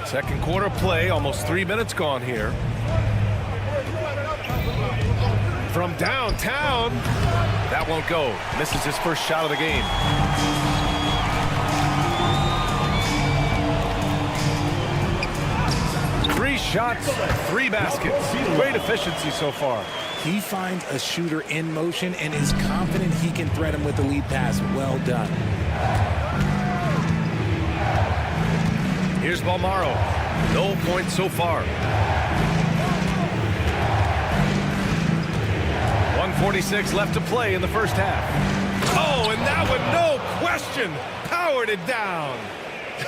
Second quarter play, almost 3 minutes gone here. From downtown, that won't go. Misses his first shot of the game. Three shots, three baskets. Great efficiency so far. He finds a shooter in motion and is confident he can thread him with the lead pass. Well done. Here's Balmaro. No points so far. 1:46 left to play in the first half. Oh, and that one, no question, powered it down.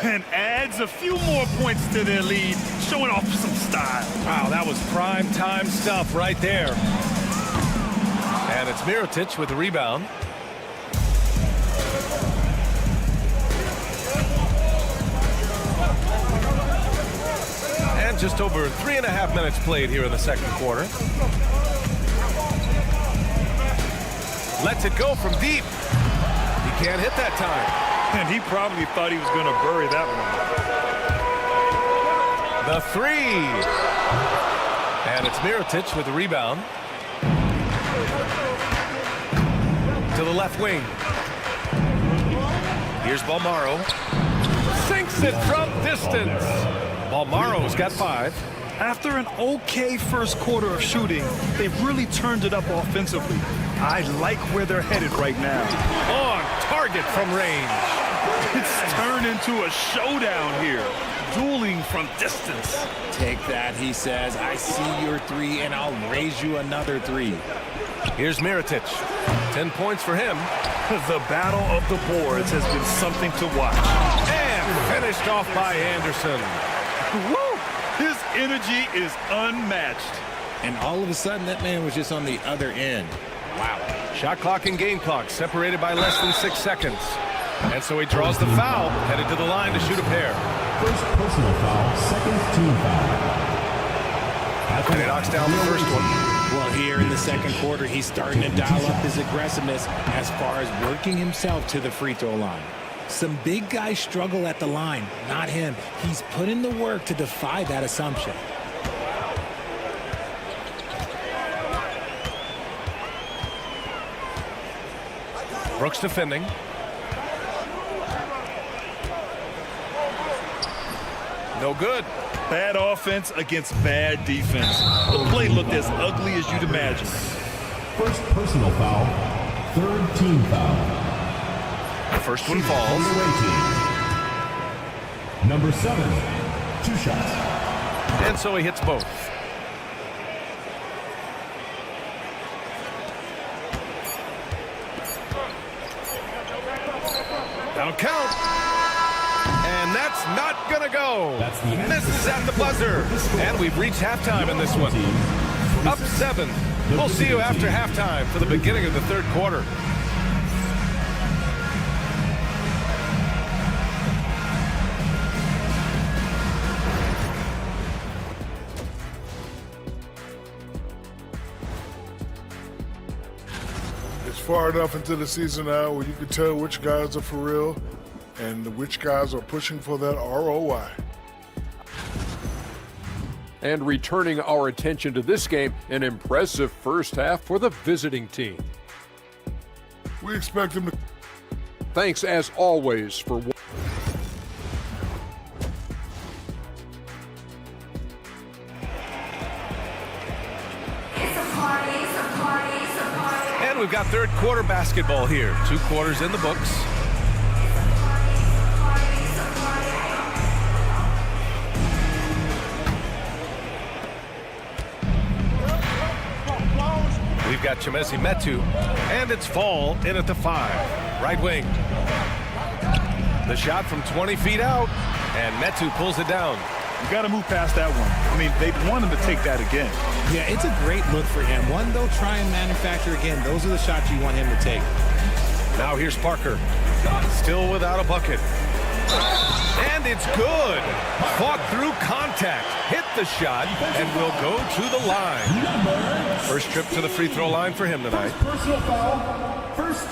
And adds a few more points to their lead, showing off some style. Wow, that was prime time stuff right there. And it's Mirotic with the rebound. And just over 3.5 minutes played here in the second quarter. Lets it go from deep. He can't hit that time. And he probably thought he was going to bury that one. The three. And it's Mirotic with the rebound. To the left wing. Here's Balmaro. Sinks it from distance. Balmaro's got 5. After an okay first quarter of shooting, they've really turned it up offensively. I like where they're headed right now. On target from range. It's turned into a showdown here. Dueling from distance. Take that, he says. I see your 3, and I'll raise you another 3. Here's Mirotic. 10 points for him. The battle of the boards has been something to watch. And finished off by Anderson. Woo! His energy is unmatched. And all of a sudden, that man was just on the other end. Wow. Shot clock and game clock separated by less than 6 seconds. And so he draws the foul, headed to the line to shoot a pair. First personal foul, second team foul. And he knocks down the first one. Well, here in the second quarter, he's starting to dial up his aggressiveness as far as working himself to the free throw line. Some big guys struggle at the line, not him. He's put in the work to defy that assumption. Brooks defending. No good. Bad offense against bad defense. The play looked as ugly as you'd imagine. First personal foul, third team foul. The first one falls. Number 7, 2 shots. And so he hits both. Don't count. And that's not gonna go. Misses at the buzzer. And we've reached halftime in this one. Up 7. We'll see you after halftime for the beginning of the third quarter. It's far enough into the season now where you can tell which guys are for real and which guys are pushing for that ROI. And returning our attention to this game, an impressive first half for the visiting team. We expect them to... Thanks as always for... And we've got third quarter basketball here. 2 quarters in the books. We've got Chimezie Metu, and it's Fall in at the 5. Right wing. The shot from 20 feet out, and Metu pulls it down. You got to move past that one. I mean, they want him to take that again. Yeah, it's a great look for him. One they'll try and manufacture again. Those are the shots you want him to take. Now here's Parker. Still without a bucket. And it's good. Fought through contact. Hit the shot and will go to the line. First trip to the free throw line for him tonight. Personal foul. First.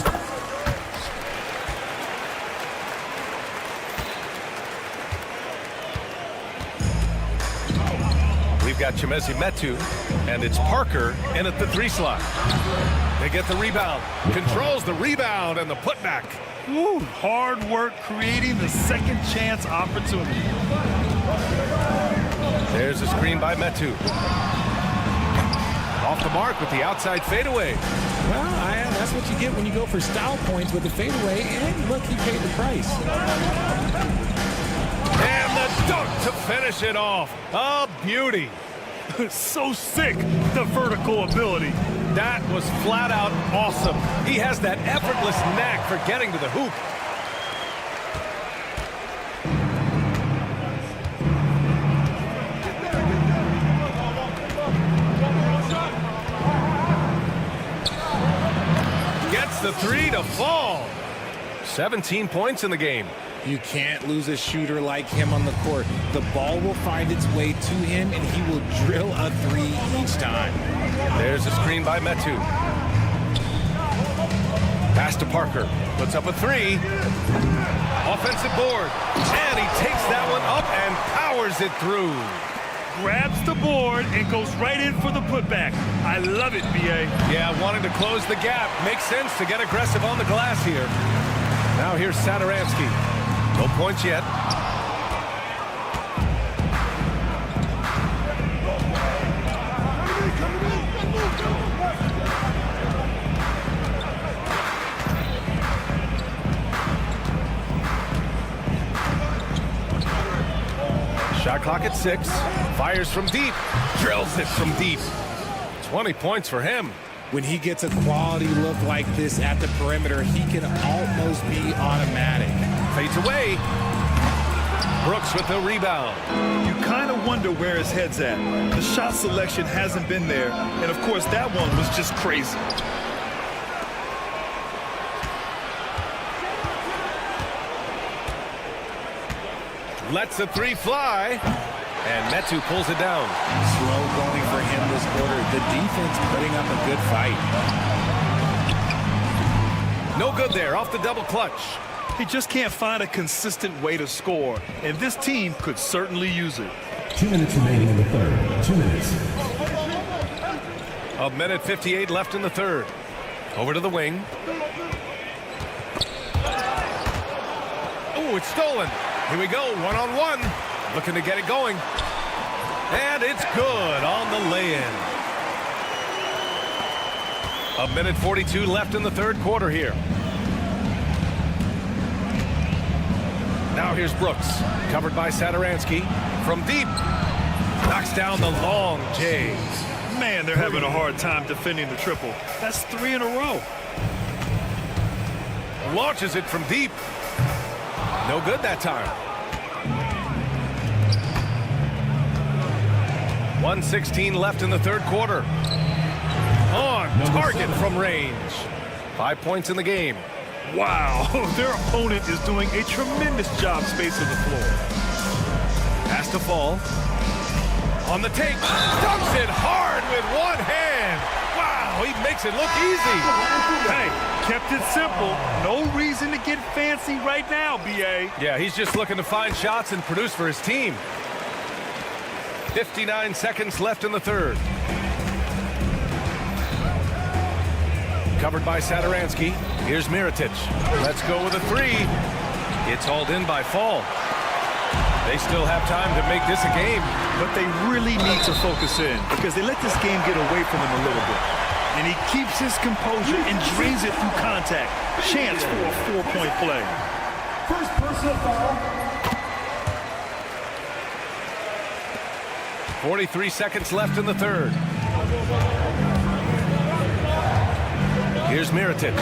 We've got Chimezie Metu, and it's Parker in at the 3 slot. They get the rebound. Controls the rebound and the putback. Woo, hard work creating the second chance opportunity. There's a screen by Metu. Off the mark with the outside fadeaway. Well, that's what you get when you go for style points with the fadeaway. And look, he paid the price. And the dunk to finish it off. A beauty. So sick, the vertical ability. That was flat out awesome. He has that effortless knack for getting to the hoop. Gets the 3 to fall. 17 points in the game. You can't lose a shooter like him on the court. The ball will find its way to him, and he will drill a 3 each time. There's a screen by Metu. Pass to Parker. Puts up a 3. Offensive board. And he takes that one up and powers it through. Grabs the board and goes right in for the putback. I love it, B.A. Yeah, wanting to close the gap. Makes sense to get aggressive on the glass here. Now here's Satoransky. No points yet. Shot clock at 6. Fires from deep. Drills it from deep. 20 points for him. When he gets a quality look like this at the perimeter, he can almost be automatic. Fades away. Brooks with the rebound. You kind of wonder where his head's at. The shot selection hasn't been there, and of course that one was just crazy. Lets the 3 fly, and Metu pulls it down. Slow going for him this quarter. The defense putting up a good fight. No good there, off the double clutch. He just can't find a consistent way to score, and this team could certainly use it. 2 minutes remaining in the third. 2 minutes. A minute 58 left in the third. Over to the wing. Oh, it's stolen. Here we go, one-on-one. Looking to get it going. And it's good on the lay-in. A minute 42 left in the third quarter here. Now here's Brooks, covered by Satoransky. From deep, knocks down the long J. Man, they're having a hard time defending the triple. That's 3 in a row. Launches it from deep. No good that time. 1:16 left in the third quarter. On target from range. 5 points in the game. Wow, their opponent is doing a tremendous job spacing the floor. Has to fall. On the take, dunks it hard with one hand. Wow, he makes it look easy. Hey, kept it simple. No reason to get fancy right now, B.A. Yeah, he's just looking to find shots and produce for his team. 59 seconds left in the third. Covered by Satoransky. Here's Mirotic. Let's go with a 3. It's hauled in by Fall. They still have time to make this a game. But they really need to focus in because they let this game get away from him a little bit. And he keeps his composure and drains it through contact. Chance for a 4-point play. First personal foul. 43 seconds left in the third. Here's Mirotic.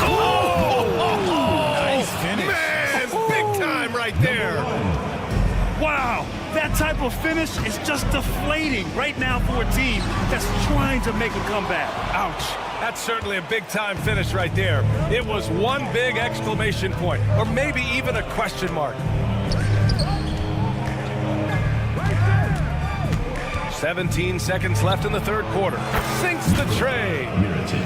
Nice finish. Man, big time right there. Wow, That type of finish is just deflating right now for a team that's trying to make a comeback. Ouch. That's certainly a big-time finish right there. It was one big exclamation point, or maybe even a question mark. 17 seconds left in the third quarter. Sinks the tray.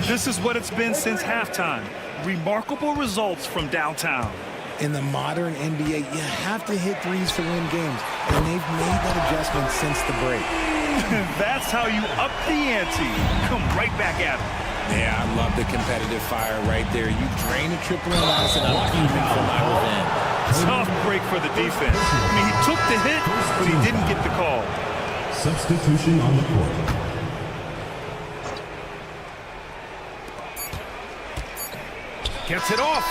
This is what it's been since halftime. Remarkable results from downtown. In the modern NBA, you have to hit threes to win games, and they've made that adjustment since the break. That's how you up the ante. Come right back at it. Yeah, I love the competitive fire right there. You drain a triple and nice, and I'm keeping for my revenge. Tough break for the defense. I mean, he took the hit, but he didn't get the call. Substitution on the court. Gets it off.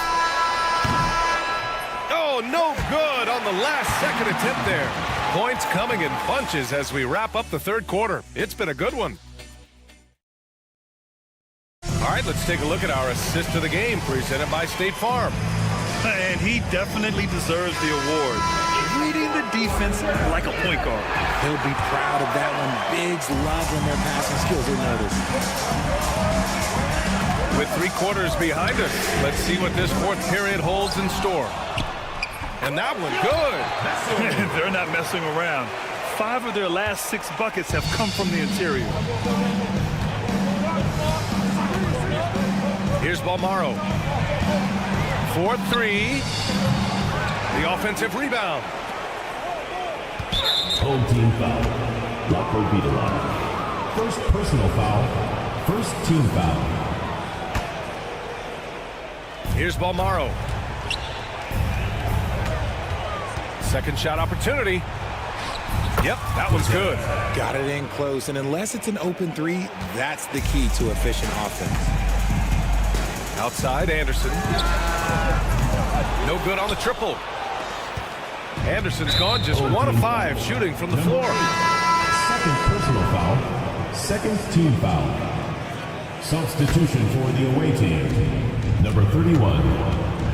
Oh, no good on the last second attempt there. Points coming in bunches as we wrap up the third quarter. It's been a good one. All right, let's take a look at our assist of the game presented by State Farm. And he definitely deserves the award. Reading the defense like a point guard. He'll be proud of that one. Bigs love when their passing skills are noticed. With 3 quarters behind us, let's see what this fourth period holds in store. And that one, good. They're not messing around. 5 of their last 6 buckets have come from the interior. Here's Balmaro. 4-3. The offensive rebound. Home team foul. Rocco beat a line. First personal foul. First team foul. Here's Balmaro. Second shot opportunity. Yep, that one's good. Got it in close, and unless it's an open three, that's the key to efficient offense. Outside, Anderson. No good on the triple. Anderson's gone just 1 of 5 shooting from the floor. Second personal foul. Second team foul. Substitution for the away team. Number 31,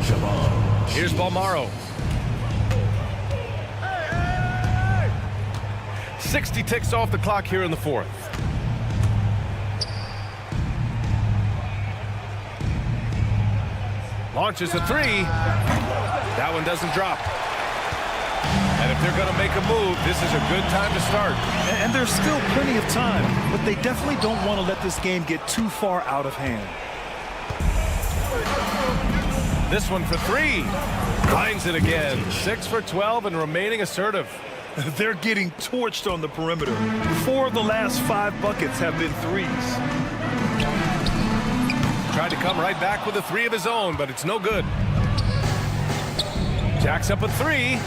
Shaban. Here's Balmaro. 60 ticks off the clock here in the fourth. Launches a 3. That one doesn't drop. And if they're going to make a move, this is a good time to start. And there's still plenty of time, but they definitely don't want to let this game get too far out of hand. This one for 3. Finds it again. 6 for 12 and remaining assertive. They're getting torched on the perimeter. 4 of the last 5 buckets have been threes. Tried to come right back with a 3 of his own, but it's no good. Jacks up a 3.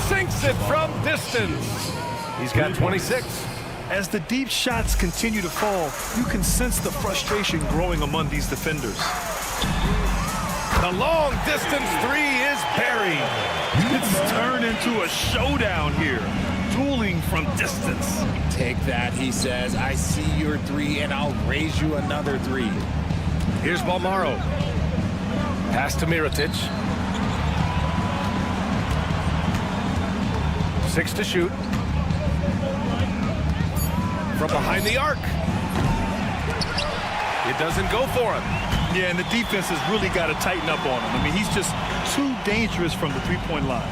Sinks it from distance. He's got 26. As the deep shots continue to fall, you can sense the frustration growing among these defenders. The long distance 3 is buried. It's turned into a showdown here. Dueling from distance. Take that, he says. I see your 3, and I'll raise you another 3. Here's Balmaro. Pass to Mirotic. 6 to shoot. From behind the arc. It doesn't go for him. Yeah, and the defense has really got to tighten up on him. I mean, he's just too dangerous from the three-point line.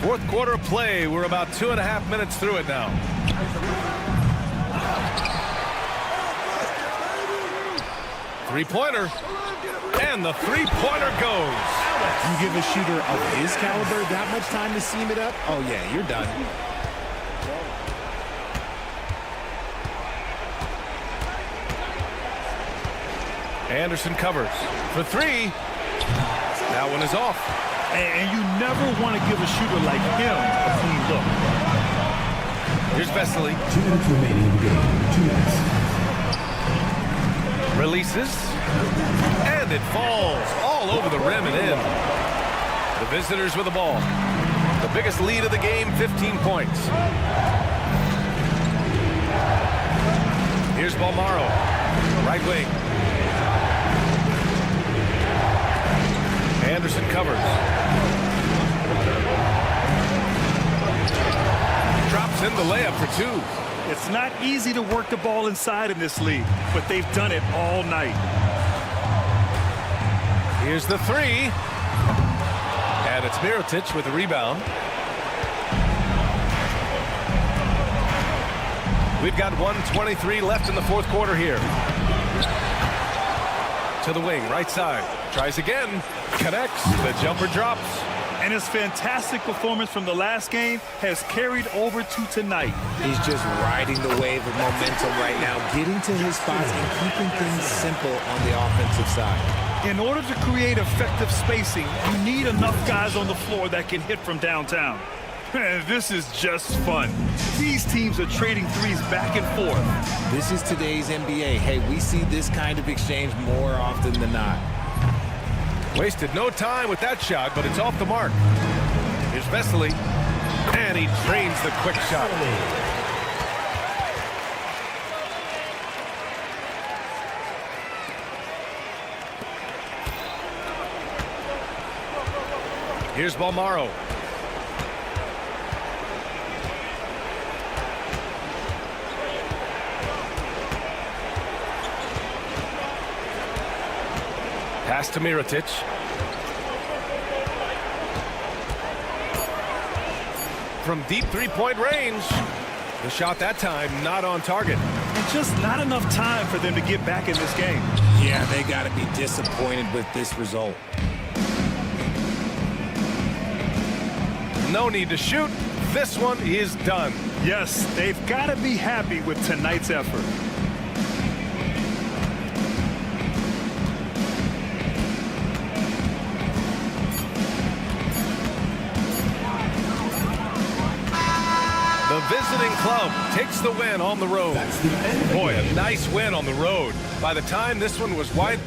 Fourth quarter play. We're about 2.5 minutes through it now. Three-pointer. And the three-pointer goes. You give a shooter of his caliber that much time to seam it up? Oh, yeah, you're done. Anderson covers for 3. That one is off. And you never want to give a shooter like him a clean look. Here's Vesely. 2 minutes remaining in the game. 2 minutes. Releases. And it falls all over the rim and in. The visitors with the ball. The biggest lead of the game, 15 points. Here's Balmaro. Right wing. Anderson covers. in the layup for two. It's not easy to work the ball inside in this league, but they've done it all night. Here's the three. And it's Mirotic with the rebound. We've got 1:23 left in the fourth quarter here. To the wing, right side. Tries again. Connects. The jumper drops. And his fantastic performance from the last game has carried over to tonight. He's just riding the wave of momentum right now, getting to his spots and keeping things simple on the offensive side. In order to create effective spacing, you need enough guys on the floor that can hit from downtown. Man, this is just fun. These teams are trading threes back and forth. This is today's NBA. Hey, we see this kind of exchange more often than not. Wasted no time with that shot, but it's off the mark. Here's Vesely, and he drains the quick shot. Here's Balmaro. Pass to Mirotic. From deep three-point range. The shot that time not on target. And just not enough time for them to get back in this game. Yeah, they got to be disappointed with this result. No need to shoot. This one is done. Yes, they've got to be happy with tonight's effort. The visiting club takes the win on the road. Boy, a nice win on the road. By the time this one was wide.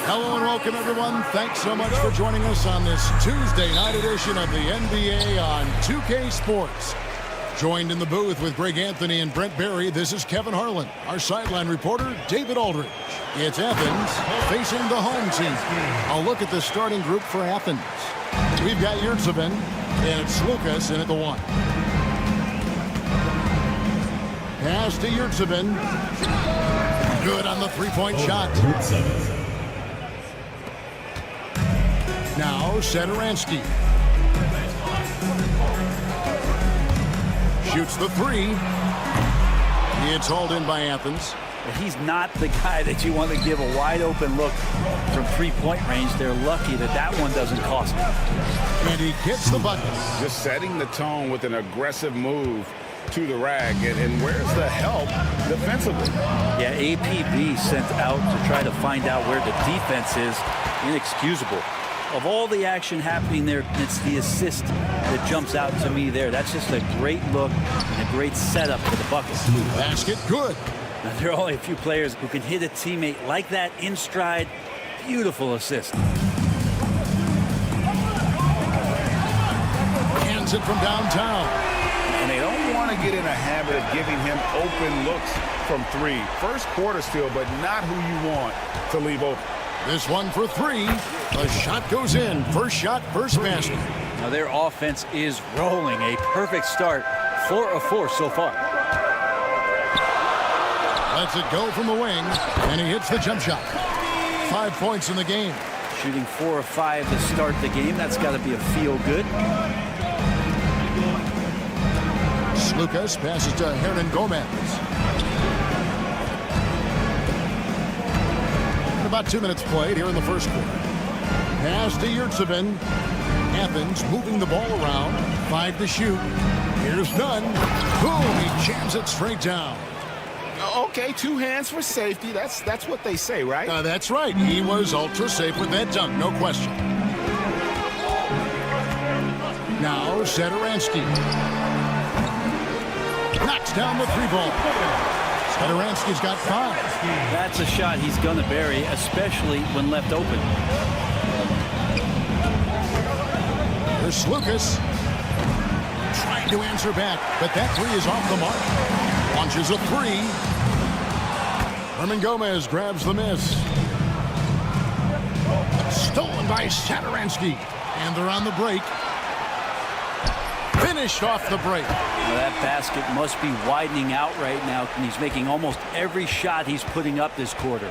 Hello and welcome, everyone. Thanks so much for joining us on this Tuesday night edition of the NBA on 2K Sports. Joined in the booth with Greg Anthony and Brent Barry, this is Kevin Harlan. Our sideline reporter, David Aldridge. It's Athens facing the home team. A look at the starting group for Athens. We've got Yurtsevin, and it's Lucas in at the 1. Pass to Yurtsevin. Good on the three-point shot. Now Satoransky. Shoots the 3. It's hauled in by Athens. He's not the guy that you want to give a wide open look from three-point range. They're lucky that that one doesn't cost them. And he gets the bucket. Just setting the tone with an aggressive move to the rag. And where's the help defensively? Yeah, APB sent out to try to find out where the defense is. Inexcusable. Of all the action happening there, it's the assist that jumps out to me there. That's just a great look and a great setup for the bucket. Basket good. Now, there are only a few players who can hit a teammate like that in stride. Beautiful assist. Hands it from downtown. And they don't want to get in a habit of giving him open looks from 3. First quarter still, but not who you want to leave open. This one for 3. The shot goes in. First shot, first basket. Now their offense is rolling. A perfect start. 4 of 4 so far. Lets it go from the wing, and he hits the jump shot. 5 points in the game. Shooting 4 of 5 to start the game. That's got to be a feel good. Lucas passes to Hernan Gomez. And about 2 minutes played here in the first quarter. Pass to Yurtsevin. Athens moving the ball around. 5 to shoot. Here's none. Boom! He jams it straight down. Okay, 2 hands for safety. That's what they say, right? That's right. He was ultra safe with that dunk, no question. Now Satoransky knocks down the 3 ball. Satoransky's got 5. That's a shot he's going to bury, especially when left open. Here's Lucas. Trying to answer back, but that 3 is off the mark. Launches a 3. Herman Gomez grabs the miss. Stolen by Satoransky. And they're on the break. Finished off the break. Well, that basket must be widening out right now, and he's making almost every shot he's putting up this quarter.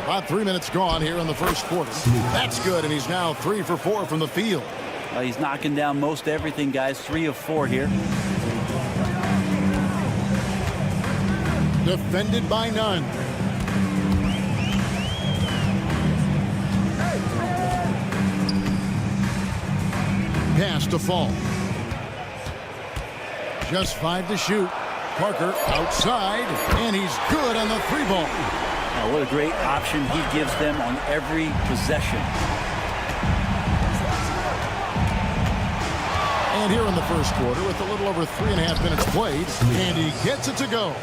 About 3 minutes gone here in the first quarter. That's good, and he's now 3 for 4 from the field. He's knocking down most everything, guys. 3 of 4 here. Defended by none. Pass to Fall. Just 5 to shoot. Parker outside, and he's good on the 3 ball. Now, what a great option he gives them on every possession. And here in the first quarter, with a little over 3.5 minutes played, and he gets it to go.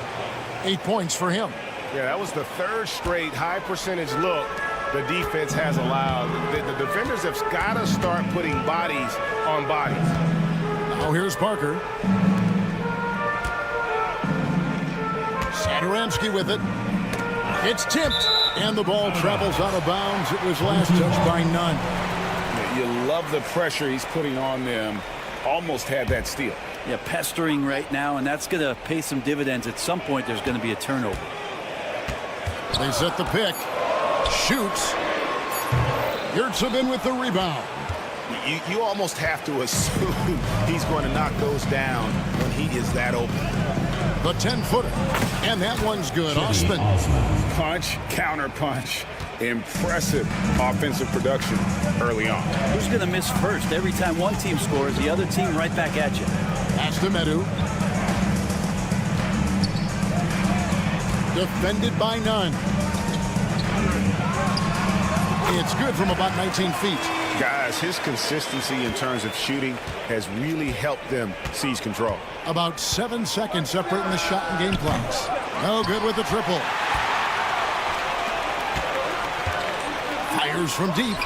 8 points for him. Yeah, that was the 3rd straight high percentage look the defense has allowed. The defenders have got to start putting bodies on bodies. Now here's Parker. Satoransky with it. It's tipped, and the ball travels out of bounds. It was last touched by none. Yeah, you love the pressure he's putting on them. Almost had that steal. Yeah, pestering right now, and that's going to pay some dividends. At some point, there's going to be a turnover. They set the pick. Shoots. Yurtsevin with the rebound. You almost have to assume he's going to knock those down when he is that open. The 10-footer. And that one's good. Osman. Punch, counter punch. Impressive offensive production early on. Who's going to miss first? Every time one team scores, the other team right back at you. Pass to Medu. Defended by none. It's good from about 19 feet. Guys, his consistency in terms of shooting has really helped them seize control. About 7 seconds separating the shot and game clocks. No good with the triple. Fires from deep.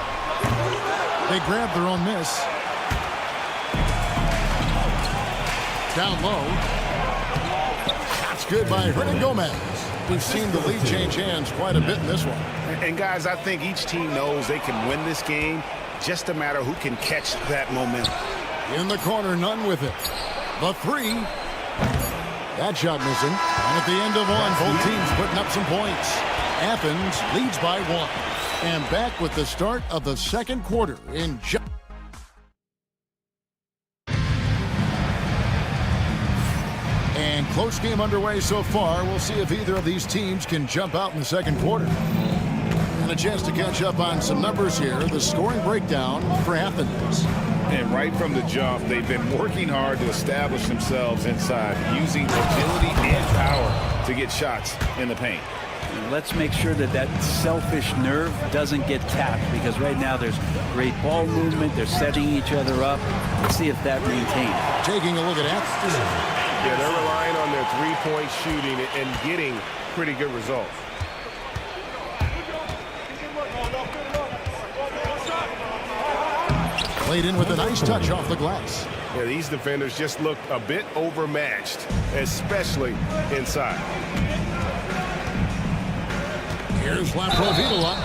They grab their own miss. Down low. That's good by Hernan Gomez. We've seen the lead change hands quite a bit in this one. And guys, I think each team knows they can win this game. Just a matter who can catch that momentum. In the corner, none with it. The 3. That shot missing. And at the end of one, both teams putting up some points. Athens leads by 1. And back with the start of the second quarter in And close game underway so far. We'll see if either of these teams can jump out in the second quarter. And a chance to catch up on some numbers here. The scoring breakdown for Athens. And right from the jump, they've been working hard to establish themselves inside, using agility and power to get shots in the paint. And let's make sure that that selfish nerve doesn't get tapped, because right now there's great ball movement. They're setting each other up. Let's see if that maintains. Taking a look at Athens. Yeah, they're relying on their three-point shooting and getting pretty good results. Played in with a nice touch off the glass. Yeah, these defenders just look a bit overmatched, especially inside. Here's Laprovitola.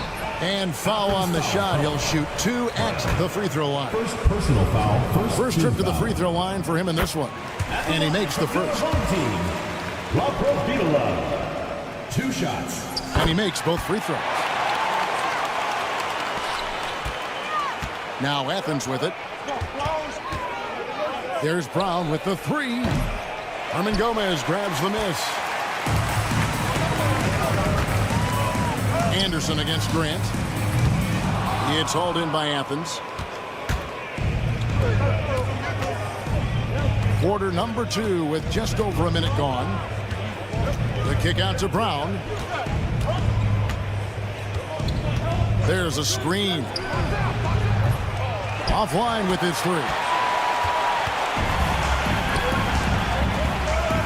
And foul on the shot. He'll shoot 2 at the free throw line. First personal foul. First trip to the free throw line for him in this one. And he makes the first. Laprovitola. 2 shots. And he makes both free throws. Now Athens with it. There's Brown with the 3. Herman Gomez grabs the miss. Anderson against Grant. It's hauled in by Athens. Quarter number 2 with just over a minute gone. The kick out to Brown. There's a screen. Offline with his 3.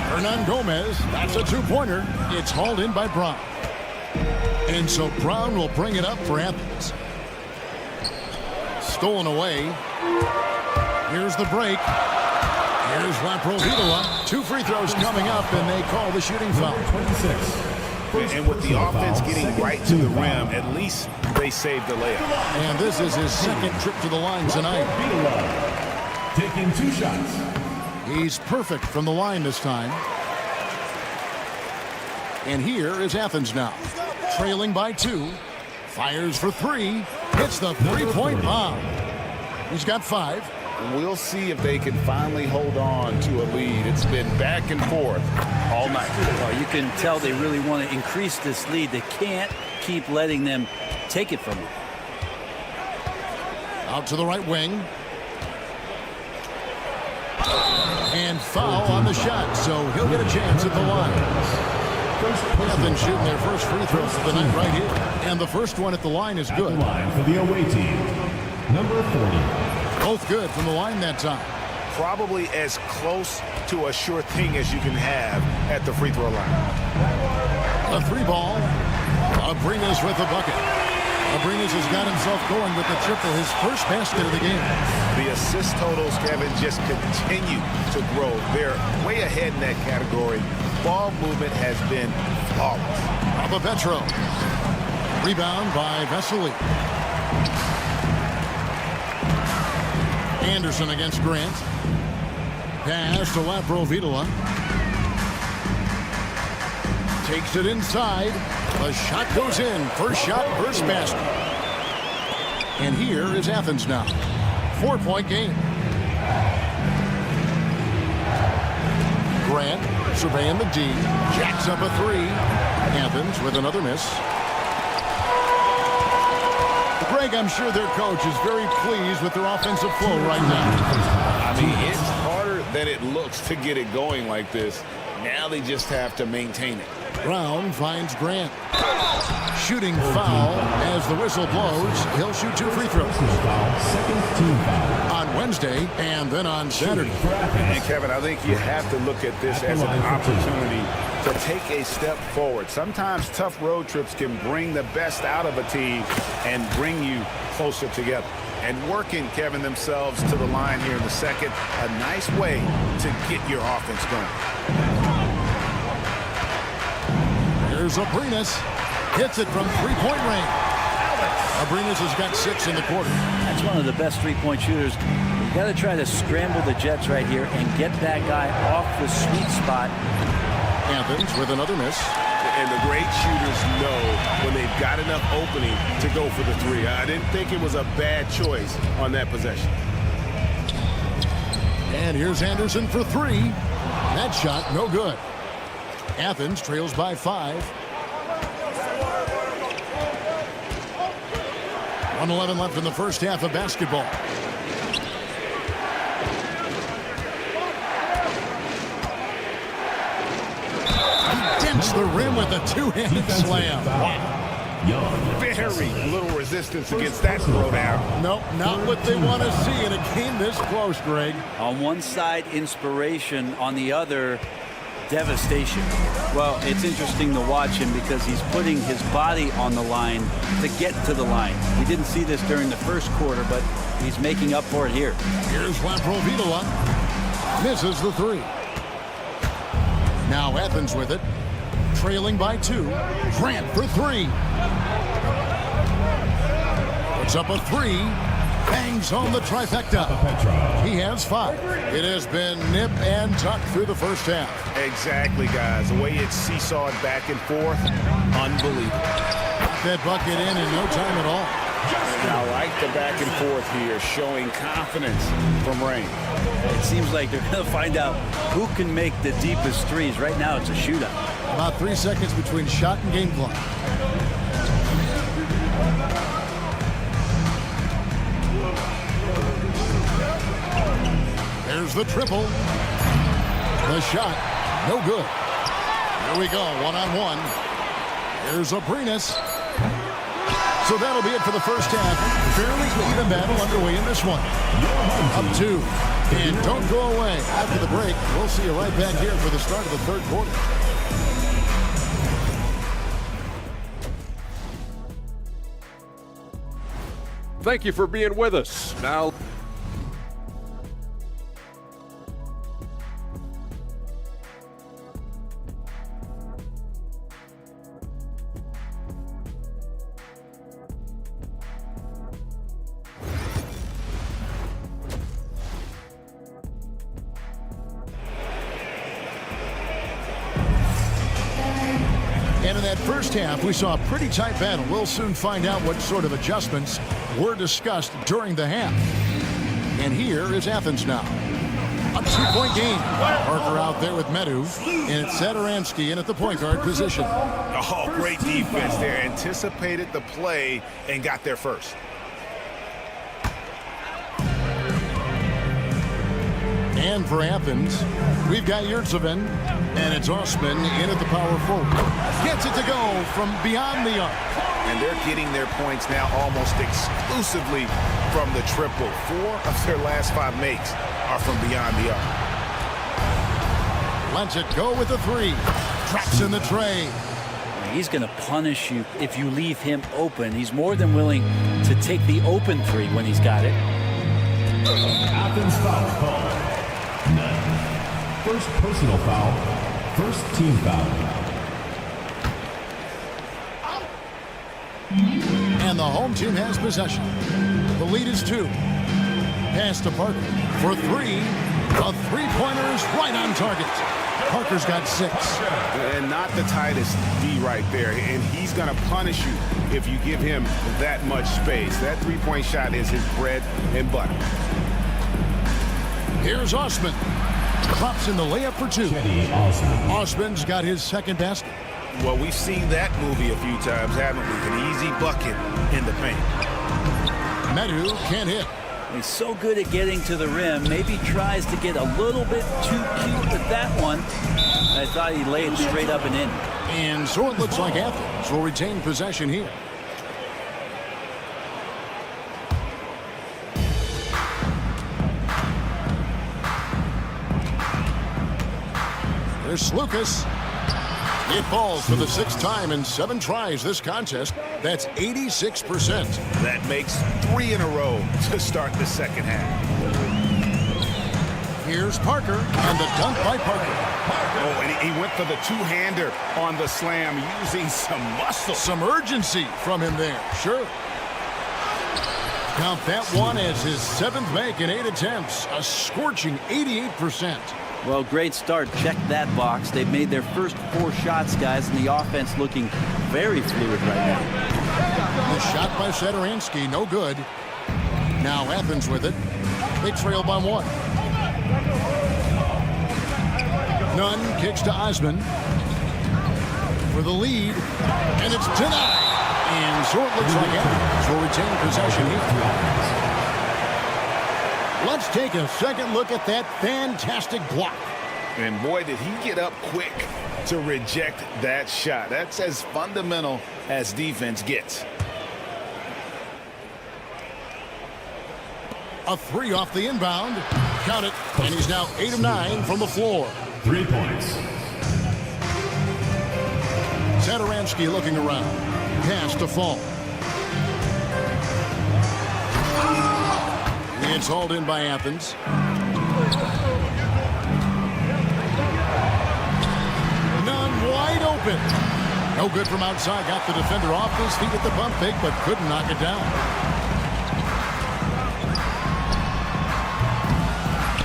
Hernan Gomez, that's a two-pointer. It's hauled in by Brown. And so Brown will bring it up for Athens. Stolen away. Here's the break. Here's Laprovitola. 2 free throws coming up, and they call the shooting foul. 26. And with the offense getting right to the rim, at least they saved the layup. And this is his second trip to the line tonight. Taking 2 shots. He's perfect from the line this time. And here is Athens now. Trailing by 2. Fires for 3. Hits the three-point bomb. He's got 5. We'll see if they can finally hold on to a lead. It's been back and forth all night. Well, you can tell they really want to increase this lead. They can't keep letting them take it from them. Out to the right wing. And foul on the shot, so he'll get a chance at the line. Athens shooting their first free throws of the night right here. And the first one at the line is good. At the line for the away team, number 40. Both good from the line that time. Probably as close to a sure thing as you can have at the free throw line. A 3-ball. Abrinas with the bucket. Abrinas has got himself going with the triple, his first basket of the game. The assist totals, Kevin, just continue to grow. They're way ahead in that category. Ball movement has been flawless. Petro. Rebound by Vesely. Anderson against Grant. Pass to Laprovitola. Takes it inside. The shot goes in. First shot, first basket. And here is Athens now. 4-point game. Grant surveying the D. Jacks up a 3. Athens with another miss. Greg, I'm sure their coach is very pleased with their offensive flow right now. I mean, it's harder than it looks to get it going like this. Now they just have to maintain it. Brown finds Grant. Shooting foul as the whistle blows. He'll shoot 2 free throws. Second team foul. On Wednesday and then on Saturday. And Kevin, I think you have to look at this as an opportunity to take a step forward. Sometimes tough road trips can bring the best out of a team and bring you closer together. And working, Kevin, themselves to the line here in the second, a nice way to get your offense going. Here's Abrinas. Hits it from 3-point range. Abrinas has got 6 in the quarter. That's one of the best three-point shooters. You got to try to scramble the Jets right here and get that guy off the sweet spot. Athens with another miss. And the great shooters know when they've got enough opening to go for the 3. I didn't think it was a bad choice on that possession. And here's Anderson for 3. That shot no good. Athens trails by 5. 1:11 left in the first half of basketball. He dents the rim with a 2-handed slam. Wow. Very little resistance against that throwdown. Nope, not what they want to see in a game this close, Greg. On one side, inspiration. On the other, devastation. Well, it's interesting to watch him because he's putting his body on the line to get to the line. We didn't see this during the first quarter, but he's making up for it here. Here's Laprovitola. Misses the 3. Now Athens with it. Trailing by 2. Grant for 3. Puts up a 3. Bangs on the trifecta. He has 5. It has been nip and tuck through the first half. Exactly, guys. The way it's seesawed back and forth, unbelievable. Got that bucket in no time at all. And I like the back and forth here, showing confidence from Rain. It seems like they're going to find out who can make the deepest threes. Right now, it's a shootout. About 3 seconds between shot and game clock. There's the triple. The shot, no good. Here we go, 1-on-1. Here's Abrinas. So that'll be it for the first half. Fairly even battle underway in this one. Up 2. And don't go away. After the break, we'll see you right back here for the start of the third quarter. Thank you for being with us. Now, And in that first half, we saw a pretty tight battle. We'll soon find out what sort of adjustments were discussed during the half. And here is Athens now. A 2-point game. Parker out there with Medu. And it's Satoransky in at the point guard position. Oh, great defense there. Anticipated the play and got there first. And for Athens, we've got Yurtsevin, and it's Osman in at the power forward. Gets it to go from beyond the arc. And they're getting their points now almost exclusively from the triple. 4 of their last 5 makes are from beyond the arc. Lets it go with the 3. Traps in the tray. He's going to punish you if you leave him open. He's more than willing to take the open 3 when he's got it. Athens foul call. None. First personal foul. First team foul. And the home team has possession. The lead is 2. Pass to Parker for 3. A 3-pointer is right on target. Parker's got 6. And not the tightest D right there. And he's going to punish you if you give him that much space. That 3-point shot is his bread and butter. Here's Osman. Drops in the layup for 2. Osman's got his second basket. Well, we've seen that movie a few times, haven't we? An easy bucket in the paint. Medu can't hit. He's so good at getting to the rim. Maybe tries to get a little bit too cute with that one. I thought he laid straight up and in. And so it looks like Athens will retain possession here. There's Lucas. It falls for the 6th time in 7 tries this contest. That's 86%. That makes 3 in a row to start the second half. Here's Parker and the dunk by Parker. Oh, and he went for the 2-hander on the slam using some muscle. Some urgency from him there, sure. Count that one as his 7th make in 8 attempts. A scorching 88%. Well, great start. Check that box. They've made their first 4 shots, guys, and the offense looking very fluid right now. The shot by Satoransky, no good. Now Athens with it. They trail by 1. Nunn kicks to Osman for the lead, and it's denied. And so it looks like Athens will retain possession here. Let's take a second look at that fantastic block. And boy, did he get up quick to reject that shot. That's as fundamental as defense gets. A 3 off the inbound. Count it. And he's now 8 of 9 from the floor. 3 points. Satoransky looking around. Pass to Fall. It's hauled in by Athens. Nunn wide open. No good from outside. Got the defender off his feet at the pump fake, but couldn't knock it down.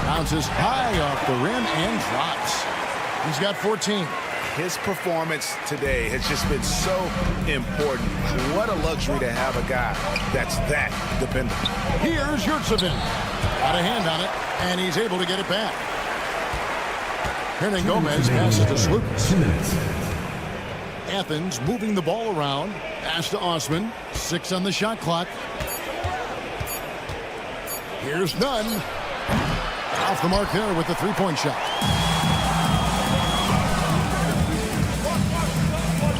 Bounces high off the rim and drops. He's got 14. His performance today has just been so important. What a luxury to have a guy that's that dependable. Here's Yurtsevin. Got a hand on it, and he's able to get it back. Hernan Gomez passes to Slukas. 2 minutes. Athens moving the ball around. Pass to Osman. 6 on the shot clock. Here's Nunn. Off the mark there with the 3-point shot.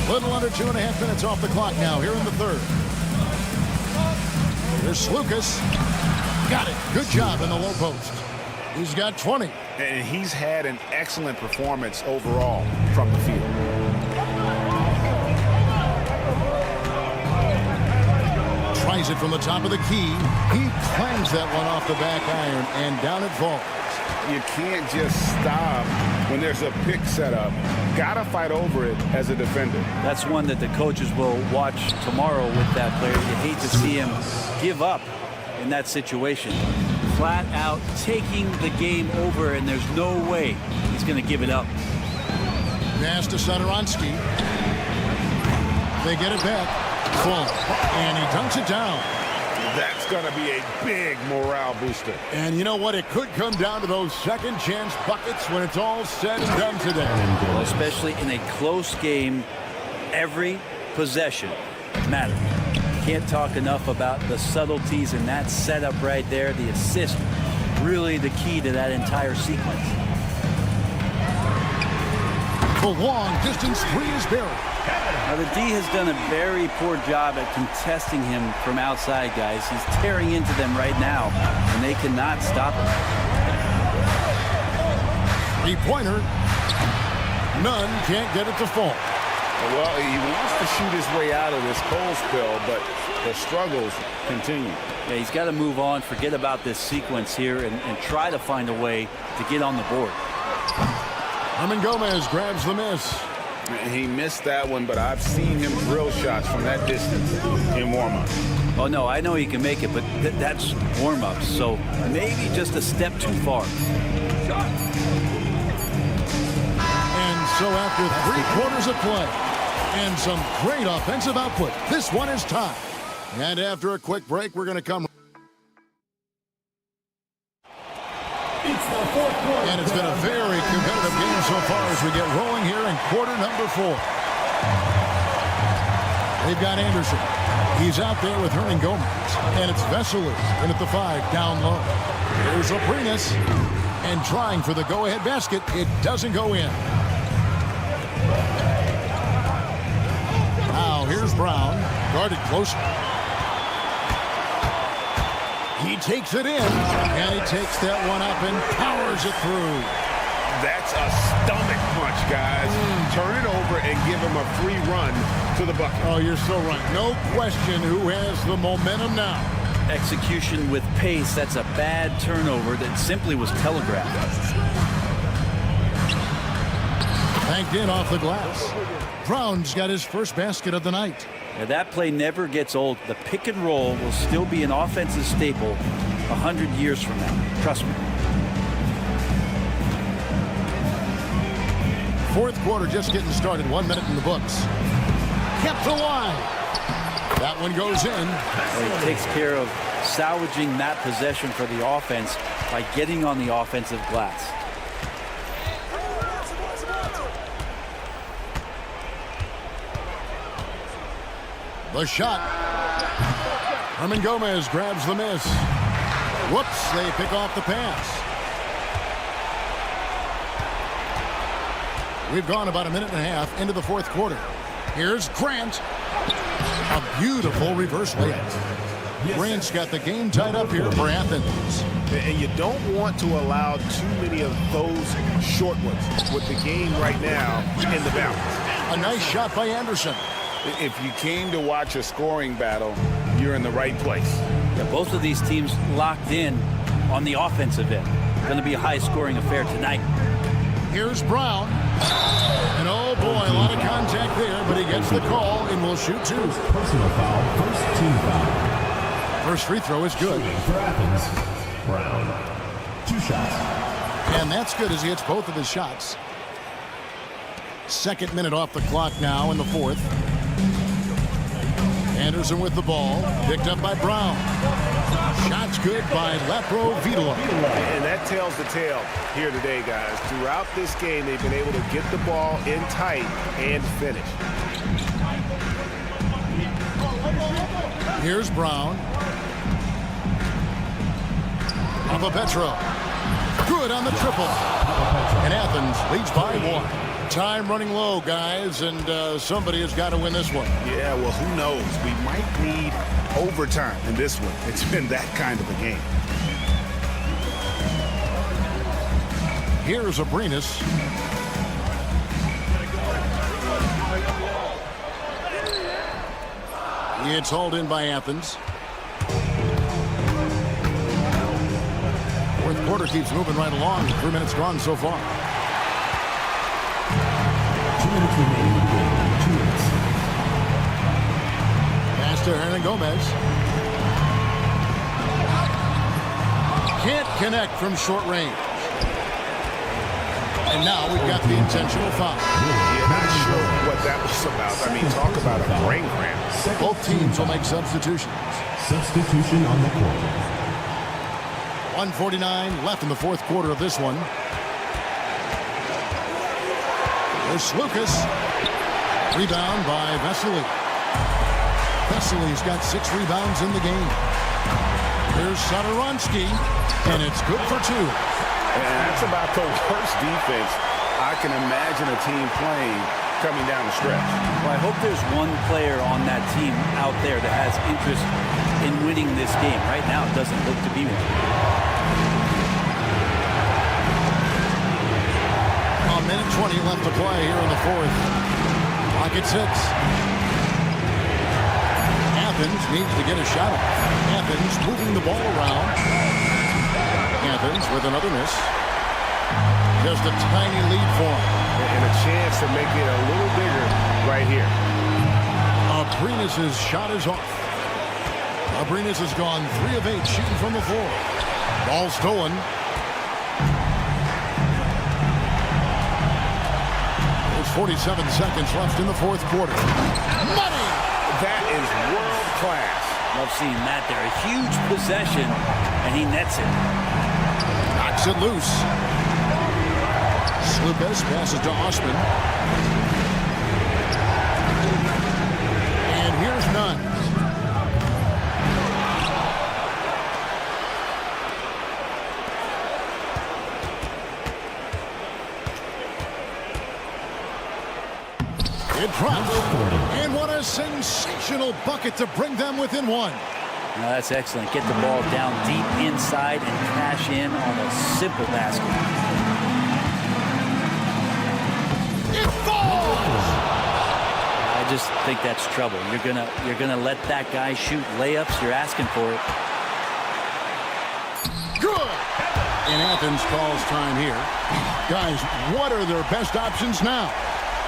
Little under 2.5 minutes off the clock now here in the third. Here's Lucas. Got it. Good job in the low post. He's got 20. And he's had an excellent performance overall from the field. Tries it from the top of the key. He clangs that one off the back iron, and down it falls. You can't just stop when there's a pick set up. Gotta fight over it as a defender. That's one that the coaches will watch tomorrow with that player. You hate to see him give up in that situation. Flat out taking the game over, and there's no way he's going to give it up. Pass to Satoransky. They get it back. Full. And he dunks it down. That's going to be a big morale booster. And you know what? It could come down to those second chance buckets when it's all said and done today. Well, especially in a close game, every possession matters. Can't talk enough about the subtleties in that setup right there. The assist, really the key to that entire sequence. The long distance three is buried. Now the D has done a very poor job at contesting him from outside, guys. He's tearing into them right now, and they cannot stop him. Three-pointer. None, can't get it to fall. Well, he wants to shoot his way out of this cold spell, but the struggles continue. Yeah, he's got to move on, forget about this sequence here, and try to find a way to get on the board. Herman Gomez grabs the miss. He missed that one, but I've seen him drill shots from that distance in warm-up. Oh, no, I know he can make it, but that's warm-ups, so maybe just a step too far. And so after 3 quarters of play and some great offensive output, this one is tied. And after a quick break, we're going to come. And it's been a very competitive game so far as we get rolling here in quarter number 4. They've got Anderson. He's out there with Herman Gomez. And it's Vesely in at the 5 down low. Here's Aprinas. And trying for the go-ahead basket. It doesn't go in. Now here's Brown. Guarded close. He takes it in, and he takes that one up and powers it through. That's a stomach punch, guys. Turn it over and give him a free run to the bucket. Oh, you're so right. No question who has the momentum now. Execution with pace, that's a bad turnover that simply was telegraphed. Banked in off the glass. Brown's got his first basket of the night. Now, that play never gets old. The pick and roll will still be an offensive staple 100 years from now. Trust me. Fourth quarter just getting started. 1 minute in the books. Kept alive. That one goes in. Well, he takes care of salvaging that possession for the offense by getting on the offensive glass. The shot. Herman Gomez grabs the miss. Whoops, they pick off the pass. We've gone about a minute and a half into the fourth quarter. Here's Grant. A beautiful reverse layup. Grant's got the game tied up here for Athens. And you don't want to allow too many of those short ones with the game right now in the balance. A nice shot by Anderson. If you came to watch a scoring battle, you're in the right place. Yeah, both of these teams locked in on the offensive end. Going to be a high-scoring affair tonight. Here's Brown. And oh boy, a lot of contact there, but he gets the call and will shoot 2. Personal foul, first team foul. First free throw is good. For Athens, Brown. 2 shots. And that's good as he hits both of his shots. Second minute off the clock now in the fourth. Anderson with the ball, picked up by Brown. Shots good by Lapro-Vitola. And that tells the tale here today, guys. Throughout this game, they've been able to get the ball in tight and finish. Here's Brown. Papa Petro. Good on the triple. And Athens leads by 1. Time running low, guys, and somebody has got to win this one. Yeah, well, who knows? We might need overtime in this one. It's been that kind of a game. Here's Abrinas. It's hauled in by Athens. Fourth quarter keeps moving right along. 3 minutes gone so far. 2 minutes remaining in the game. 2 minutes. Pass to Hernan Gomez. Can't connect from short range. And now we've got the intentional foul. Yeah, not sure what that was about. I mean, talk about a brain cramp. Both teams will make substitutions. Substitution on the court. 1:49 left in the fourth quarter of this one. There's Lucas. Rebound by Vesely. Vesely's got 6 rebounds in the game. Here's Satoransky, and it's good for 2. And that's about the worst defense I can imagine a team playing coming down the stretch. Well, I hope there's one player on that team out there that has interest in winning this game. Right now, it doesn't look to be one. A minute 20 left to play here in the fourth. Clock at 6. Athens needs to get a shot off. Athens moving the ball around. Athens with another miss. Just a tiny lead for him. And a chance to make it a little bigger right here. Abrinas' shot is off. Abrinas has gone 3 of 8 shooting from the floor. Ball stolen. There's 47 seconds left in the fourth quarter. Money! That is world class. Love seeing that there. A huge possession, and he nets it. Knocks it loose. Slukas passes to Osman. And here's none. It drops. And what a sensational bucket to bring them within 1. Now that's excellent. Get the ball down deep inside and cash in on a simple basket. It falls! I just think that's trouble. You're gonna let that guy shoot layups. You're asking for it. Good! And Athens calls time here. Guys, what are their best options now?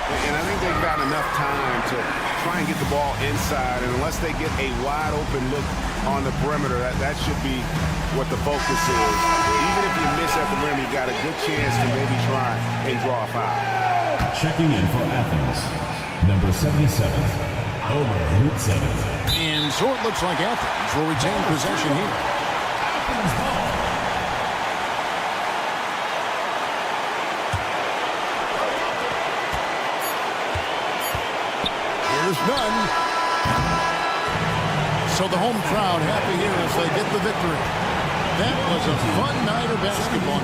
And I think they've got enough time to try and get the ball inside. And unless they get a wide open look on the perimeter, that should be what the focus is. Even if you miss at the rim, you got a good chance to maybe try and draw a foul. Checking in for Athens, number 77, Omer Lutsev. And so it looks like Athens will retain possession here. Athens ball. There's none. So the home crowd happy here as they get the victory. That was a fun night of basketball.